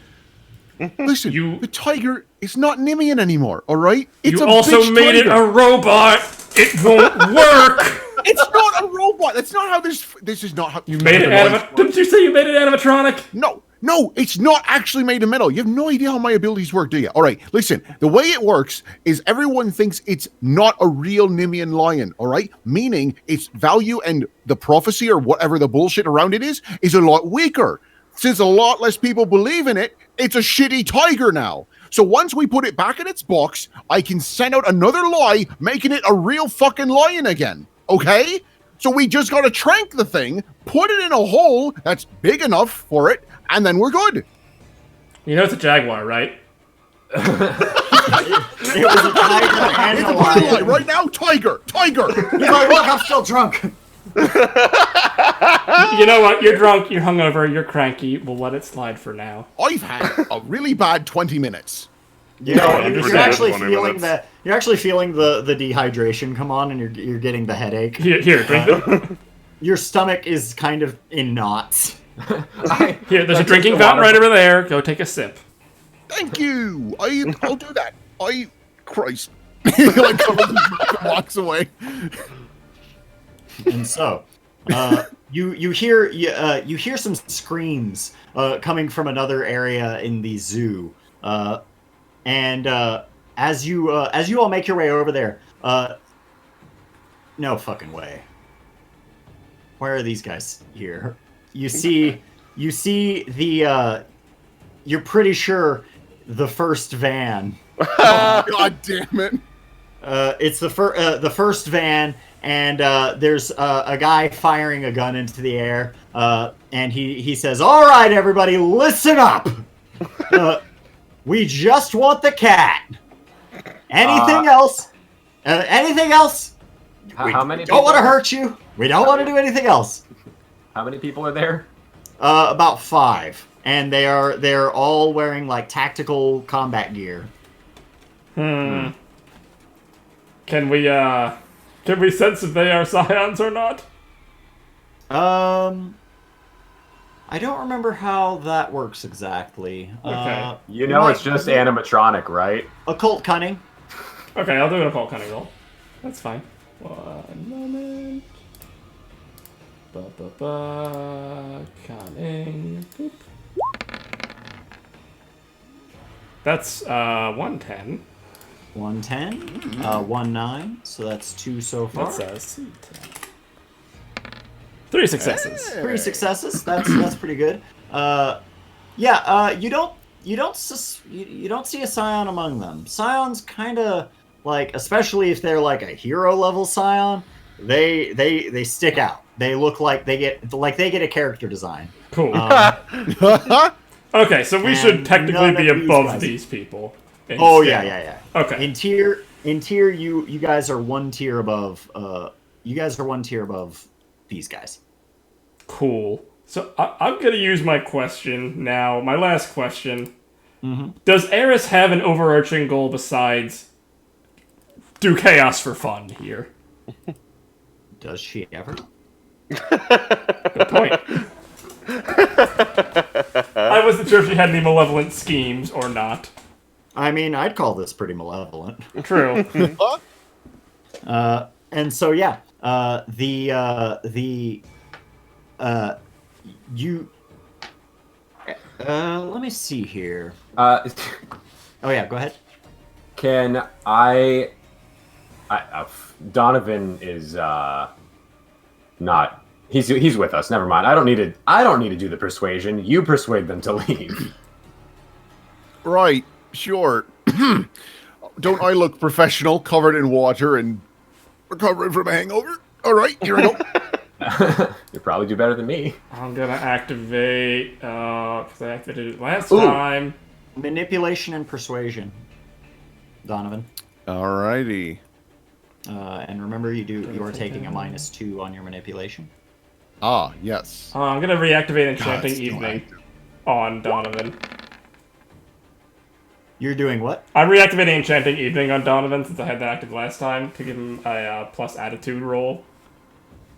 Listen, the tiger is not Nimian anymore, all right? It's You a also bitch made it tiger. a robot. It won't work. It's not a robot. That's not how this is not how... You made it Didn't you say you made it animatronic? No, it's not actually made of metal. You have no idea how my abilities work, do you? All right, listen. The way it works is everyone thinks it's not a real Nimian lion, all right? Meaning its value and the prophecy or whatever the bullshit around it is a lot weaker. Since a lot less people believe in it, it's a shitty tiger now. So once we put it back in its box, I can send out another lie, making it a real fucking lion again, okay? So we just gotta trank the thing, put it in a hole that's big enough for it, and then we're good. You know it's a jaguar, right? It was a tiger and It's a a blue light lion. right now, tiger. He's like, look, I'm still drunk. You know what? You're drunk, you're hungover, you're cranky. We'll let it slide for now. I've had a really bad 20 minutes. You're understand actually 20 feeling minutes. you're actually feeling the dehydration come on, and you're getting the headache. Here, drink it. Your stomach is kind of in knots. Here, there's a drinking fountain right over there. Go take a sip. Thank you. I'll do that. Christ. Like covers his mouth and walks away. And so, you hear some screams coming from another area in the zoo, and as you all make your way over there, no fucking way. Why are these guys here? You see the you're pretty sure the first van. God damn it. It's the first van, and there's a guy firing a gun into the air, and he says, "All right, everybody, listen up. We just want the cat. Anything else? Anything else? How many? Don't want to hurt you. We don't want to do anything else." How many people are there? About 5, and they're all wearing like tactical combat gear. Can we sense if they are scions or not? I don't remember how that works exactly. Okay. You know, it's just animatronic, right? Occult cunning. Okay, I'll do an occult cunning roll. That's fine. 1 moment. Cunning. Boop. That's 110. 110. 19. So that's 2 so far. That's 3 successes. 3 successes. That's pretty good. You don't see a Scion among them. Scions kind of like, especially if they're like a hero level Scion, they stick out. They look like they get a character design. Cool. Okay, so we should technically be above these people. Oh yeah. Okay. In tier, you guys are 1 tier above. You guys are 1 tier above these guys. Cool. So I'm gonna use my question now. My last question. Mm-hmm. Does Eris have an overarching goal besides do chaos for fun here? Does she ever? Good point. I wasn't sure if she had any malevolent schemes or not. I mean, I'd call this pretty malevolent. True. And so yeah, let me see here. Oh yeah, go ahead. Can Donovan is not. He's with us. Never mind. I don't need to do the persuasion. You persuade them to leave. Right, sure. Don't I look professional, covered in water and recovering from a hangover? All right, here I go. You probably do better than me. I'm gonna activate because I activated it last time. Manipulation and persuasion, Donovan. Alrighty. And remember, you are taking a -2 on your manipulation. Ah, yes. I'm gonna reactivate Enchanting it's still Evening active. on Donovan. You're doing what? I'm reactivating Enchanting Evening on Donovan since I had that active last time to give him a plus attitude roll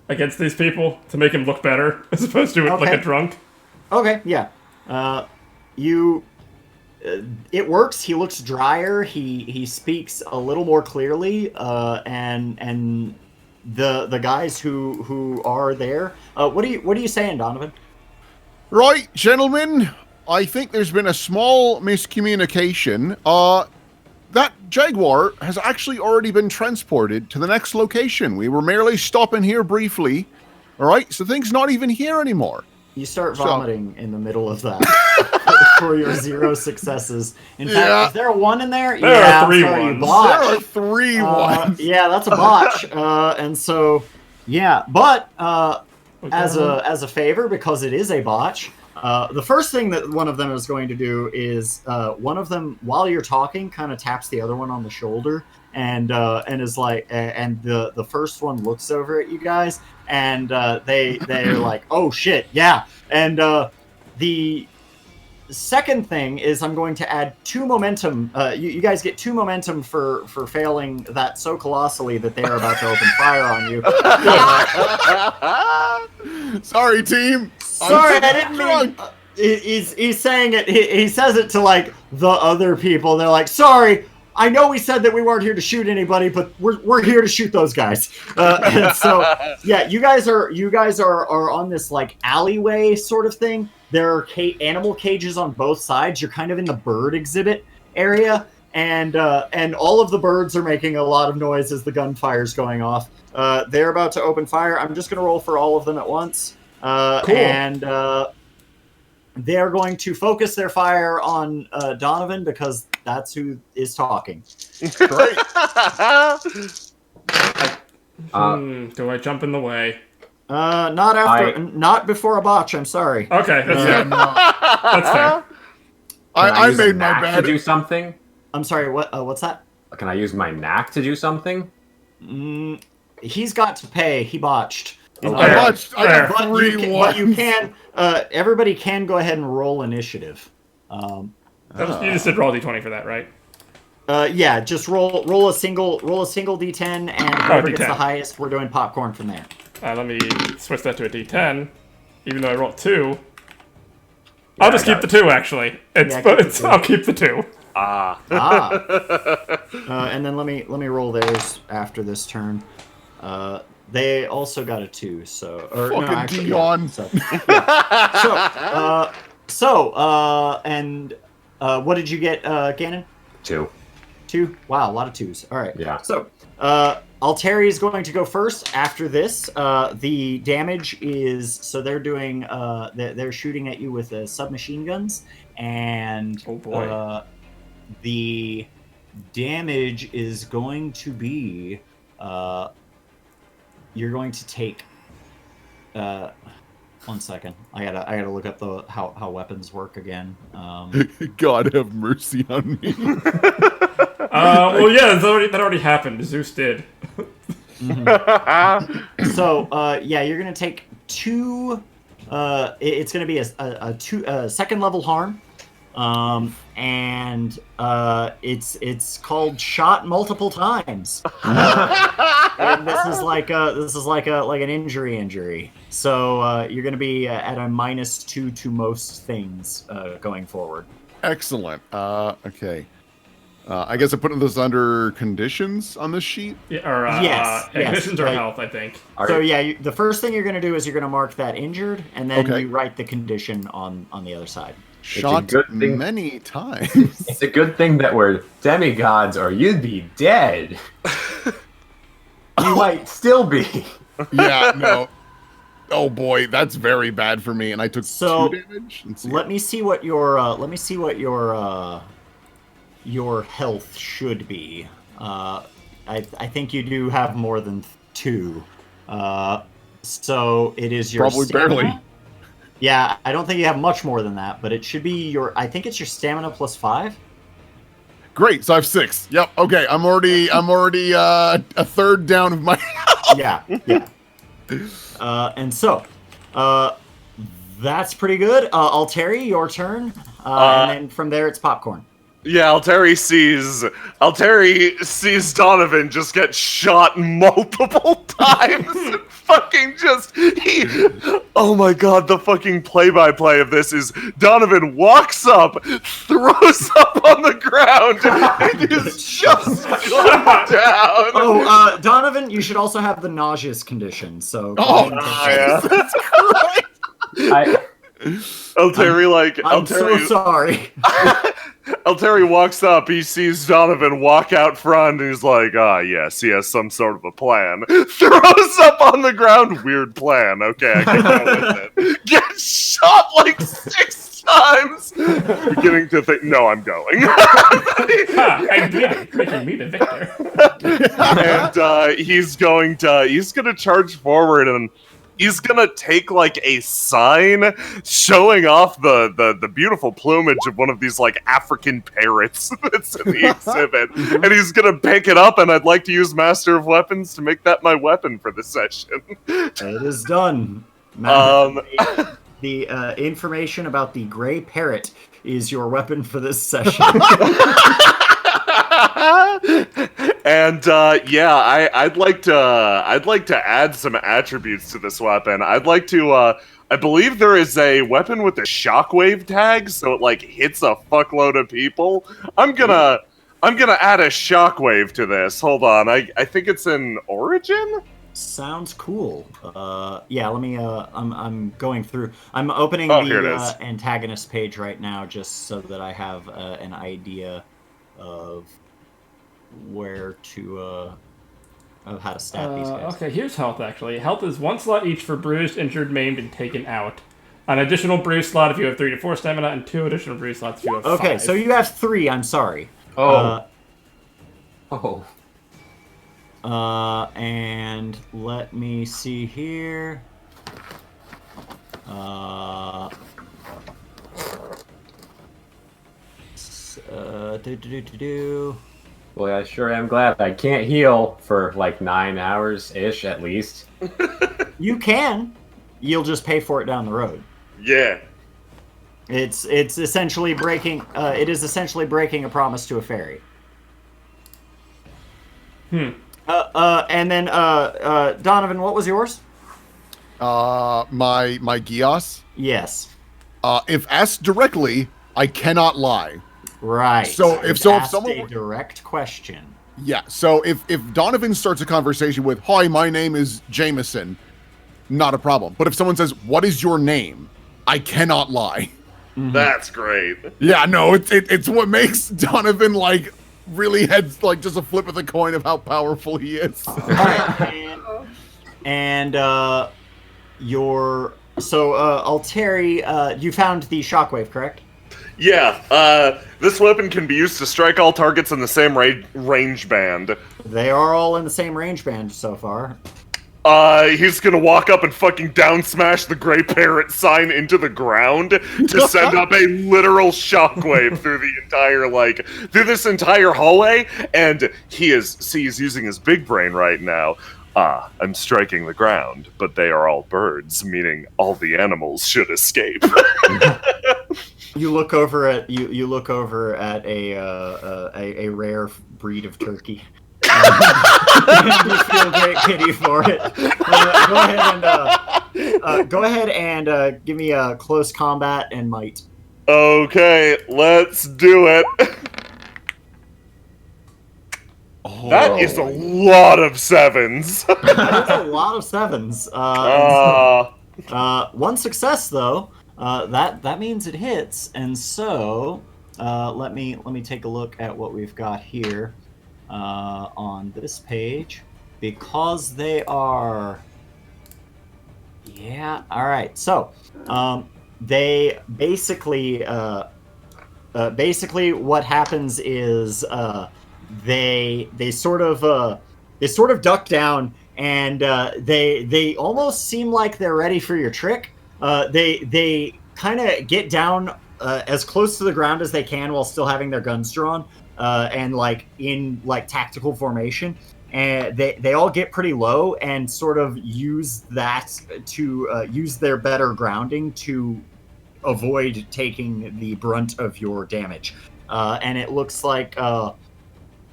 against these people to make him look better as opposed to like a drunk. Okay, yeah. It works. He looks drier. He speaks a little more clearly. And the guys who are there. What are you saying, Donovan? Right, gentlemen. I think there's been a small miscommunication. That Jaguar has actually already been transported to the next location. We were merely stopping here briefly. All right, so things not even here anymore. You start vomiting in the middle of that for your 0 successes. In fact, is there a 1 in there? There are 3 ones. There are 3 ones. Yeah, that's a botch. And so, yeah, but as a favor, because it is a botch, the first thing that one of them is going to do is one of them, while you're talking, kind of taps the other one on the shoulder and is like, and the first one looks over at you guys and they're like, oh shit, yeah. And the second thing is I'm going to add 2 momentum. You guys get 2 momentum for failing that so colossally that they are about to open fire on you. Sorry, team. Sorry, I didn't mean. He's saying it. He says it to like the other people. They're like, sorry. I know we said that we weren't here to shoot anybody, but we're here to shoot those guys. And so, yeah, you guys are on this like alleyway sort of thing. There are animal cages on both sides. You're kind of in the bird exhibit area, and all of the birds are making a lot of noise as the gunfire's going off. They're about to open fire. I'm just gonna roll for all of them at once. Cool. And they're going to focus their fire on Donovan because that's who is talking. Great. Do I jump in the way? Not before a botch. I'm sorry. Okay, that's fair. That's fair. I use made my my knack bed. to do something. I'm sorry. What's that? Can I use my knack to do something? He's got to pay. He botched. I got But 3 but you ones. can. Everybody can go ahead and roll initiative. You just did roll d20 for that, right? Yeah, just roll a single d10, and whoever gets D10. the highest, we're doing popcorn from there. Let me switch that to a d10. Even though I rolled 2, I'll just keep the 2, actually. I'll keep the 2. And then let me roll theirs after this turn. They also got a 2, so Dion. And what did you get, Gannon? 2. 2? Wow, a lot of 2s. All right. Yeah. So, Alteri is going to go first. After this, the damage is so they're doing they're shooting at you with submachine guns, and oh boy, the damage is going to be you're going to take 1 second. I gotta look up how weapons work again. God have mercy on me. Well, yeah, that already happened. Zeus did. So, you're gonna take 2. It's gonna be a second level harm, and it's called shot multiple times. And this is like an injury. So you're gonna be at a -2 to most things going forward. Excellent. Okay. I guess I put this under conditions on this sheet. Yeah, or yes. conditions or health, I think. So the first thing you're going to do is you're going to mark that injured, and then Okay. you write the condition on the other side. Shot good thing- many times. It's a good thing that we're demigods, or you'd be dead. You might still be. Yeah, no. Oh boy, that's very bad for me. And I took 2 damage. Let's see. Let me see what your health should be. I think you do have more than 2. So it is your Probably stamina. barely. Yeah, I don't think you have much more than that, but it should be I think it's your stamina plus 5. Great, so I have 6. Yep. Okay, I'm already a third down of my health. Yeah. And so, that's pretty good. Alteri, your turn. And then from there, it's popcorn. Yeah, Alteri sees Donovan just get shot multiple times. And fucking oh my god, the fucking play-by-play of this is Donovan walks up, throws up on the ground, and is just going down. Oh, Donovan, you should also have the nauseous condition, so... Oh, yeah. Jesus Christ. I'm so sorry. Alteri walks up, he sees Donovan walk out front, and he's like, yes, he has some sort of a plan. Throws up on the ground, weird plan, okay, I can go with it. Gets shot like 6 times! Beginning to think, no, I'm going. I'm bleeding, making me the victor. And he's gonna charge forward, and he's gonna take like a sign showing off the beautiful plumage of one of these like African parrots that's in the exhibit, and he's gonna pick it up. And I'd like to use Master of Weapons to make that my weapon for the session. It is done. The information about the gray parrot is your weapon for this session. And I'd like to add some attributes to this weapon. I'd like to I believe there is a weapon with a shockwave tag, so it like hits a fuckload of people. I'm gonna add a shockwave to this. Hold on, I think it's in Origin. Sounds cool. Yeah, let me. I'm going through. I'm opening Here it the is. antagonist page right now, just so that I have an idea of where to of how to stat these guys. Okay, here's health, actually. Health is 1 slot each for bruised, injured, maimed, and taken out. An additional bruise slot if you have 3 to 4 stamina, and 2 additional bruise slots if you have 5. Okay, so you have 3. I'm sorry. And let me see here. Boy, I sure am glad I can't heal for like 9 hours-ish at least. You can. You'll just pay for it down the road. Yeah. It's essentially breaking. It is essentially breaking a promise to a fairy. And then Donovan, what was yours? My Gios. Yes. If asked directly, I cannot lie. Right. So if asked someone a direct question. Yeah, so if Donovan starts a conversation with, "Hi, my name is Jameson," not a problem. But if someone says, "What is your name?" I cannot lie. That's great. Yeah, no, it's what makes Donovan like really heads like just a flip of the coin of how powerful he is. Alright, and Alteri, you found the shockwave, correct? Yeah, this weapon can be used to strike all targets in the same range band. They are all in the same range band so far. He's gonna walk up and fucking down smash the Grey Parrot sign into the ground to send up a literal shockwave through the entire, through this entire hallway, and he's using his big brain right now. I'm striking the ground, but they are all birds, meaning all the animals should escape. You look over at a rare breed of turkey. You feel great pity for it. Go ahead and give me a close combat and might. Okay, let's do it. That is a lot of sevens. That's a lot of sevens. One success though. That means it hits, and so let me take a look at what we've got here on this page, because they are. Yeah. All right. So they basically what happens is they sort of duck down, and they almost seem like they're ready for your trick. They kind of get down as close to the ground as they can while still having their guns drawn, and in tactical formation. And they all get pretty low and sort of use that to use their better grounding to avoid taking the brunt of your damage. And it looks like they're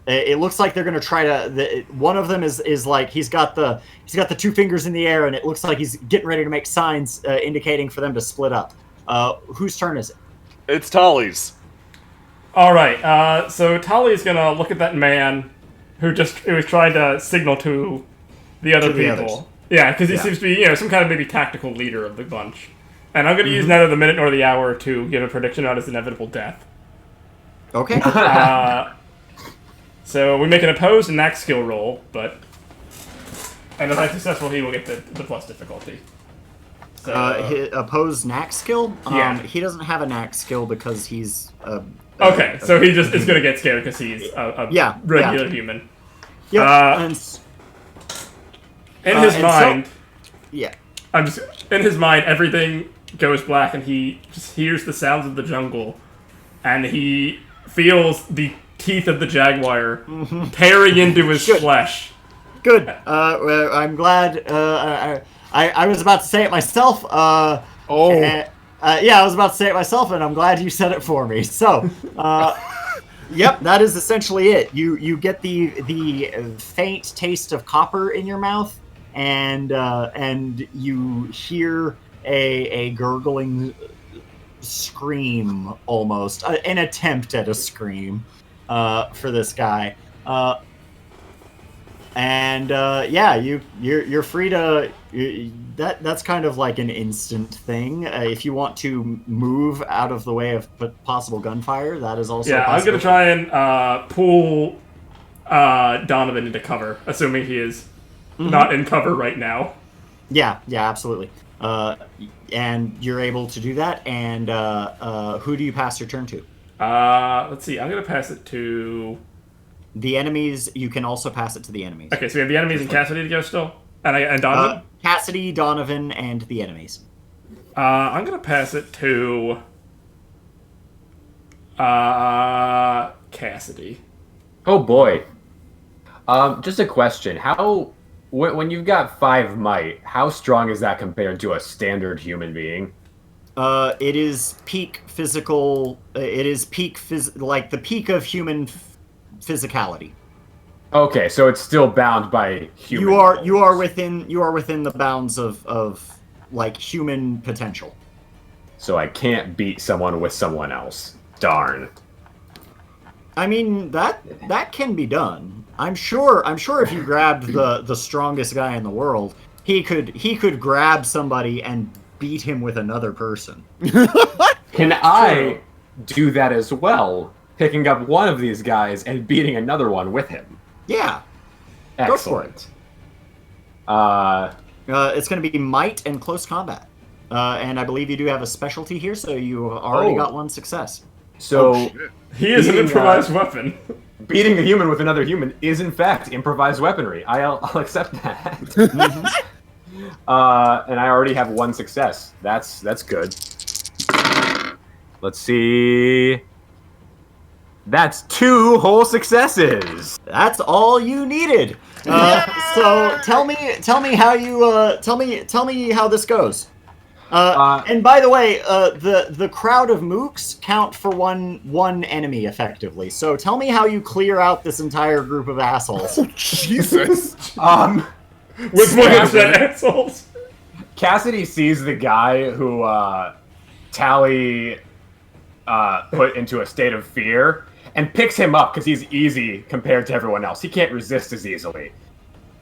gonna try to. One of them is like he's got the 2 fingers in the air, and it looks like he's getting ready to make signs indicating for them to split up. Whose turn is it? It's Tolly's. All right. So Tolly's gonna look at that man who was trying to signal to the other people. Yeah, because he seems to be some kind of maybe tactical leader of the bunch. And I'm gonna use neither the minute nor the hour to give a prediction on his inevitable death. Okay. So we make an opposed and knack skill roll, and if I'm successful, he will get the plus difficulty. So, His opposed knack skill? Yeah. He doesn't have a knack skill because he's okay, so he just is gonna get scared because he's a regular human. Yeah. In his mind, in his mind, everything goes black, and he just hears the sounds of the jungle, and he feels the teeth of the jaguar tearing into his flesh. Good. I'm glad. I was about to say it myself. I was about to say it myself, and I'm glad you said it for me. So, yep, that is essentially it. You get the faint taste of copper in your mouth, and you hear a gurgling scream, almost an attempt at a scream for this guy. You're free to. That's kind of like an instant thing. If you want to move out of the way of possible gunfire, that is also. Yeah, I'm gonna try and pull Donovan into cover, assuming he is not in cover right now. Yeah, absolutely. And you're able to do that. And who do you pass your turn to? Let's see. I'm gonna pass it to the enemies. You can also pass it to the enemies. Okay, so we have the enemies and Cassidy to go still, and Donovan. Cassidy, Donovan, and the enemies. I'm gonna pass it to Cassidy. Oh boy. Just a question. When you've got 5 might, how strong is that compared to a standard human being? It is peak physical. It is like the peak of human physicality. Okay, so it's still bound by human. You are within the bounds of like human potential. so I can't beat someone with someone else. Darn. I mean, that can be done. I'm sure if you grabbed the strongest guy in the world, he could grab somebody and beat him with another person. Can I do that as well? Picking up one of these guys and beating another one with him. Yeah. Excellent. Go for it. It's going to be might and close combat. And I believe you do have a specialty here, so you already got one success. So He is an improvised weapon. beating a human with another human is in fact improvised weaponry. I'll accept that. And I already have one success. That's good. Let's see. That's 2 whole successes. That's all you needed. So tell me how you tell me how this goes. And by the way, the crowd of mooks count for one enemy effectively. So tell me how you clear out this entire group of assholes. Jesus. With 100% assholes. Cassidy sees the guy who Tally put into a state of fear and picks him up because he's easy compared to everyone else. He can't resist as easily.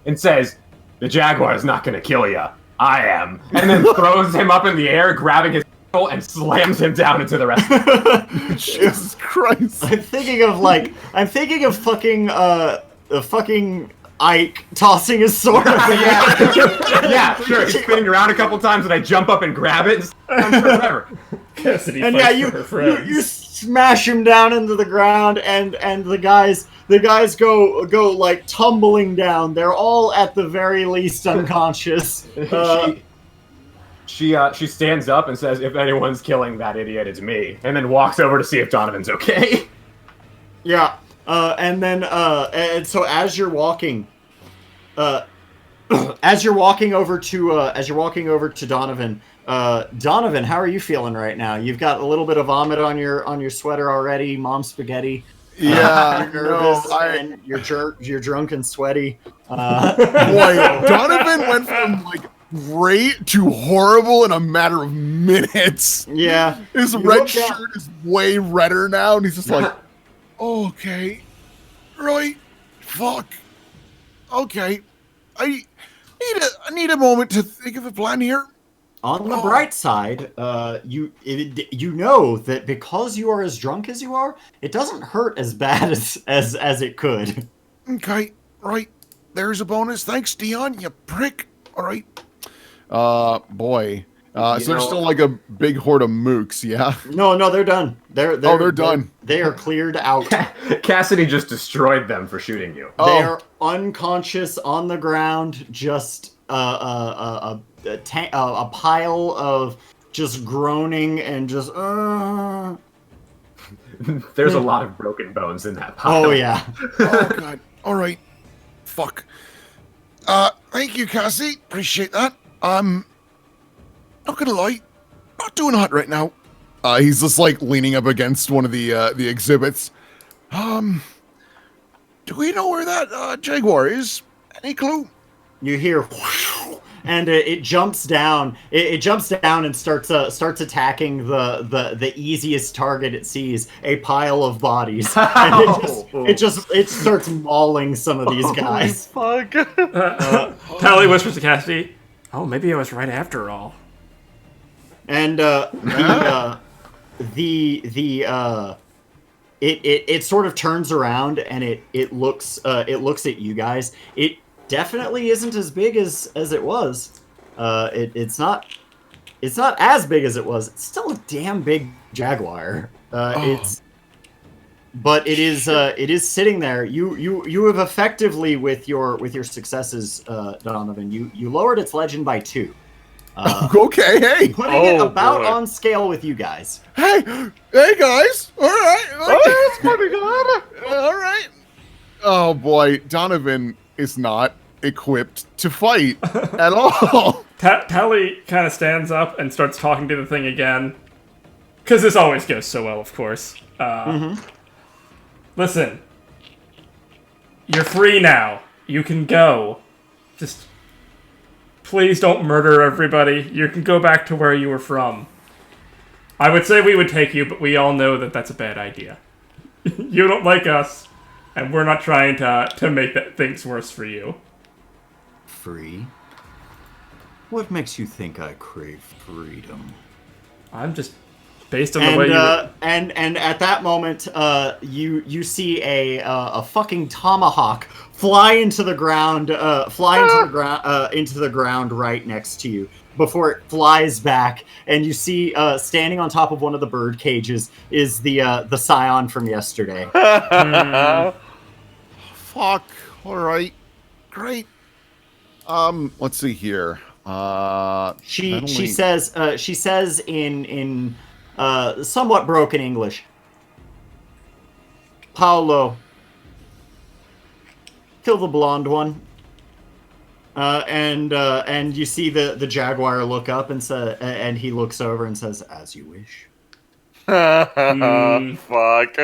And says, "The Jaguar is not going to kill you. I am." And then throws him up in the air, grabbing his and slams him down into the rest of them. Jesus Christ. I'm thinking of fucking Ike tossing his sword. Yeah, sure. He's spinning around a couple times, and I jump up and grab it. And forever. Cassidy And fights yeah, for her friends. you smash him down into the ground, and the guys go like tumbling down. They're all at the very least unconscious. She stands up and says, "If anyone's killing that idiot, it's me." And then walks over to see if Donovan's okay. Yeah. And so as you're walking, over to Donovan, Donovan, how are you feeling right now? You've got a little bit of vomit on your sweater already. Mom spaghetti. Yeah, You're nervous no, and you're drunk and sweaty. Boy, Donovan went from like great to horrible in a matter of minutes. Yeah. His red shirt is way redder now, and he's just like, okay, right, fuck, okay, I need a moment to think of a plan here. On the bright side, you know that because you are as drunk as you are, it doesn't hurt as bad as it could. Okay, right, there's a bonus. Thanks, Dion, you prick. All right. Boy. So there's still like a big horde of mooks, yeah? No, they're done. They're done. They are cleared out. Cassidy just destroyed them for shooting you. They are unconscious on the ground, just a pile of just groaning and just. There's a lot of broken bones in that pile. Oh yeah. Oh god. All right. Fuck. Thank you, Cassie. Appreciate that. Not gonna lie, not doing hot right now. He's just like leaning up against one of the exhibits. Do we know where that Jaguar is? Any clue? You hear, and it jumps down. It jumps down and starts attacking the easiest target it sees, a pile of bodies. And it starts mauling some of these guys. Fuck. Tally whispers to Cassidy, "Oh, maybe I was right after all." And it sort of turns around and it looks at you guys. It definitely isn't as big as it was. It's not as big as it was. It's still a damn big Jaguar. But it is sitting there. You have effectively with your successes, Donovan. You lowered its legend by 2. Okay, hey. Putting it about on scale with you guys. Hey guys. All right. Okay. That's pretty good. All right. Oh boy, Donovan is not equipped to fight at all. Tally kind of stands up and starts talking to the thing again. Because this always goes so well, of course. Listen. You're free now. You can go. Just... please don't murder everybody. You can go back to where you were from. I would say we would take you, but we all know that that's a bad idea. You don't like us, and we're not trying to make things worse for you. Free? What makes you think I crave freedom? I'm just based on the way you. And at that moment, you see a fucking tomahawk fly into the ground, into the ground right next to you. Before it flies back, and you see standing on top of one of the bird cages is the SCION from yesterday. Fuck. All right. Great. Let's see here. She says in somewhat broken English, Paolo, kill the blonde one. And you see the Jaguar look up and he looks over and says, "As you wish." Fuck.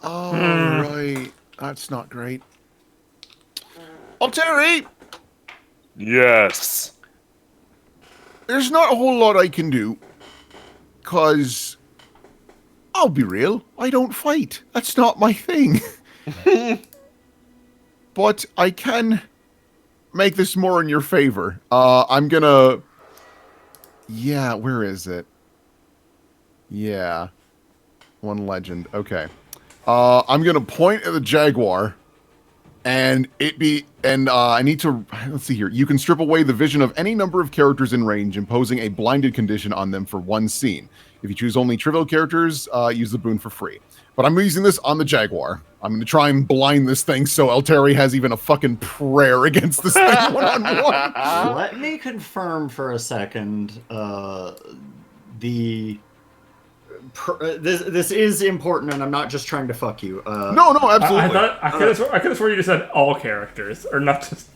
All right. That's not great. Oh, Terry! Yes. There's not a whole lot I can do. Because, I'll be real, I don't fight. That's not my thing. But I can make this more in your favor. I'm gonna... Yeah, where is it? Yeah. One legend. Okay. I'm gonna point at the Jaguar, and I need to... Let's see here. You can strip away the vision of any number of characters in range, imposing a blinded condition on them for one scene. If you choose only trivial characters, use the boon for free. But I'm using this on the Jaguar. I'm going to try and blind this thing so Alteri has even a fucking prayer against this thing one-on-one. Let me confirm for a second. This is important, and I'm not just trying to fuck you. No, absolutely. I could have sworn you just said all characters, or not just.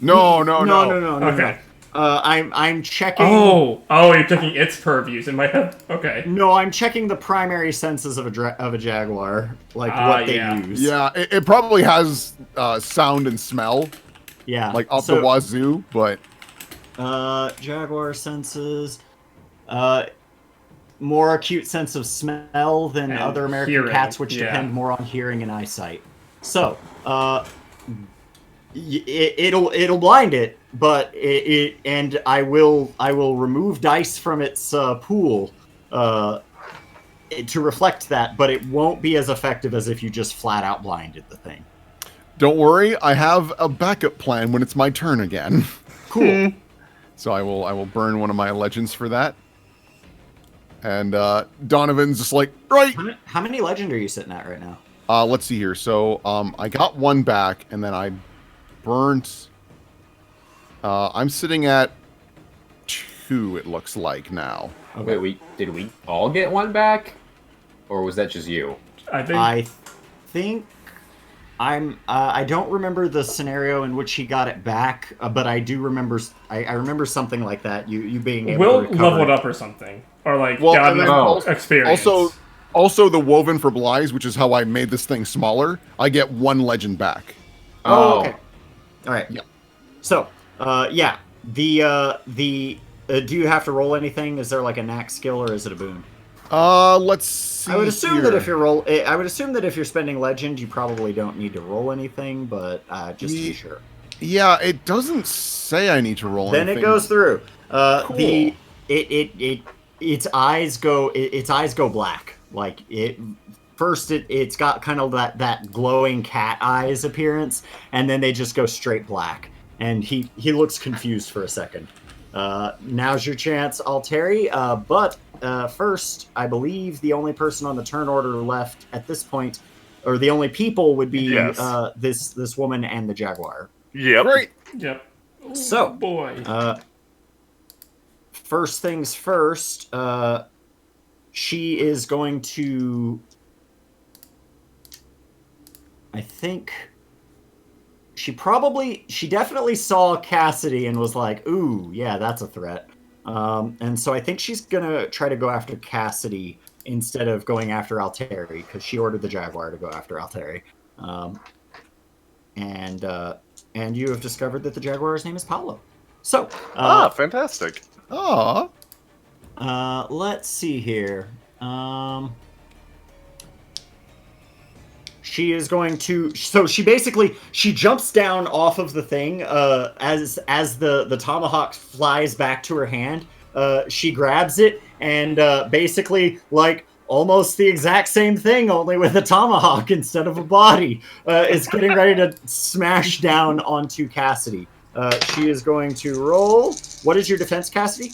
No. Okay. I'm checking. Oh, you're checking its purviews in my head. Okay. No, I'm checking the primary senses of a Jaguar, like what they use. Yeah, it probably has sound and smell. Yeah, like up the wazoo, but Jaguar senses, more acute sense of smell than and other American hearing, cats, which depend more on hearing and eyesight. So, it'll blind it, but and I will remove dice from its pool to reflect that, but it won't be as effective as if you just flat out blinded the thing. Don't worry, I have a backup plan when it's my turn again. Cool. So I will burn one of my legends for that. And Donovan's just like, right. How many legend are you sitting at right now? Let's see here. So I got one back, and then I burnt. I'm sitting at 2. It looks like now. Okay. Wait, did we all get one back, or was that just you? I think I don't remember the scenario in which he got it back, but I do remember. I remember something like that. You being able to recover level it up or something, or got experience. Also the woven for Bly's, which is how I made this thing smaller. I get 1 legend back. Oh, okay. All right. Yeah. So, yeah. Do you have to roll anything? Is there like a knack skill, or is it a boon? Let's see. I would assume that if you're spending legend, you probably don't need to roll anything, but just to be sure. Yeah, it doesn't say I need to roll anything. Then it goes through. Cool. Its eyes go black. Like it's got kind of that glowing cat eyes appearance, and then they just go straight black. And he looks confused for a second. Now's your chance, Alteri. But first, I believe the only person on the turn order left at this point, or the only people, would be this woman and the Jaguar. Yep. Right. Yep. Ooh, So, boy. First things first. She is going to. I think. She definitely saw Cassidy and was like, "Ooh, yeah, that's a threat." And so I think she's gonna try to go after Cassidy instead of going after Alteri, because she ordered the Jaguar to go after Alteri. And you have discovered that the Jaguar's name is Paolo. So. Fantastic. Aw. Let's see here. She is going to. So she jumps down off of the thing. As the tomahawk flies back to her hand, she grabs it and basically like almost the exact same thing, only with a tomahawk instead of a body. Is getting ready to smash down onto Cassidy. She is going to roll. What is your defense, Cassidy?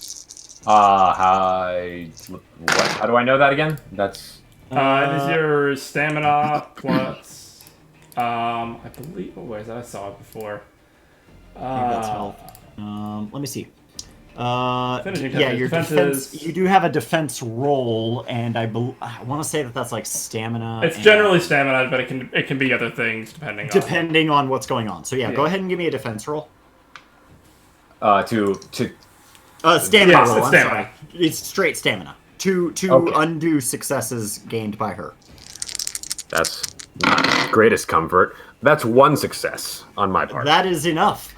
How do I know that again? That's It is your stamina plus. I believe. Oh, wait, I saw it before. I think that's health. Let me see. Finishing Yeah, touches. your Defense defense. is- You do have a defense roll, and I want to say that that's like stamina. It's and- generally stamina, but it can be other things depending on what's going on. So yeah, go Yeah. ahead and give me a defense roll. to Stamina Yes, roll. it's I'm stamina. sorry. It's straight stamina. To Okay. undo successes gained by her. that's not greatest comfort. That's one success on my part. That is enough.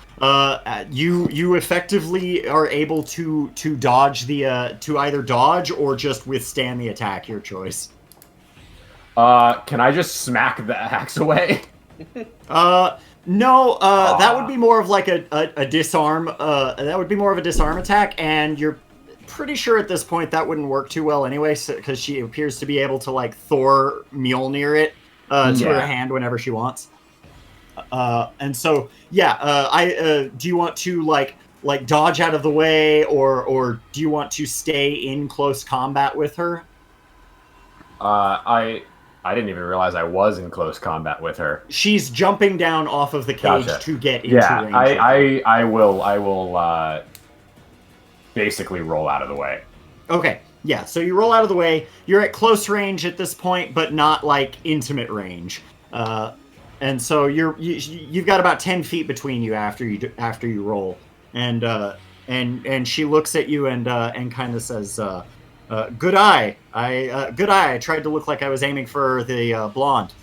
You effectively are able to dodge to either dodge or just withstand the attack. Your choice. Can I just smack the axe away? No, that would be more of like a disarm. That would be more of a disarm attack, and you're pretty sure at this point that wouldn't work too well anyway, because she appears to be able to like Thor Mjolnir it to her Yeah. hand whenever she wants. And so yeah, do you want to like dodge out of the way, or do you want to stay in close combat with her? I didn't even realize I was in close combat with her. She's jumping down off of the cage Gotcha. to get into Yeah, range. with you. I will basically roll out of the way. Okay, yeah, so you roll out of the way. You're at close range at this point, but not like intimate range. And so you've got about 10 feet between you after you roll. And she looks at you and kind of says, "Good eye. Good eye. I tried to look like I was aiming for the blonde."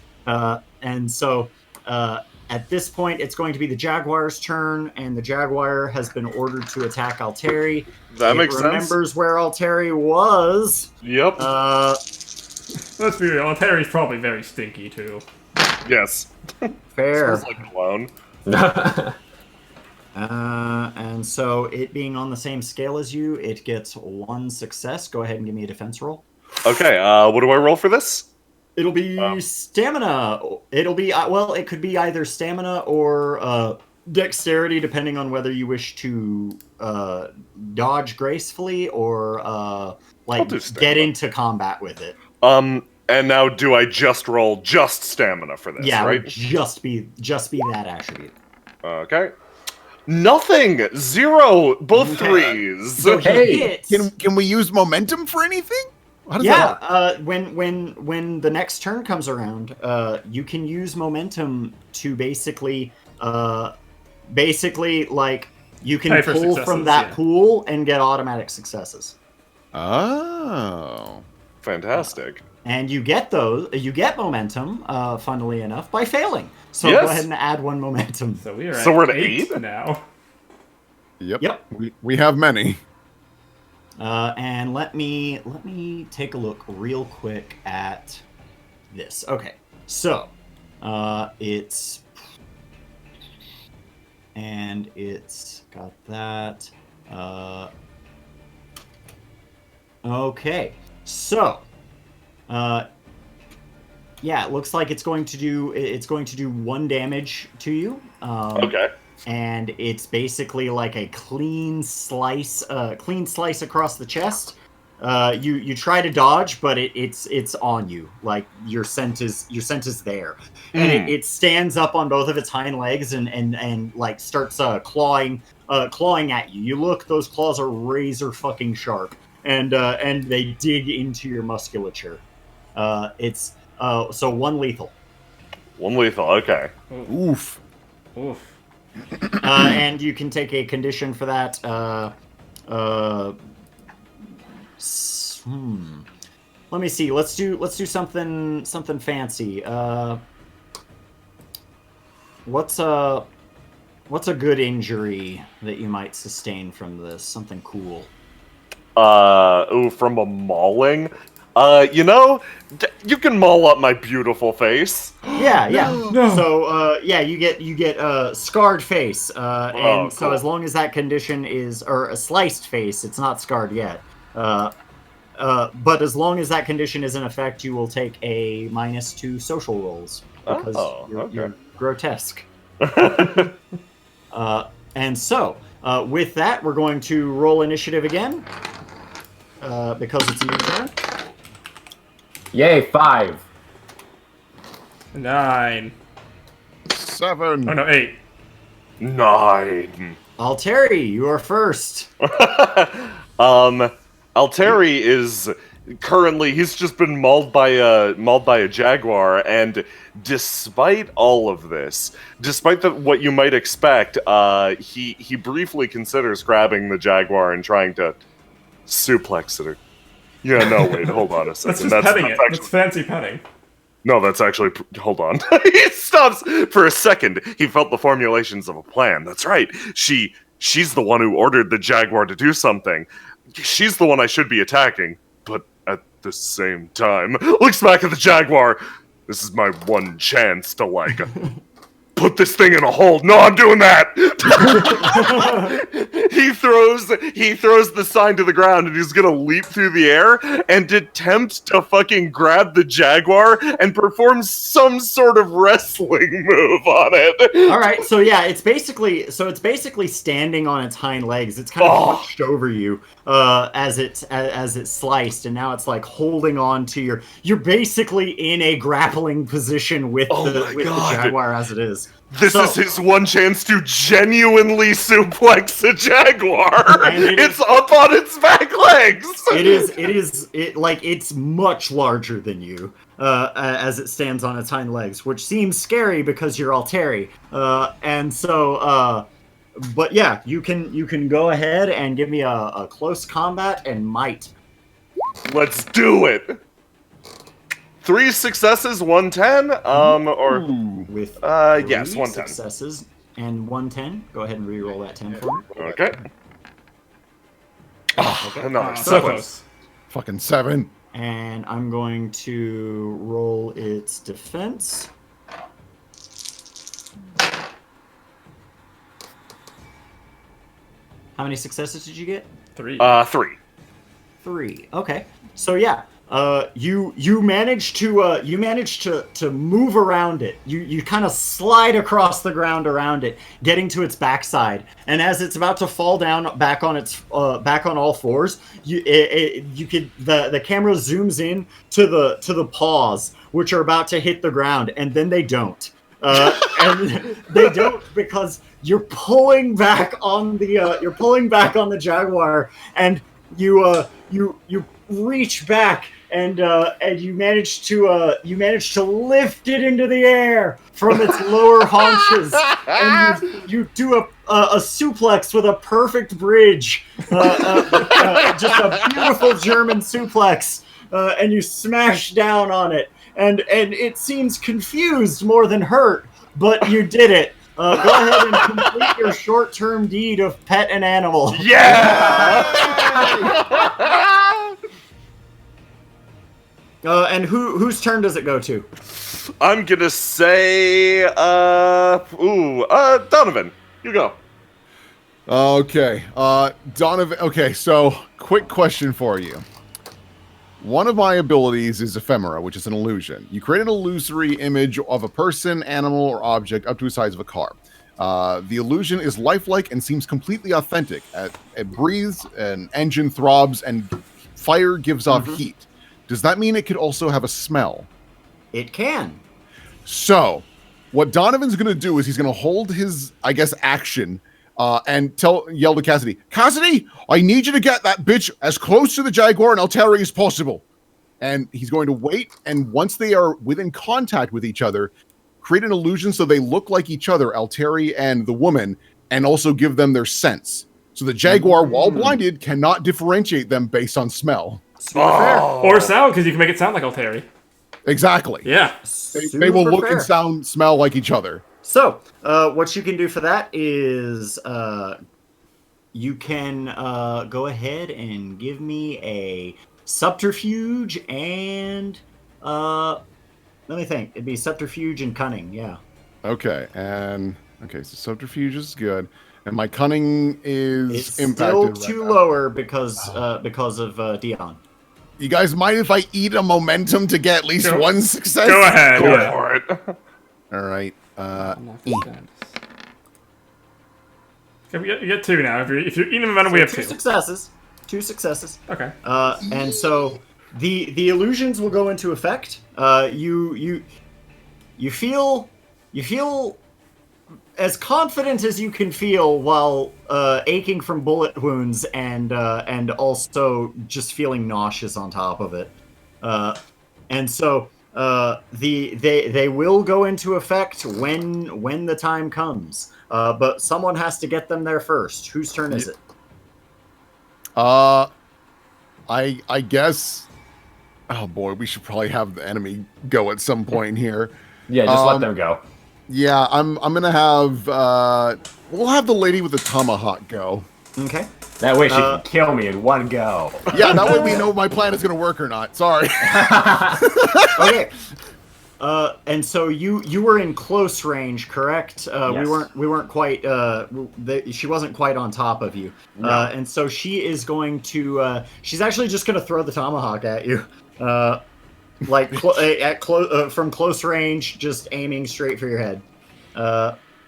And so at this point, it's going to be the Jaguar's turn, and the Jaguar has been ordered to attack Alteri. That makes sense. Remembers where Alteri was. Yep. Let's be real. Terry's probably very stinky too. Yes. Fair. Smells like cologne. And so it being on the same scale as you, it gets one success. Go ahead and give me a defense roll. Okay, what do I roll for this? It'll be stamina. It'll be, well, it could be either stamina or dexterity, depending on whether you wish to dodge gracefully or like do get stamina. into combat with it. And now do I just roll just stamina for this, Yeah, it right? would just be that attribute. Okay. Nothing! 0! Both threes! So he Hey, hits. Can we use momentum for anything? How does that Yeah, work? when the next turn comes around, you can use momentum to basically like you can Pay for pull from successes, that yeah. pool and get automatic successes. Oh. Fantastic. And you get momentum, funnily enough, by failing. So Yes. go ahead and add one momentum. So we are So at we're at 8 8? now. Yep. We have many. And let me take a look real quick at this. Okay, so it's got that. Okay, so yeah, it looks like it's going to do 1 damage to you. Okay. And it's basically like a clean slice across the chest. You try to dodge, but it's on you. Like your scent is there, and it stands up on both of its hind legs and like starts clawing at you. You look; those claws are razor fucking sharp, and they dig into your musculature. It's so 1 lethal. 1 lethal, okay. Oof. Oof. And you can take a condition for that. Let me see. Let's do something fancy. What's a good injury that you might sustain from this? Something cool. From a mauling? You can maul up my beautiful face. Yeah. No. So, you get scarred face, and so cool. as long as that condition is, or a sliced face, it's not scarred yet. But as long as that condition is in effect, you will take a -2 social rolls because you're grotesque. And so, with that, we're going to roll initiative again because it's a new turn. Yay, 5. 9. 7. Oh no, 8. 9. Alteri, you are first. Alteri is currently, he's just been mauled by a jaguar, and despite all of this, despite what you might expect, he briefly considers grabbing the jaguar and trying to suplex it. Yeah, no, wait, hold on a second. That's just petting it. That's fancy petting. No, that's actually. Hold on. He stops for a second. He felt the formulations of a plan. That's right. She's the one who ordered the jaguar to do something. She's the one I should be attacking. But at the same time, looks back at the jaguar. This is my one chance to, like, put this thing in a hold. No, I'm doing that. He throws the sign to the ground, and he's gonna leap through the air and attempt to fucking grab the jaguar and perform some sort of wrestling move on it. All right, so yeah, it's basically standing on its hind legs. It's kind of hunched over you as it's sliced, and now it's like holding on to you're basically in a grappling position with the jaguar as it is. This is his one chance to genuinely suplex a jaguar. It's up on its back legs. It's much larger than you as it stands on its hind legs, which seems scary because you're Alteri. But yeah, you can go ahead and give me a close combat and might. Let's do it. 3 successes, 110, with yes, 110 successes and 110. Go ahead and re-roll that 10 for me. Okay. Another So close. Fucking 7. And I'm going to roll its defense. How many successes did you get? 3. 3. 3. Okay. So yeah, you managed to move around it. You kind of slide across the ground around it, getting to its backside. And as it's about to fall down back on all fours, the camera zooms in to the paws, which are about to hit the ground, and then they don't. And they don't because you're pulling back on the jaguar, and you reach back and you manage to lift it into the air from its lower haunches, and you do a suplex with a perfect bridge, just a beautiful German suplex, and you smash down on it, and it seems confused more than hurt, but you did it. Go ahead and complete your short-term deed of pet an animal. Yeah! And whose turn does it go to? I'm gonna say, Donovan, you go. Okay. Donovan. Okay, so quick question for you. One of my abilities is ephemera, which is an illusion. You create an illusory image of a person, animal, or object up to the size of a car. The illusion is lifelike and seems completely authentic. It breathes, an engine throbs, and fire gives off heat. Does that mean it could also have a smell? It can. So, what Donovan's going to do is he's going to hold his, I guess, action and yell to Cassidy, Cassidy, I need you to get that bitch as close to the Jaguar and Alteri as possible. And he's going to wait, and once they are within contact with each other, create an illusion so they look like each other, Alteri and the woman, and also give them their sense. So the Jaguar, while blinded, cannot differentiate them based on smell. Or sound, because you can make it sound like Alteri. Exactly. Yeah. They will look and smell like each other. So, what you can do for that is you can go ahead and give me a subterfuge and let me think. It'd be subterfuge and cunning. Yeah. Okay, so subterfuge is good, and my cunning is It's impacted still too right now. lower because of Dion. You guys mind if I eat a momentum to get at least Go- one success? Go ahead. Go yeah. for it. All right. You get 2 now. If you're eating momentum, we have 2. Two successes. Okay. And so the illusions will go into effect. You feel as confident as you can feel while aching from bullet wounds and also just feeling nauseous on top of it. And so they will go into effect when the time comes. But someone has to get them there first. Whose turn is it? I guess. Oh boy, we should probably have the enemy go at some point here. Yeah, just let them go. Yeah, I'm gonna have. We'll have the lady with the tomahawk go. Okay. That way she can kill me in one go. Yeah, that way we know if my plan is gonna work or not. Sorry. Okay. And so you were in close range, correct? Yes. We weren't quite. She wasn't quite on top of you. No. And so she is going to. She's actually just going to throw the tomahawk at you, from close range, just aiming straight for your head.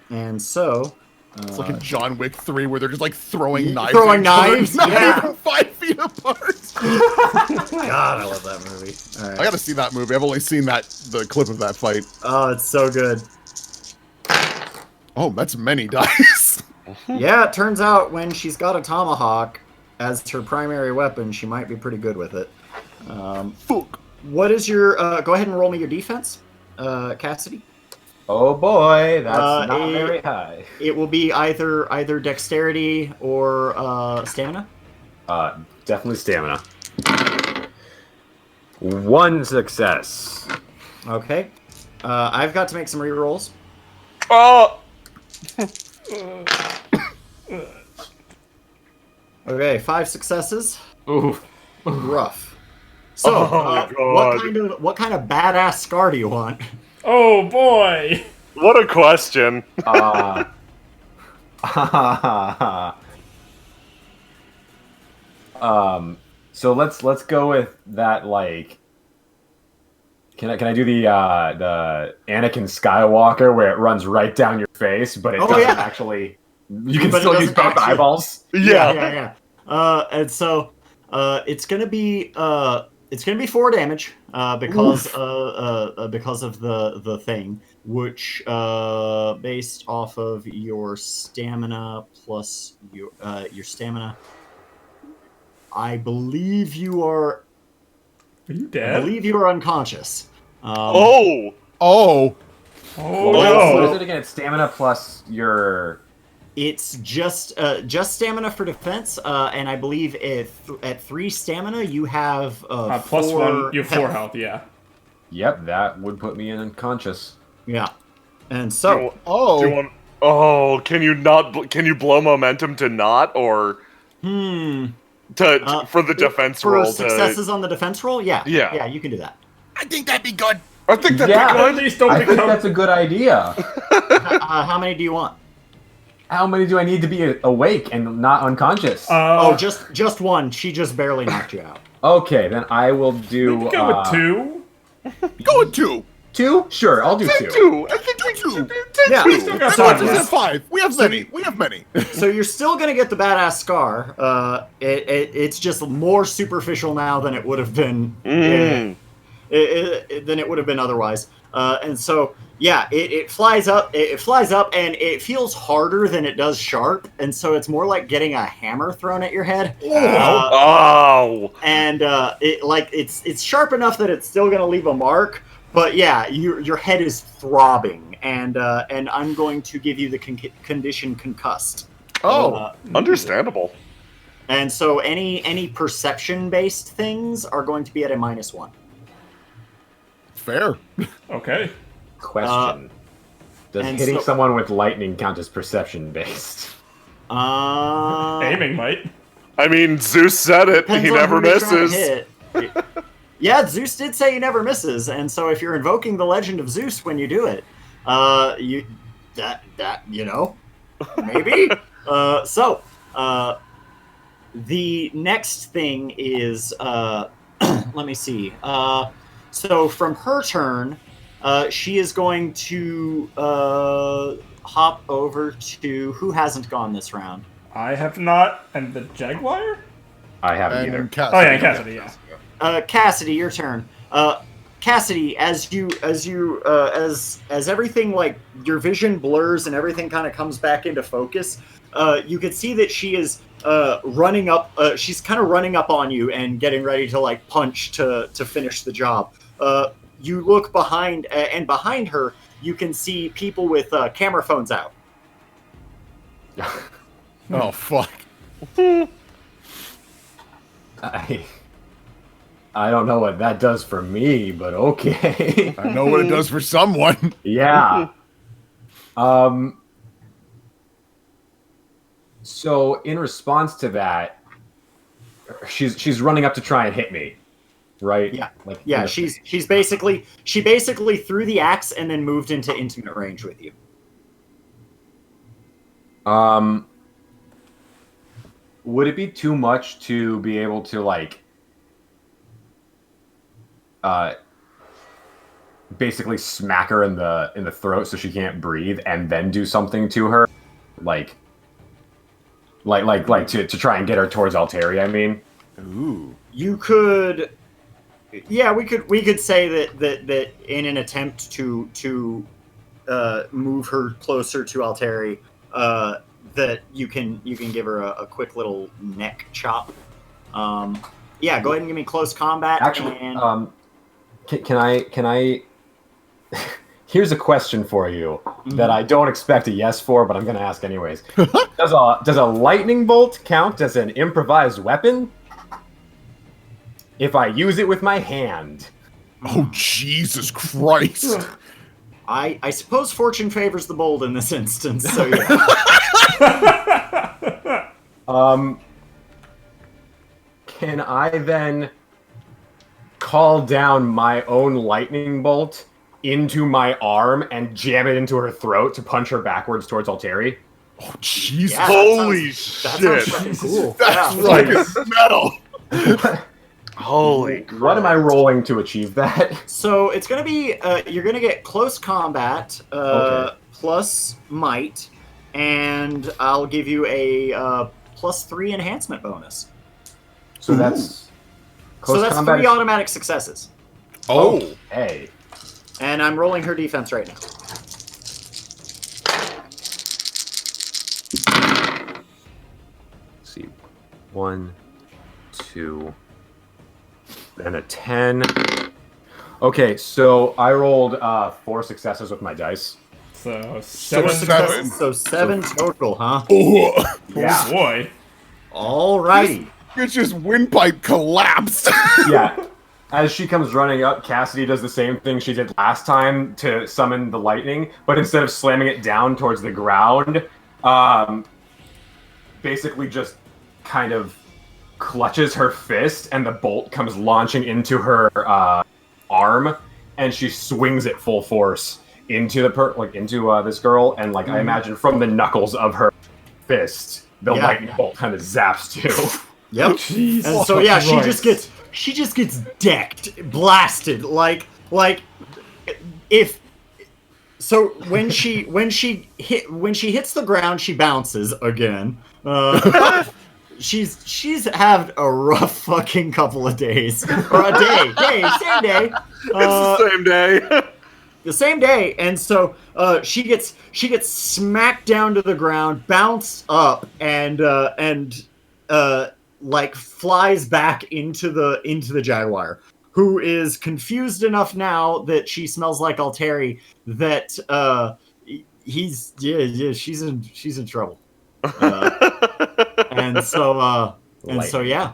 And so. It's like in John Wick 3 where they're just like throwing knives. Throwing at each other, knives? not Yeah. even 5 feet apart. God, I love that movie. All right. I gotta see that movie. I've only seen the clip of that fight. Oh, it's so good. Oh, that's many dice. Yeah, it turns out when she's got a tomahawk as her primary weapon, she might be pretty good with it. Fuck. What is your? Go ahead and roll me your defense, Cassidy. Oh boy, that's not it- very high. It will be either dexterity or stamina. Definitely stamina. 1 success. Okay. I've got to make some rerolls. Oh, Okay, 5 successes. Ooh. Rough. So, God. what kind of badass scar do you want? Oh boy. what a question. So let's go with that. Like, can I do the Anakin Skywalker where it runs right down your face, but it doesn't actually. You can But it still use doesn't both actually- eyeballs. Yeah. And so it's gonna be 4 damage because of the thing, which based off of your stamina plus your stamina. I believe you are. Are you I dead? believe you are unconscious. Oh, Oh. Oh What is no. it again? It's stamina plus your. It's just stamina for defense, and I believe at 3 stamina you have Plus 4 1. You have 4 health. Yeah. Yep, that would put me in unconscious. Yeah, and so Oh. do you want? Oh, can you not? Can you blow momentum to not or for the defense for roll? successes on the defense roll, yeah, Yeah. you can do that. I think that'd be good. I think that'd Yeah. be At good. least don't I think become. that's a good idea. How many do you want? How many do I need to be awake and not unconscious? Just one. She just barely knocked you out. Okay, then I will do. Go with 2. Go with 2. 2? Sure, I'll do 2. 2. I think we Two. Yeah. Still got So time it's left. 5. We have many. We have many. So you're still gonna get the badass scar. It's just more superficial now than it would have been. Than it would have been otherwise. And so yeah, it flies up. It flies up, and it feels harder than it does sharp. And so it's more like getting a hammer thrown at your head. Oh. And it's sharp enough that it's still gonna leave a mark. But yeah, your head is throbbing, and I'm going to give you the condition concussed. Oh. Understandable. And so any perception-based things are going to be at a -1. Fair. Okay. Question. Does and hitting so- someone with lightning count as perception based? Aiming might. I mean, Zeus said it. Depends He on never who you're trying to misses. hit. Yeah, Zeus did say he never misses, and so if you're invoking the legend of Zeus when you do it, maybe. The next thing is let me see. So from her turn, she is going to hop over to who hasn't gone this round. I have not, and the Jaguar? I haven't And either. Cassidy. Oh yeah, Cassidy, yeah. Cassidy, your turn. Cassidy, as everything, like, your vision blurs and everything kind of comes back into focus, you can see that she is running up. She's kind of running up on you and getting ready to, like, punch to finish the job. You look behind, and behind her, you can see people with camera phones out. Oh, fuck. I don't know what that does for me, but okay. I know what it does for someone. Yeah. So in response to that, she's running up to try and hit me, right? Yeah. Like Yeah, she basically threw the axe and then moved into intimate range with you. Would it be too much to be able to, like, basically smack her in the throat so she can't breathe and then do something to her, like to try and get her towards Alteri, I mean? Ooh. You could, yeah, we could say that in an attempt to move her closer to Alteri, that you can give her a quick little neck chop. Yeah, go ahead and give me close combat. Actually, and... can I? Here's a question for you that I don't expect a yes for, but I'm going to ask anyways. Does a lightning bolt count as an improvised weapon if I use it with my hand? Oh, Jesus Christ. I suppose fortune favors the bold in this instance, so yeah. Can I then call down my own lightning bolt into my arm and jam it into her throat to punch her backwards towards Alteri? Oh, Jesus. Yeah, Holy that shit. sounds fucking cool. That's Yeah. fucking metal. Holy crap. What am I rolling to achieve that? So it's gonna be you're gonna get close combat Okay. plus might, and I'll give you a +3 enhancement bonus. So that's close So that's combat. 3 automatic successes, Oh. Hey. and I'm rolling her defense right now. Let's see. 1, 2, then a 10. Okay, so I rolled 4 successes with my dice. So, So 7. seven. So 7 total, huh? Oh. Oh boy. Alrighty. It's just windpipe collapsed. Yeah. As she comes running up, Cassidy does the same thing she did last time to summon the lightning, but instead of slamming it down towards the ground, basically just kind of clutches her fist, and the bolt comes launching into her arm, and she swings it full force into the this girl, and I imagine from the knuckles of her fist, the lightning bolt kind of zaps too. Yep. Jeez. And so yeah, she just gets decked, blasted, like if so when she hits the ground, she bounces again. She's had a rough fucking couple of days, or a same day. It's the same day. The same day, and so she gets smacked down to the ground, bounced up, and flies back into the Jaguar, who is confused enough now that she smells like Alteri that she's in trouble. And so yeah.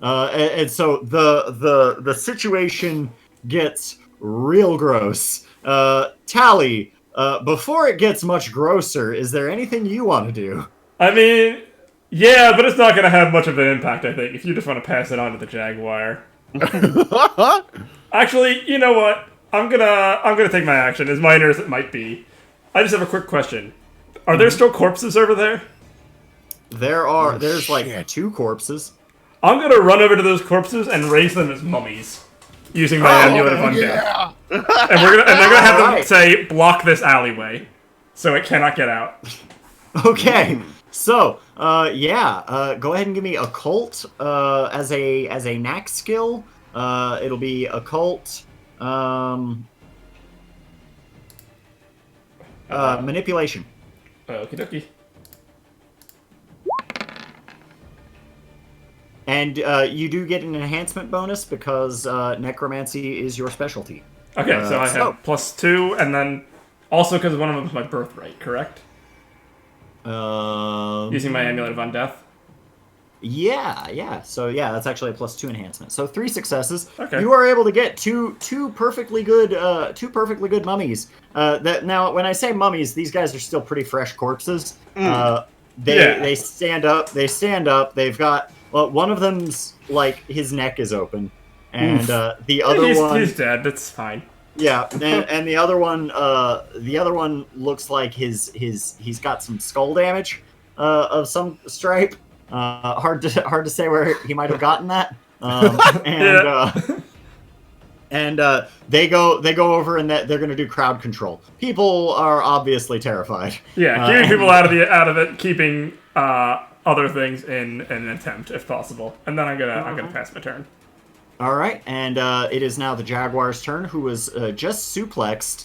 And so the situation gets real gross. Tally, before it gets much grosser, is there anything you want to do? I mean, yeah, but it's not gonna have much of an impact, I think, if you just want to pass it on to the Jaguar. Actually, you know what? I'm gonna take my action, as minor as it might be. I just have a quick question. Are there still corpses over there? There's like shit. 2 corpses. I'm gonna run over to those corpses and raise them as mummies, using my amulet of undeath. Yeah. And I'm gonna have them Alright. say, "Block this alleyway, so it cannot get out." Okay. So, go ahead and give me occult as a knack skill. It'll be occult manipulation. Okie dokie. And you do get an enhancement bonus because necromancy is your specialty. Okay, so I so- have +2, and then also because one of them is my birthright, correct? Using my amulet of undeath. Yeah. So yeah, that's actually a +2 enhancement. So 3 successes. Okay. You are able to get two perfectly good mummies. That now, when I say mummies, these guys are still pretty fresh corpses. They stand up. They've got one of them's like his neck is open, and the other He's dead. That's fine. yeah, and the other one looks like he's got some skull damage of some stripe. Hard to say where he might have gotten that. And they go over and they're going to do crowd control. People are obviously terrified. Yeah, keeping people out of it, keeping other things in an attempt if possible, and then I'm gonna pass my turn. All right, and it is now the Jaguar's turn, who was just suplexed.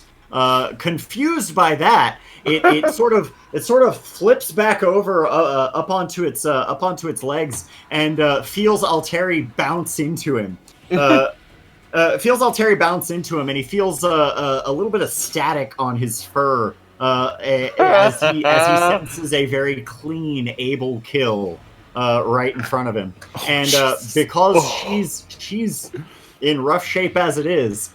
Confused by that, it sort of flips back over up onto its legs and feels Alteri bounce into him. And he feels a little bit of static on his fur as he senses a very clean, able kill right in front of him. And because she's in rough shape as it is,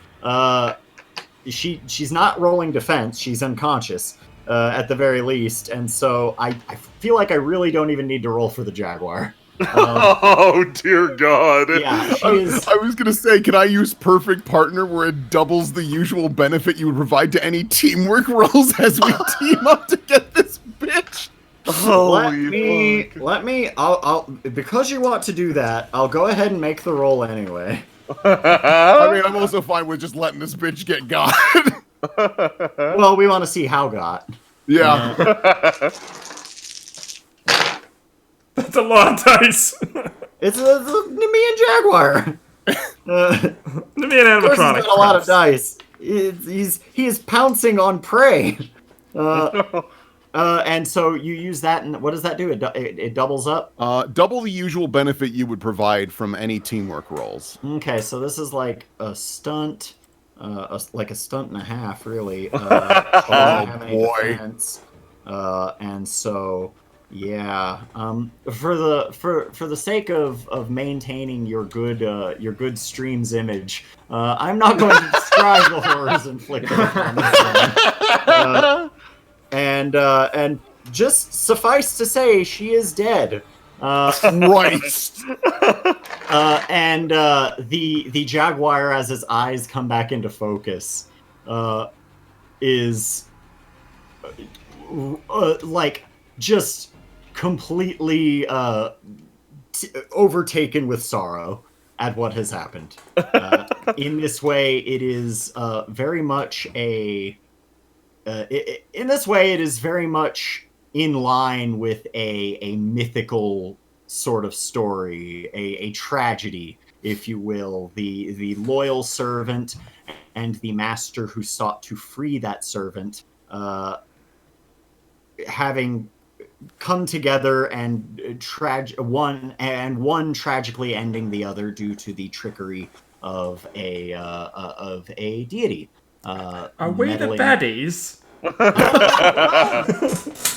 she's not rolling defense. She's unconscious at the very least, and so I feel like I really don't even need to roll for the Jaguar. Oh dear God! Yeah, she is. I was gonna say, can I use perfect partner where it doubles the usual benefit you would provide to any teamwork rolls as we team up to get this bitch? Let me. I'll because you want to do that. I'll go ahead and make the roll anyway. I mean, I'm also fine with just letting this bitch get got. Well, we want to see how got. Yeah. That's a lot of dice. It's me and Jaguar. Me and Of course, he's animatronic. got a lot of dice. He is pouncing on prey. And so you use that, and what does that do? It doubles up? Double the usual benefit you would provide from any teamwork rolls. Okay, so this is like a stunt, like a stunt and a half, really. Oh, boy. And so, yeah. For the sake of maintaining your good stream's image, I'm not going to describe the horrors inflicted upon this one. And just suffice to say, she is dead. Christ. And the Jaguar, as his eyes come back into focus, is like just completely overtaken with sorrow at what has happened. In this way, it is very much in this way, it is very much in line with a mythical sort of story, a tragedy, if you will. The loyal servant and the master who sought to free that servant, having come together and one tragically ending the other due to the trickery of a deity. Are we the baddies?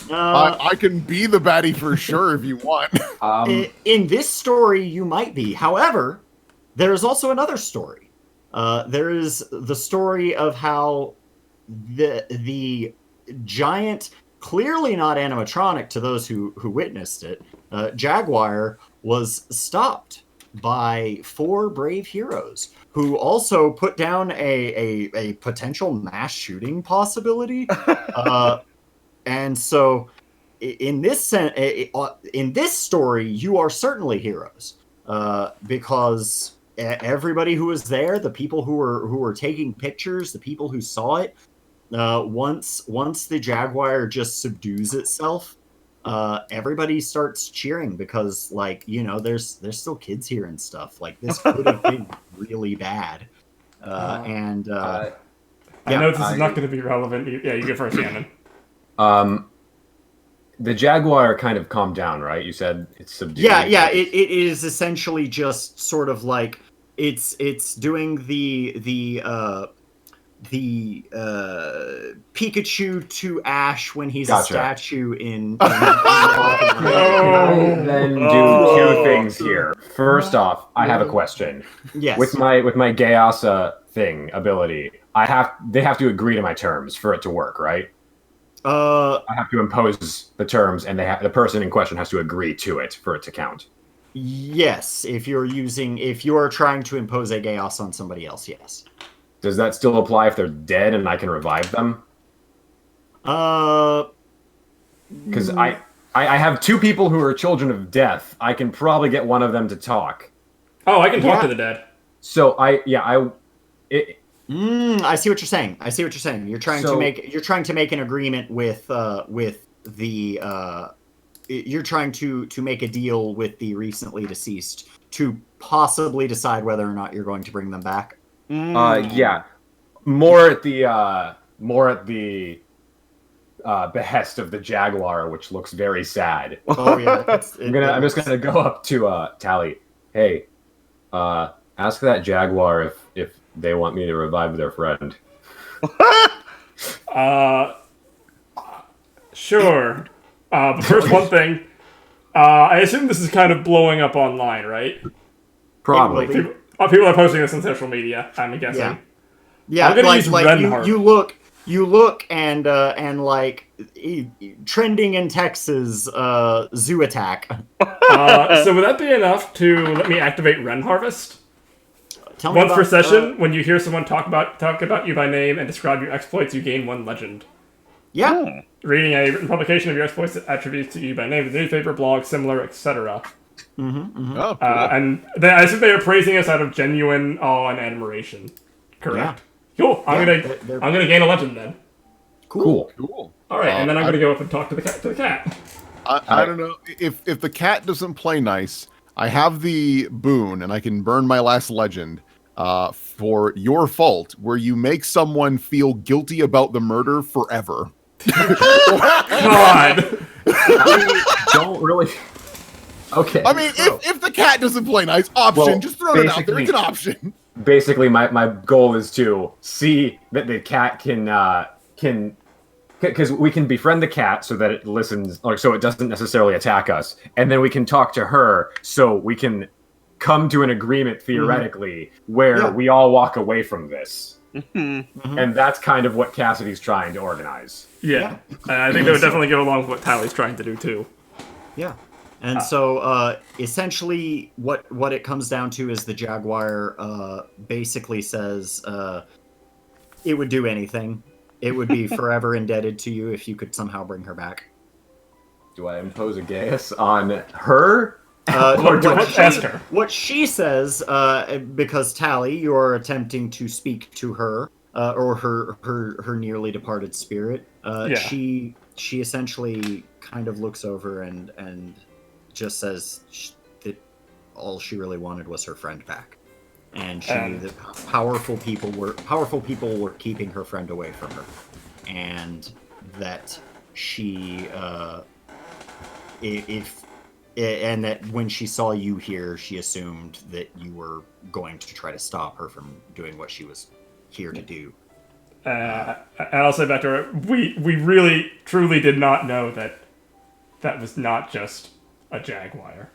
I can be the baddie for sure if you want. In this story, you might be. However, there is also another story. There is the story of how the giant clearly not animatronic to those who witnessed it, Jaguar was stopped by 4 brave heroes who also put down a potential mass shooting possibility. And so in this story, you are certainly heroes, because everybody who was there, the people who were taking pictures, the people who saw it, once the Jaguar just subdues itself, everybody starts cheering because, like, you know, there's still kids here and stuff. Like, this could have been really bad. I know this is not going to be relevant. Yeah, you go first, Shannon. The Jaguar kind of calmed down, right? You said it's subdued. Yeah. It is essentially just sort of like it's doing the Pikachu to Ash when he's a statue in Then do 2 things here. First off, I have a question. Yes. With my Gayasa thing ability, they have to agree to my terms for it to work, right? I have to impose the terms, and the person in question has to agree to it for it to count. Yes, if you're trying to impose a Gayos on somebody else, yes. Does that still apply if they're dead and I can revive them? Because I have 2 people who are children of death. I can probably get one of them to talk. Oh, I can talk to the dead. So I see what you're saying. You're trying to make an agreement with the you're trying to make a deal with the recently deceased to possibly decide whether or not you're going to bring them back. Yeah, more at the behest of the Jaguar, which looks very sad. Oh yeah, I'm just gonna go up to Tally. Hey, ask that Jaguar if they want me to revive their friend. Sure. But first, one thing. I assume this is kind of blowing up online, right? Probably. People are posting this on social media, I'm guessing. Yeah. I'm gonna use Renhart. You look and like trending in Texas, zoo attack. So would that be enough to let me activate Ren Harvest? Once per session, when you hear someone talk about you by name and describe your exploits, you gain 1 legend. Yeah. Reading a written publication of your exploits that attributes to you by name, the newspaper, blog, similar, etc. Oh, cool. And I assume they are praising us out of genuine awe and admiration. Correct. Yeah. Cool. I'm gonna gain a legend then. Cool. All right, and then I'm gonna go up and talk to the cat. I don't know if the cat doesn't play nice. I have the boon, and I can burn my last legend for your fault, where you make someone feel guilty about the murder forever. God. I don't really. Okay. I mean, if the cat doesn't play nice, just throw it out there. It's an option. Basically, my goal is to see that the cat can because we can befriend the cat so that it listens, or so it doesn't necessarily attack us, and then we can talk to her so we can come to an agreement theoretically where we all walk away from this. And that's kind of what Cassidy's trying to organize. Yeah. I think they would definitely go along with what Tally's trying to do too. Yeah. And so essentially what it comes down to is the Jaguar basically says it would do anything. It would be forever indebted to you if you could somehow bring her back. Do I impose a Gaius on her? Ask her. What she says, because Tally, you're attempting to speak to her, or her nearly departed spirit. She essentially kind of looks over and just says that all she really wanted was her friend back, and she knew that powerful people were keeping her friend away from her, and that she and that when she saw you here, she assumed that you were going to try to stop her from doing what she was here to do. And I'll say back to her, we really, truly did not know that was not just a Jaguar.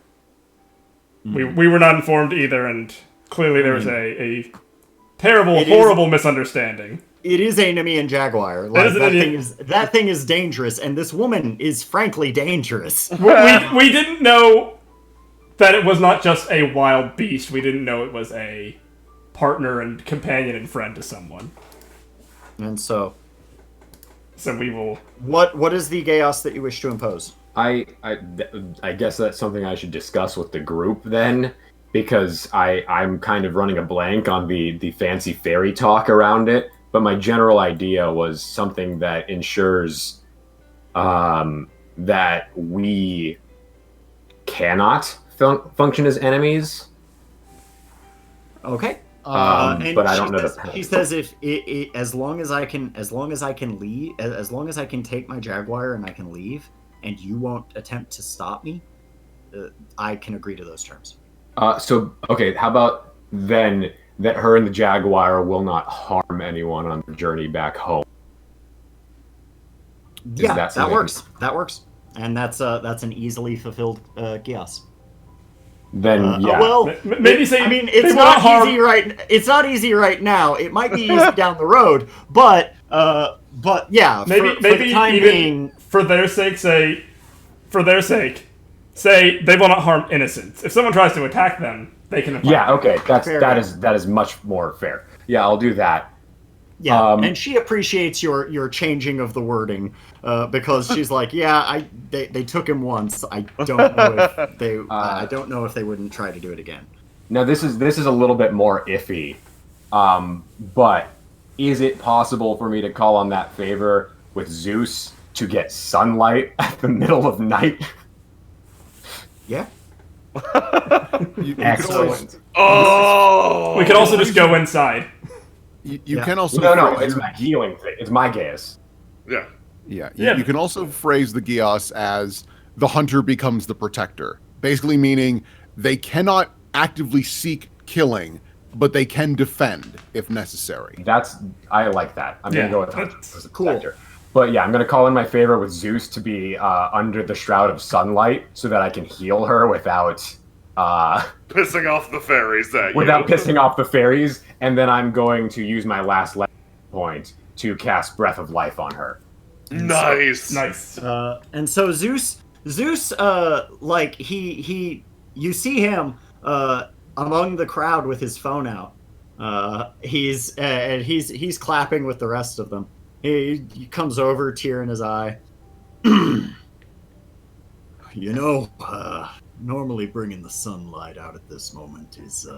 We were not informed either, and clearly there was a terrible, horrible misunderstanding. It is a Nemean jaguar. Like, that thing is dangerous, and this woman is frankly dangerous. We didn't know that it was not just a wild beast. We didn't know it was a partner and companion and friend to someone. And so we will. What is the chaos that you wish to impose? I guess that's something I should discuss with the group then, because I'm kind of running a blank on the fancy fairy talk around it. But my general idea was something that ensures that we cannot function as enemies. Okay. And but I don't know. She says, "If as long as I can leave, as long as I can take my jaguar and I can leave, and you won't attempt to stop me, I can agree to those terms." So okay, how about then that her and the jaguar will not harm anyone on the journey back home? Yeah, that works. That works, and that's an easily fulfilled chaos. Then yeah. Well, maybe say. I mean, it's not easy right. It's not easy right now. It might be easy down the road, but yeah. Maybe for the time even being, for their sake, say they will not harm innocents. If someone tries to attack them, they can. Yeah. Okay. That is much more fair. Yeah, I'll do that. Yeah, and she appreciates your changing of the wording because she's like, yeah, they took him once. I don't know if they I don't know if they wouldn't try to do it again. Now this is a little bit more iffy, but is it possible for me to call on that favor with Zeus to get sunlight at the middle of night? Yeah. Excellent. We could also just go inside. You can also no, it's my healing thing. It's my gas. Yeah. Yeah. You can also phrase the Gios as the hunter becomes the protector. Basically meaning they cannot actively seek killing, but they can defend if necessary. I like that. I'm gonna go with hunter as a protector. Cool. But yeah, I'm gonna call in my favor with Zeus to be under the shroud of sunlight so that I can heal her without pissing off the fairies at you. Without pissing off the fairies, and then I'm going to use my last point to cast Breath of Life on her. Nice. And so Zeus, like you see him among the crowd with his phone out. He's clapping with the rest of them. He comes over, tear in his eye. Normally bringing the sunlight out at this moment is,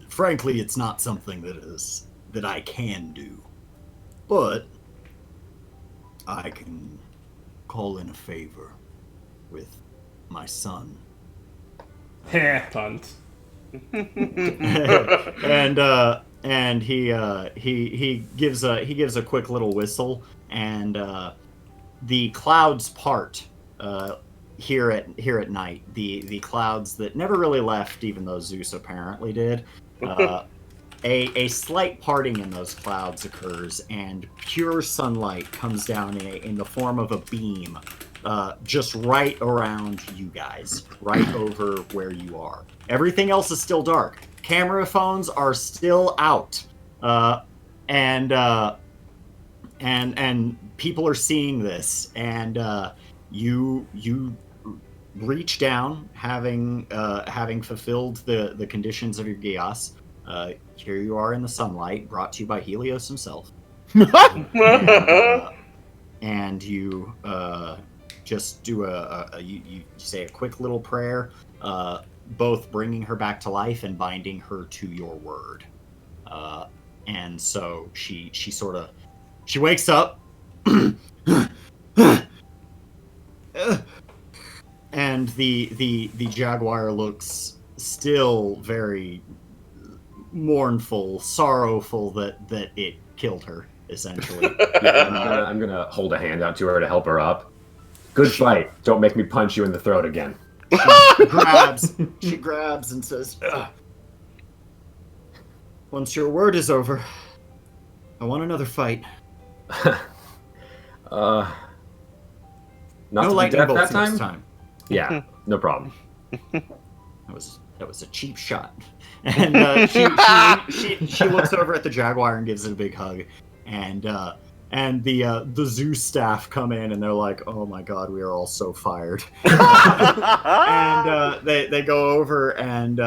frankly, it's not something that I can do. But I can call in a favor with my son. Punt. And he gives a quick little whistle, and the clouds part here at night. The clouds that never really left, even though Zeus apparently did. A slight parting in those clouds occurs, and pure sunlight comes down in the form of a beam, just right around you guys, right over where you are. Everything else is still dark. Camera phones are still out, and people are seeing this, and you reach down, having fulfilled the conditions of your Gios. Here you are in the sunlight, brought to you by Helios himself. And you just do you say a quick little prayer, both bringing her back to life and binding her to your word. And so she wakes up, and the jaguar looks still very mournful, sorrowful that it killed her, essentially. Yeah, I'm gonna hold a hand out to her to help her up. Good fight. Don't make me punch you in the throat again. She grabs and says, "Ugh. Once your word is over, I want another fight." Not no to lightning death bolts that this time? time. Yeah, no problem. That was a cheap shot. And she looks over at the jaguar and gives it a big hug, and the zoo staff come in and they're like, "Oh my god, we are all so fired." And they go over and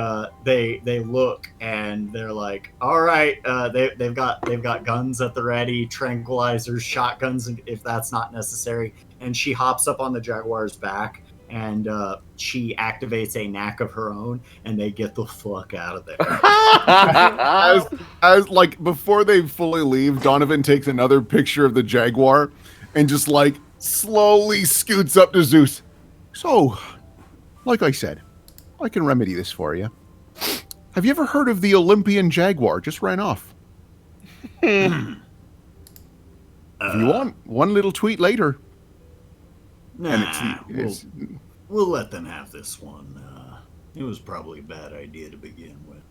they look and they're like, "All right, they've got guns at the ready, tranquilizers, shotguns if that's not necessary." And she hops up on the jaguar's back and she activates a knack of her own, and they get the fuck out of there. As like before they fully leave, Donovan takes another picture of the jaguar and just like slowly scoots up to Zeus. So, like I said, I can remedy this for you. Have you ever heard of the Olympian jaguar? Just ran off. If you want, one little tweet later. Nah, we'll let them have this one. It was probably a bad idea to begin with.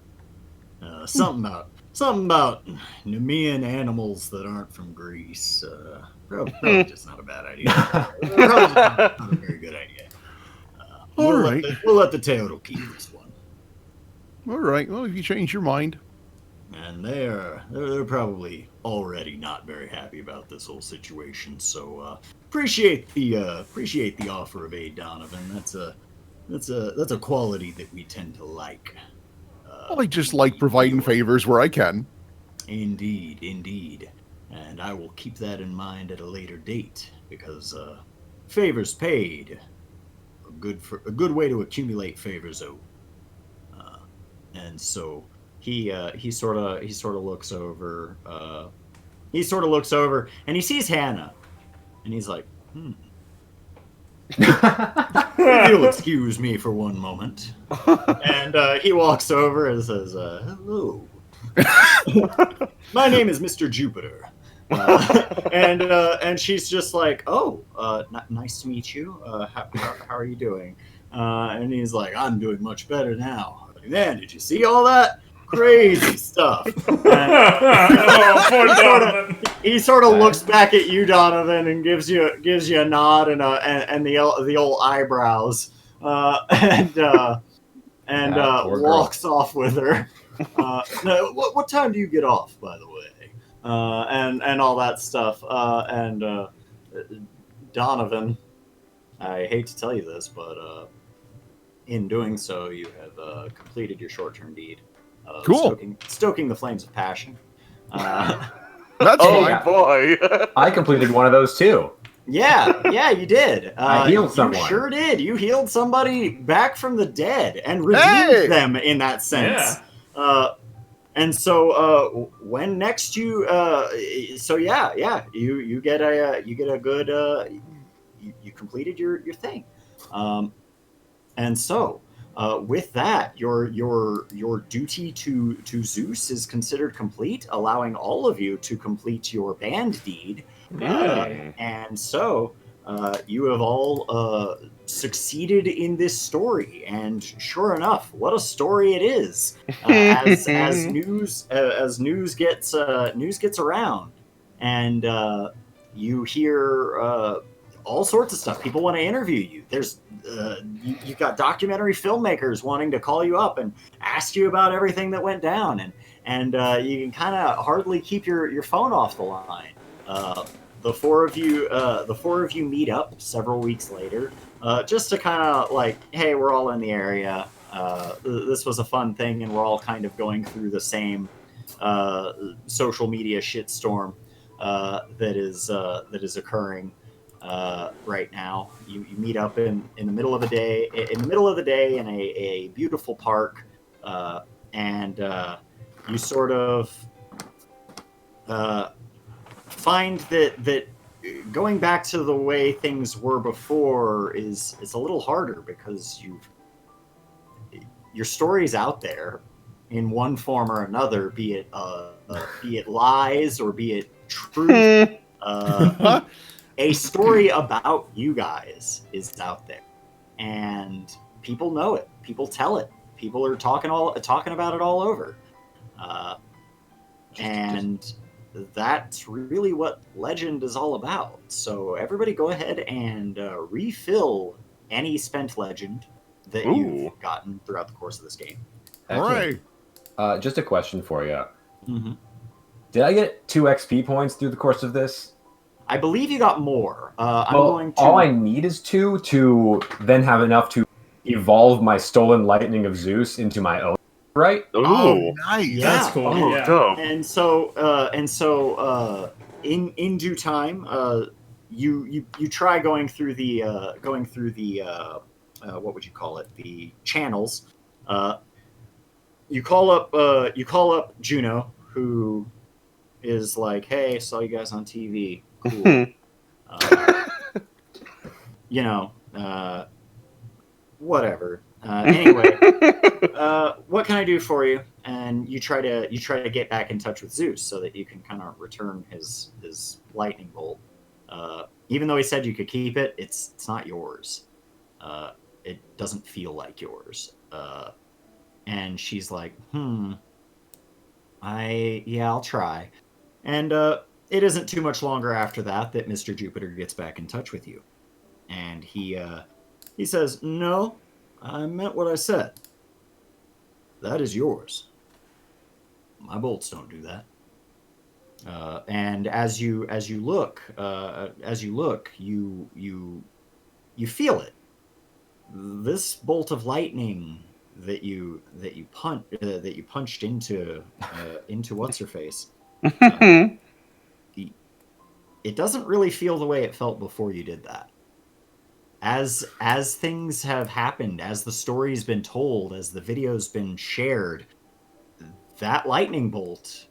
Something about Nemean animals that aren't from Greece. Probably just not a bad idea. Probably just not a very good idea. We'll let the Teodo keep this one. All right. Well, if you change your mind. And they're probably already not very happy about this whole situation. So appreciate the offer of aid, Donovan. That's a quality that we tend to like. I just like providing favors where I can. Indeed. And I will keep that in mind at a later date, because favors paid, a good way to accumulate favors owed. And so he sort of looks over. And he sees Hannah, and he's like, If you'll excuse me for one moment. And he walks over and says, "Hello. My name is Mr. Jupiter." And she's just like, "Oh, nice to meet you. How are you doing?" And he's like, "I'm doing much better now. Man, did you see all that? Crazy stuff." He sort of looks back at you, Donovan, and gives you a nod and the old eyebrows, and walks off with her. What time do you get off, by the way? And all that stuff. Donovan, I hate to tell you this, but in doing so, you have completed your short-term deed. Cool. Stoking the flames of passion. That's fine. Boy. I completed one of those too. Yeah, you did. I healed someone. You sure did. You healed somebody back from the dead and redeemed them in that sense. Yeah. And so when next you you get a good you completed your thing. And so with that, your duty to Zeus is considered complete, allowing all of you to complete your band deed. And so you have all succeeded in this story, and sure enough, what a story it is! As news gets around, and you hear all sorts of stuff. People want to interview you. There's you've got documentary filmmakers wanting to call you up and ask you about everything that went down, and you can kind of hardly keep your phone off the line. The four of you meet up several weeks later, just to kind of like, hey, we're all in the area. This was a fun thing, and we're all kind of going through the same social media shitstorm that is occurring right now. You meet up in the middle of the day in a beautiful park, and you sort of find that going back to the way things were before is a little harder, because your story's out there in one form or another, be it lies or be it truth. A story about you guys is out there, and people know it. People tell it. People are talking about it all over, and that's really what Legend is all about. So everybody, go ahead and refill any spent Legend that you've gotten throughout the course of this game. All right. Just a question for you. Mm-hmm. Did I get 2 XP points through the course of this? I believe you got more. I'm Well, going to. all I need is 2 to then have enough to evolve my stolen lightning of Zeus into my own, right? Oh, Ooh. nice. Yeah. That's cool. Oh, yeah. dope. And so, in due time, you try going through the what would you call it? The channels. You call up Juno, who is like, "Hey, saw you guys on TV. Cool. You know, whatever. Anyway, what can I do for you?" And you try to get back in touch with Zeus so that you can kind of return his lightning bolt. Even though he said you could keep it, it's not yours. It doesn't feel like yours. And she's like, I'll try. And it isn't too much longer after that Mr. Jupiter gets back in touch with you, and he says, "No, I meant what I said. That is yours. My bolts don't do that." And as you look, you feel it. This bolt of lightning that you punched into what's her face. It doesn't really feel the way it felt before you did that. As things have happened, as the story's been told, as the video's been shared, that lightning bolt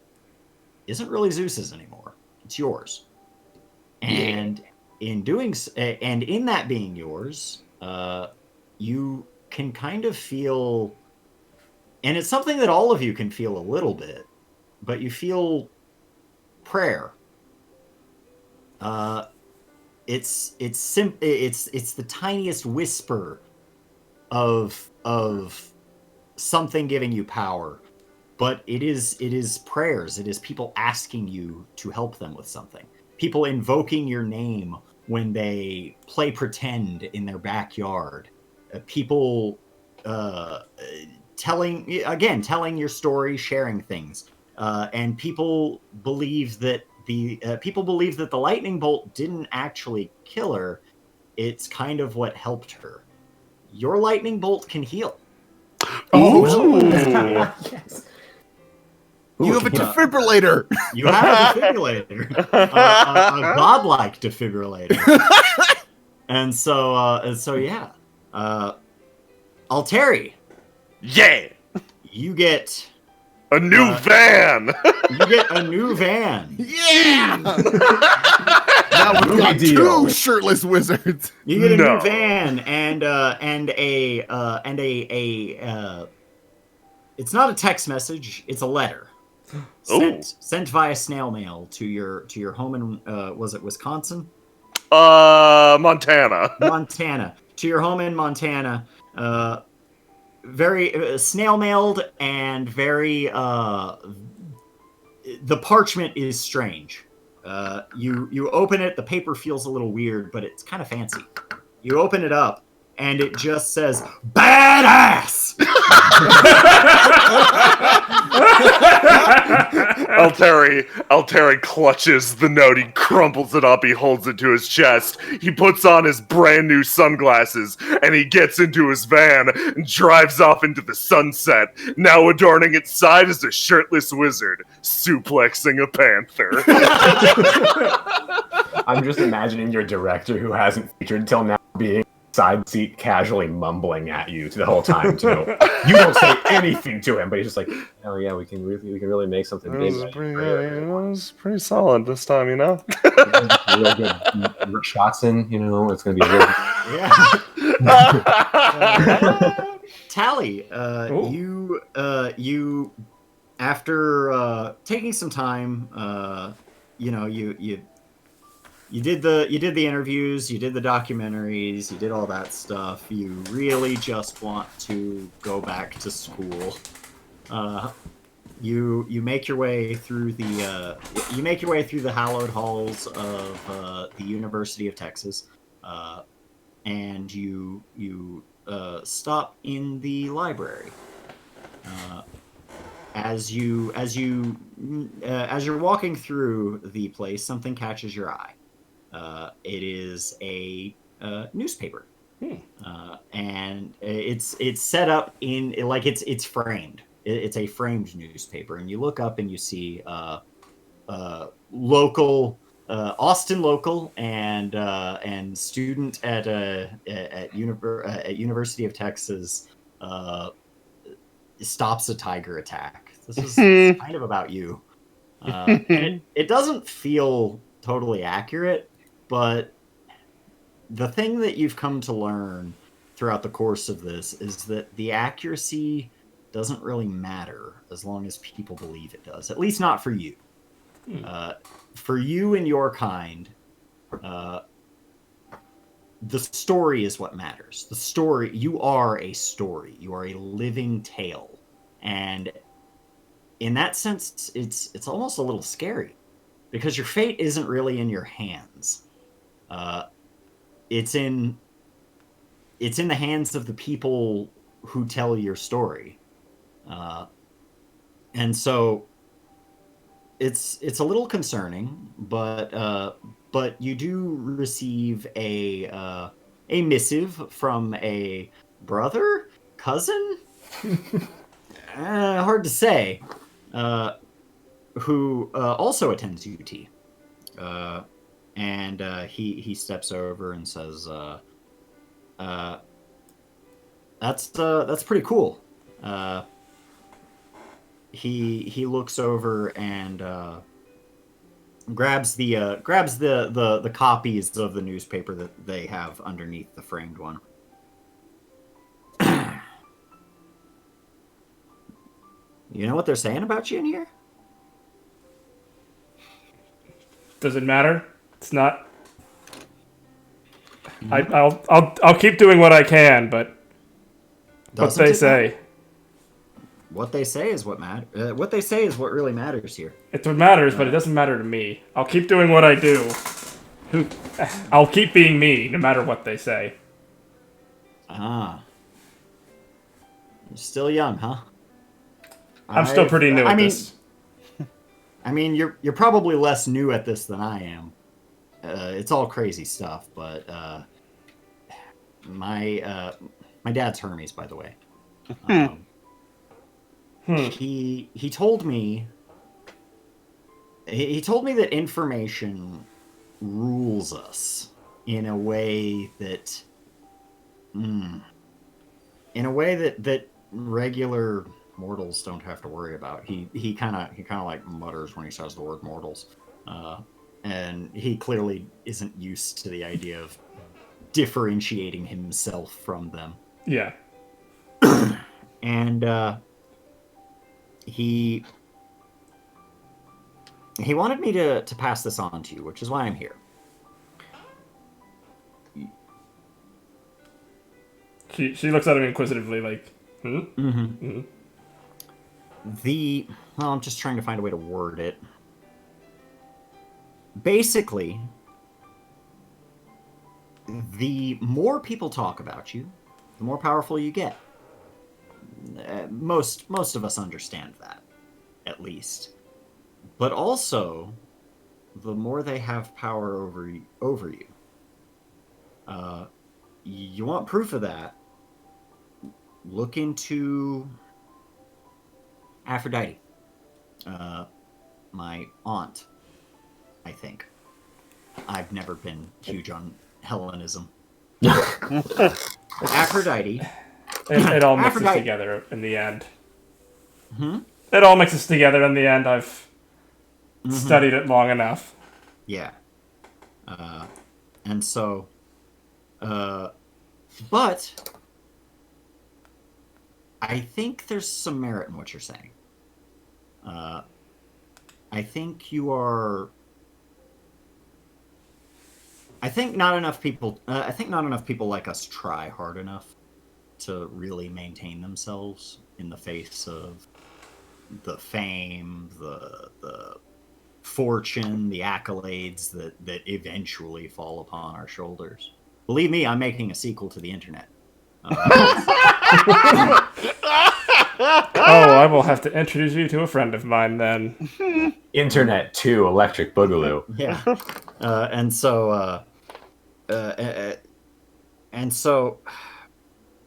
isn't really Zeus's anymore. It's yours. And in that being yours, you can kind of feel, and it's something that all of you can feel a little bit, but you feel prayer. It's the tiniest whisper of something giving you power, but it is prayers. It is people asking you to help them with something. People invoking your name when they play pretend in their backyard. People telling your story, sharing things, and people believe that the lightning bolt didn't actually kill her. It's kind of what helped her. Your lightning bolt can heal. Ooh. Yes. You have a defibrillator. You have a defibrillator, a godlike defibrillator, and so yeah, Alteri, Yeah! you get A new van! you get a new van. Yeah. Now we've got deal. 2 shirtless wizards. You get a No. new van and it's not a text message, it's a letter. Sent via snail mail to your home in was it Wisconsin? Montana. Montana. To your home in Montana. Very snail mailed and very the parchment is strange. You open it, the paper feels a little weird, but it's kind of fancy. You open it up, and it just says "badass." Alteri clutches the note, he crumples it up, he holds it to his chest, he puts on his brand new sunglasses, and he gets into his van and drives off into the sunset. Now adorning its side is a shirtless wizard, suplexing a panther. I'm just imagining your director who hasn't featured until now being side seat casually mumbling at you the whole time too. You don't say anything to him, but he's just like, "Oh yeah, we can really make something big." It was pretty solid this time, you know? Real good shots in, it's gonna be real. Yeah. Tally, you after taking some time, you did the interviews, you did the documentaries, you did all that stuff. You really just want to go back to school. You make your way through the hallowed halls of the University of Texas, and you stop in the library. as you're walking through the place, something catches your eye. It is a newspaper, and it's set up in like it's framed. It's a framed newspaper, and you look up and you see local Austin local and student at University of Texas stops a tiger attack. This is kind of about you. And it doesn't feel totally accurate, but the thing that you've come to learn throughout the course of this is that the accuracy doesn't really matter as long as people believe it does. At least not for you. For you and your kind, the story is what matters. The story, you are a story. You are a living tale. And in that sense, it's almost a little scary because your fate isn't really in your hands. It's in the hands of the people who tell your story. And so it's a little concerning, but you do receive a missive from a brother, cousin, hard to say, who also attends UT, and he steps over and says, "That's pretty cool." He looks over and grabs the copies of the newspaper that they have underneath the framed one. You know what they're saying about you in here? Does it matter? It's not. I'll keep doing what I can, but Doesn't what they it say. matter? What they say is what matters. What they say is what really matters here. It's what matters, but it doesn't matter to me. I'll keep doing what I do. I'll keep being me, no matter what they say. Ah. You're still young, huh? I'm still pretty new at this. I mean, you're probably less new at this than I am. It's all crazy stuff, but my dad's Hermes, by the way. He told me that information rules us in a way that that regular mortals don't have to worry about. He kind of like mutters when he says the word mortals, and he clearly isn't used to the idea of differentiating himself from them. Yeah. And he wanted me to pass this on to you, which is why I'm here. She looks at him inquisitively, like, Well, I'm just trying to find a way to word it. Basically, the more people talk about you, the more powerful you get. Most of us understand that, at least. But also, the more they have power over you. You want proof of that? Look into Aphrodite, my aunt, I think. I've never been huge on Hellenism. Aphrodite. It all mixes Aphrodite. together in the end. It all mixes together in the end. I've studied it long enough. Yeah. And so, but I think there's some merit in what you're saying. I think you are. I think not enough people like us try hard enough to really maintain themselves in the face of the fame, the fortune, the accolades that eventually fall upon our shoulders. Believe me, I'm making a sequel to the internet. I will have to introduce you to a friend of mine then. Internet 2, Electric Boogaloo. Yeah. And so, and so,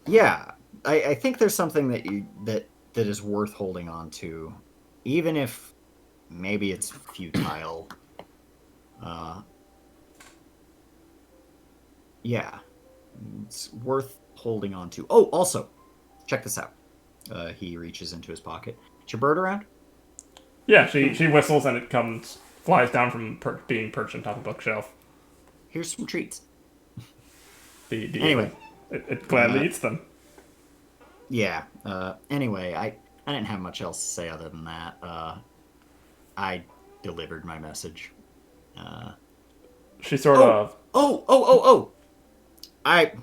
yeah, I think there's something that is worth holding on to, even if maybe it's futile. Yeah, it's worth holding on to. Oh, also, check this out. He reaches into his pocket. Is your bird around? Yeah, she whistles and it flies down from being perched on top of a bookshelf. Here's some treats. Anyway, it gladly eats them. Yeah. Anyway, I didn't have much else to say other than that. I delivered my message. She sort of. Oh! I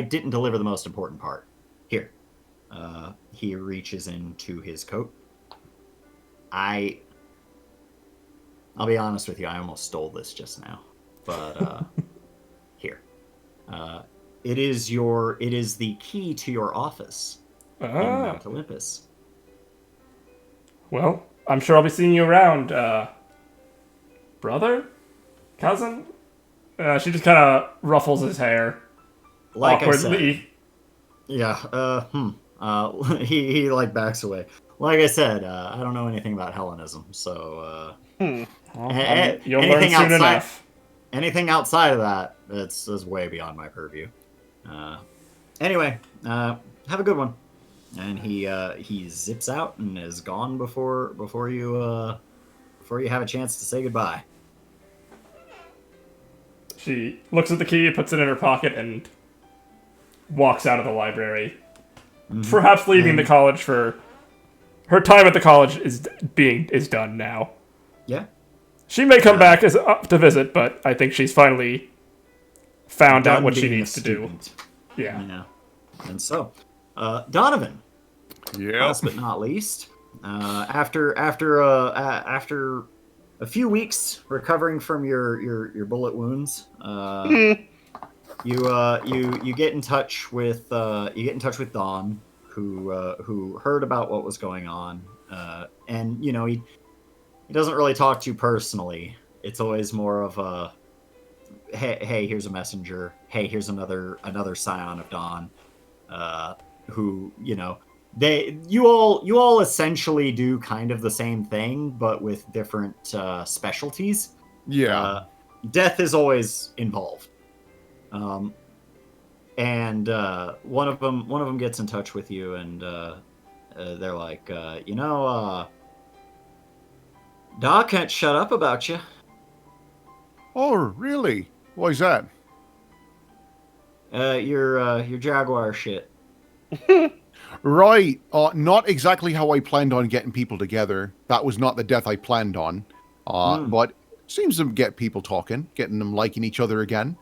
didn't deliver the most important part. Here. He reaches into his coat. I'll be honest with you, I almost stole this just now. But here. It is the key to your office in Mount Olympus. Well, I'm sure I'll be seeing you around, brother? Cousin? She just kind of ruffles his hair. Like awkwardly. I said. Yeah, he like backs away. Like I said, I don't know anything about Hellenism, so You'll learn soon enough. Anything outside of that, is way beyond my purview. Anyway, have a good one. And he zips out and is gone before you have a chance to say goodbye. She looks at the key, puts it in her pocket, and walks out of the library. Mm-hmm. Perhaps leaving the college for her time at the college is done now. Yeah. She may come back to visit, but I think she's finally found out what she needs to do. Yeah. And so, Donovan. Yeah. Last but not least, after a few weeks recovering from your bullet wounds, you get in touch with Don, who heard about what was going on, and he doesn't really talk to you personally. It's always more of a hey, here's a messenger. Hey, here's another scion of Dawn, who you all essentially do kind of the same thing, but with different specialties. Yeah. Death is always involved. And one of them gets in touch with you, and they're like, Doc can't shut up about you. Oh, really? Why's that? Your Jaguar shit. Right. Not exactly how I planned on getting people together. That was not the death I planned on. But seems to get people talking, getting them liking each other again.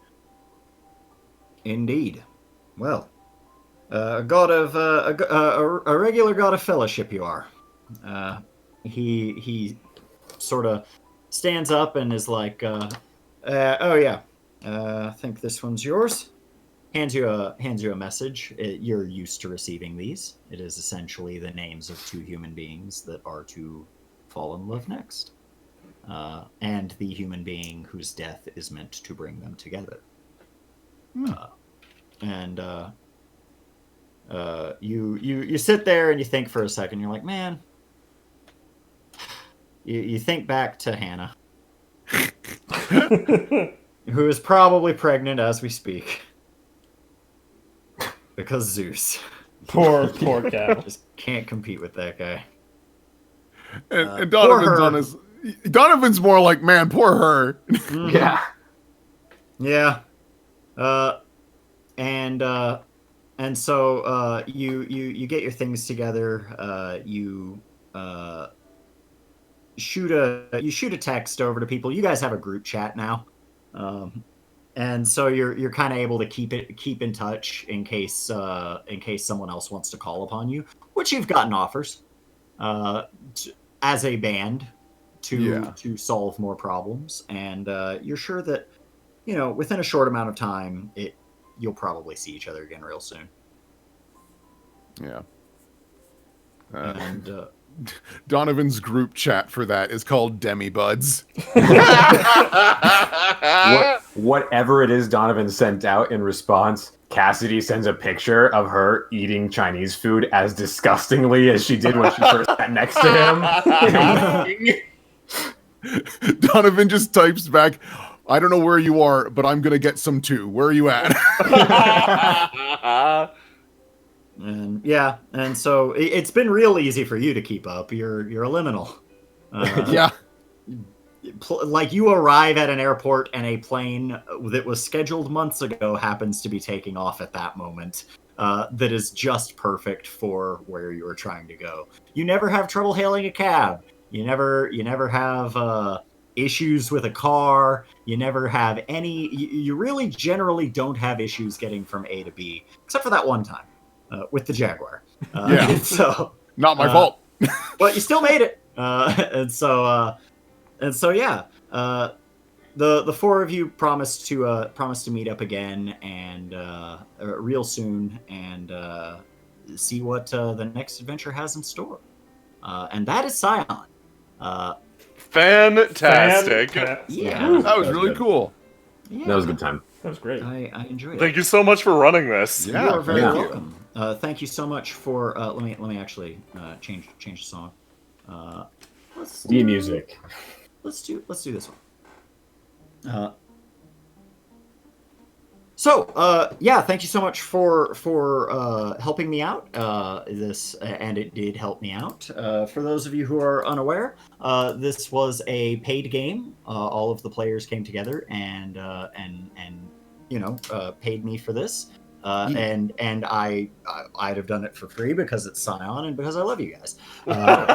Indeed. Well, a regular god of fellowship you are. He sort of stands up and is like, oh yeah, I think this one's yours. Hands you a message. You're used to receiving these. It is essentially the names of two human beings that are to fall in love next, and the human being whose death is meant to bring them together. And you sit there and you think for a second. You're like, man. You think back to Hannah, who is probably pregnant as we speak. Because Zeus. Poor cow. Just can't compete with that guy. And Donovan's more like, man, poor her. Yeah. Yeah. And so you get your things together. You shoot a text over to people. You guys have a group chat now. And so you're kind of able to keep in touch in case someone else wants to call upon you, which you've gotten offers as a band to solve more problems, and you're sure that within a short amount of time you'll probably see each other again real soon. Yeah. And Donovan's group chat for that is called Demibuds. Whatever it is Donovan sent out in response, Cassidy sends a picture of her eating Chinese food as disgustingly as she did when she first sat next to him. Donovan just types back, I don't know where you are, but I'm going to get some too. Where are you at? And yeah, and so it's been real easy for you to keep up. You're a liminal. Yeah. Like you arrive at an airport and a plane that was scheduled months ago happens to be taking off at that moment. That is just perfect for where you are trying to go. You never have trouble hailing a cab. You never have issues with a car. You never have any. You really generally don't have issues getting from A to B, except for that one time. With the Jaguar. Yeah. So Not my fault. but you still made it. And so yeah. The four of you promised to meet up again and real soon and see what the next adventure has in store. And that is SCION. Fantastic. Yeah. That was really cool. Yeah. That was a good time. That was great. I enjoyed it. Thank you so much for running this. Yeah. You are very thank you. welcome. Thank you so much for. Let me actually change the song. Let's The music. Let's do this one. Yeah, thank you so much for helping me out. And it did help me out. For those of you who are unaware, this was a paid game. All of the players came together and paid me for this. And I'd have done it for free because it's SCION and because I love you guys. But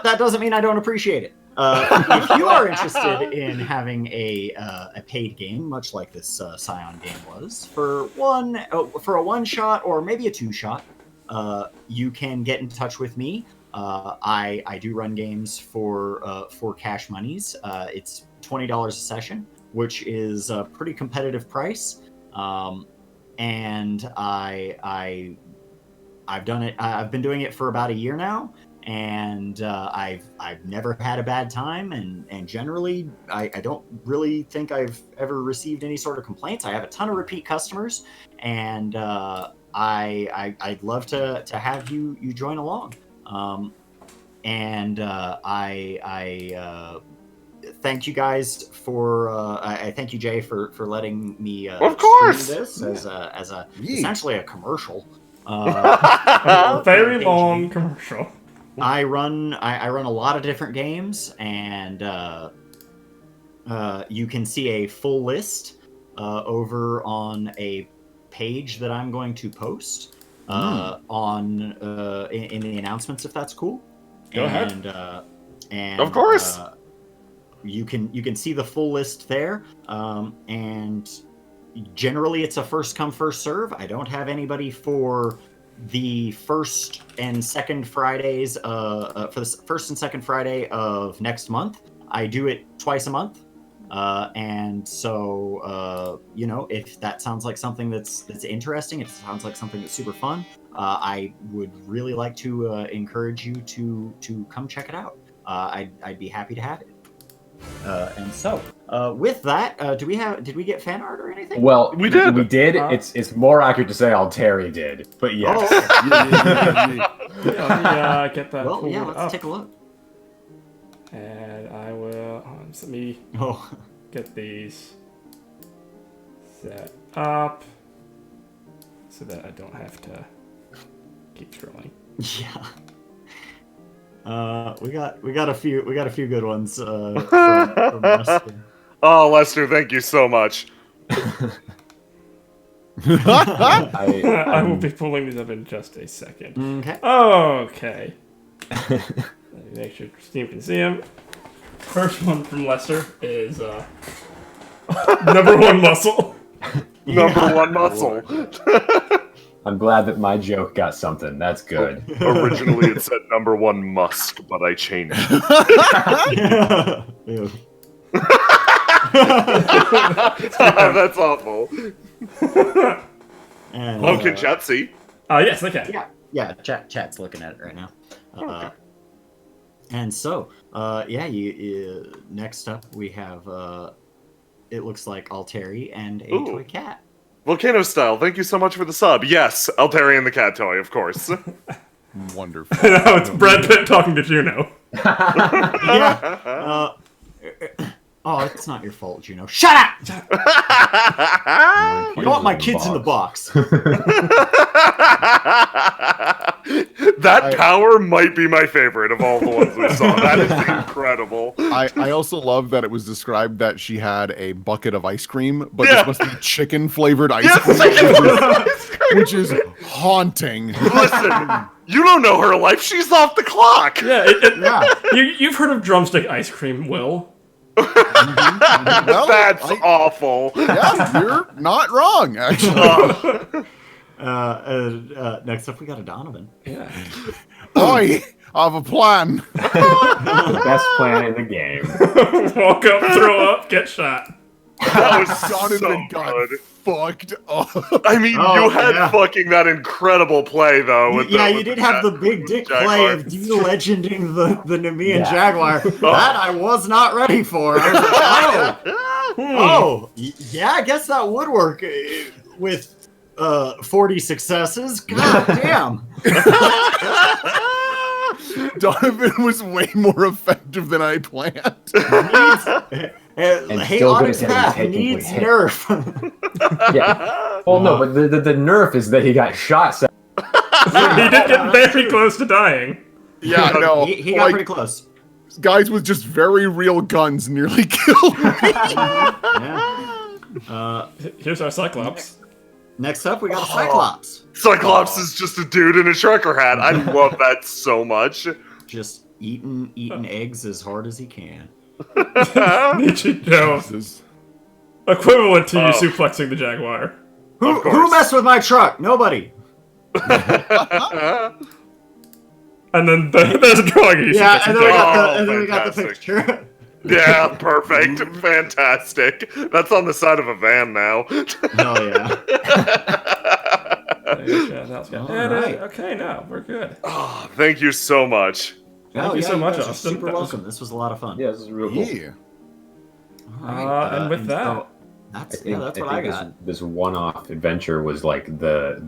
that doesn't mean I don't appreciate it. If you are interested in having a paid game, much like this SCION game was, for a one shot or maybe a two shot, you can get in touch with me. I do run games for cash monies. It's $20 a session, which is a pretty competitive price. And I've done it. I've been doing it for about a year now. And I've never had a bad time, and generally I don't really think I've ever received any sort of complaints. I have a ton of repeat customers, and I'd love to have you join along. I thank you guys for I thank you, Jay, for letting me of course stream this as essentially a commercial. A very long commercial. I run a lot of different games, and you can see a full list over on a page that I'm going to post on in the announcements, if that's cool. Go ahead. And of course, you can see the full list there. And generally, it's a first come first serve. I don't have anybody for the first and second Fridays for the first and second Friday of next month. I do it twice a month, and so if that sounds like something that's interesting, it sounds like something that's super fun, I would really like to encourage you to come check it out. I'd be happy to have it. And so, with that, did we get fan art or anything? Well, We did. We did. It's more accurate to say Alteri did, but yes. Let me get that. Well, pulled yeah, let's up. take a look. And I will. Let me Oh, get these set up so that I don't have to keep scrolling. yeah. We got a few good ones from Lester. Oh, Lester, thank you so much. I will be pulling these up in just a second. Okay. Okay. Let me make sure Steve can see them. First one from Lester is number one muscle. Number one muscle. I'm glad that my joke got something. That's good. Originally, it said number one Musk, but I changed it. Ew. That's awful. And, Oh, can chat see? Yes, I can. yeah. Yeah, chat's looking at it right now. And so, you next up we have it looks like Alteri and a toy cat. Volcano style. Thank you so much for the sub. Yes, Alteri and the cat toy, of course. Wonderful. No, it's Brad Pitt talking to Juno. Yeah. Oh, it's not your fault, Juno. Shut up! I want my kids in the box. That power might be my favorite of all the ones we saw. That is incredible. I also love that it was described that she had a bucket of ice cream, but this must be chicken flavored ice cream, which is haunting. Listen, you don't know her life. She's off the clock. Yeah, you've heard of drumstick ice cream, Will? Well, That's awful. Yeah, you're not wrong, actually. Next up, we got a Donovan. Yeah. I have a plan. The best plan in the game. Walk up, throw up, get shot. That was Donovan so got good. fucked up. I mean, you had fucking that incredible play, though. With You did have the big dick play of de-legending the Nemean Jaguar. That I was not ready for. I was like, yeah, I guess that would work with 40 successes. God damn. Donovan was way more effective than I planned. Hey, Onyx Path needs nerf. Yeah. Well, no, but the nerf is that he got shot. So He did get very close to dying. Yeah, no. He got pretty close. Guys with just very real guns nearly killed me. Here's our Cyclops. Next up, we got a Cyclops. Cyclops is just a dude in a trucker hat. I love that so much. Just eating eggs as hard as he can. Nichijou. Equivalent to you suplexing the Jaguar. Who messed with my truck? Nobody. And then there's a drawing of you Yeah, suplexing and then Jaguar. we got the picture. Yeah, perfect. Fantastic. That's on the side of a van now. Hell yeah. Alright. Okay, now we're good. Oh, thank you so much. Thank you so much, guys are Austin. Super welcome. This was a lot of fun. yeah, this is real cool. Yeah. All right, And with that, so that's what I got. This one-off adventure was like the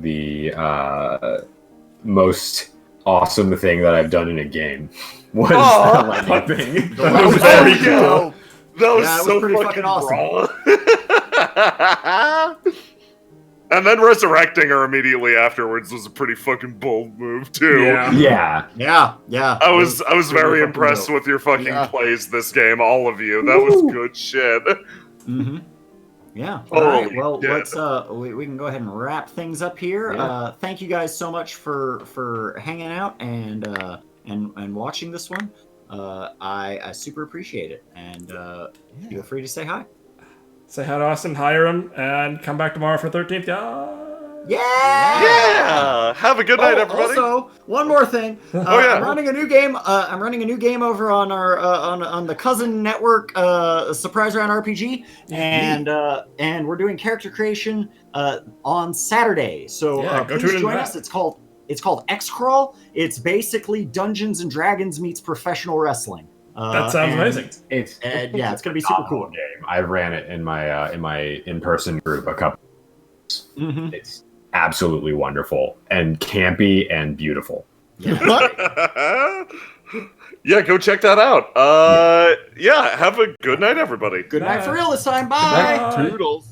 most awesome thing that I've done in a game. Was Oh, pumping. That was very cool. That was Yeah, it was so pretty fucking fucking awesome. And then resurrecting her immediately afterwards was a pretty fucking bold move too. Yeah. Yeah. Yeah. I was very fucking impressed dope. with your fucking Yeah. plays this game, all of you. That was good shit. Mm-hmm. Yeah. All right. Well, shit. let's we can go ahead and wrap things up here. Yeah. Thank you guys so much for hanging out and watching this one. I super appreciate it. And feel free to say hi. Say hi to Austin, hire him, and come back tomorrow for 13th. Yeah. Have a good night, everybody. Also, one more thing. yeah. I'm running a new game. I'm running a new game over on our on the Cousin Network, Surprise Round RPG, and we're doing character creation on Saturday. So go please tune in join to us. that. It's called X Crawl. It's basically Dungeons and Dragons meets professional wrestling. That sounds amazing. It's yeah, it's gonna be super cool. game. I ran it in my in-person group a couple. Mm-hmm. It's absolutely wonderful and campy and beautiful. Yeah. Yeah, go check that out. Yeah, have a good night, everybody. Good night for real this time. Bye. Bye. Toodles.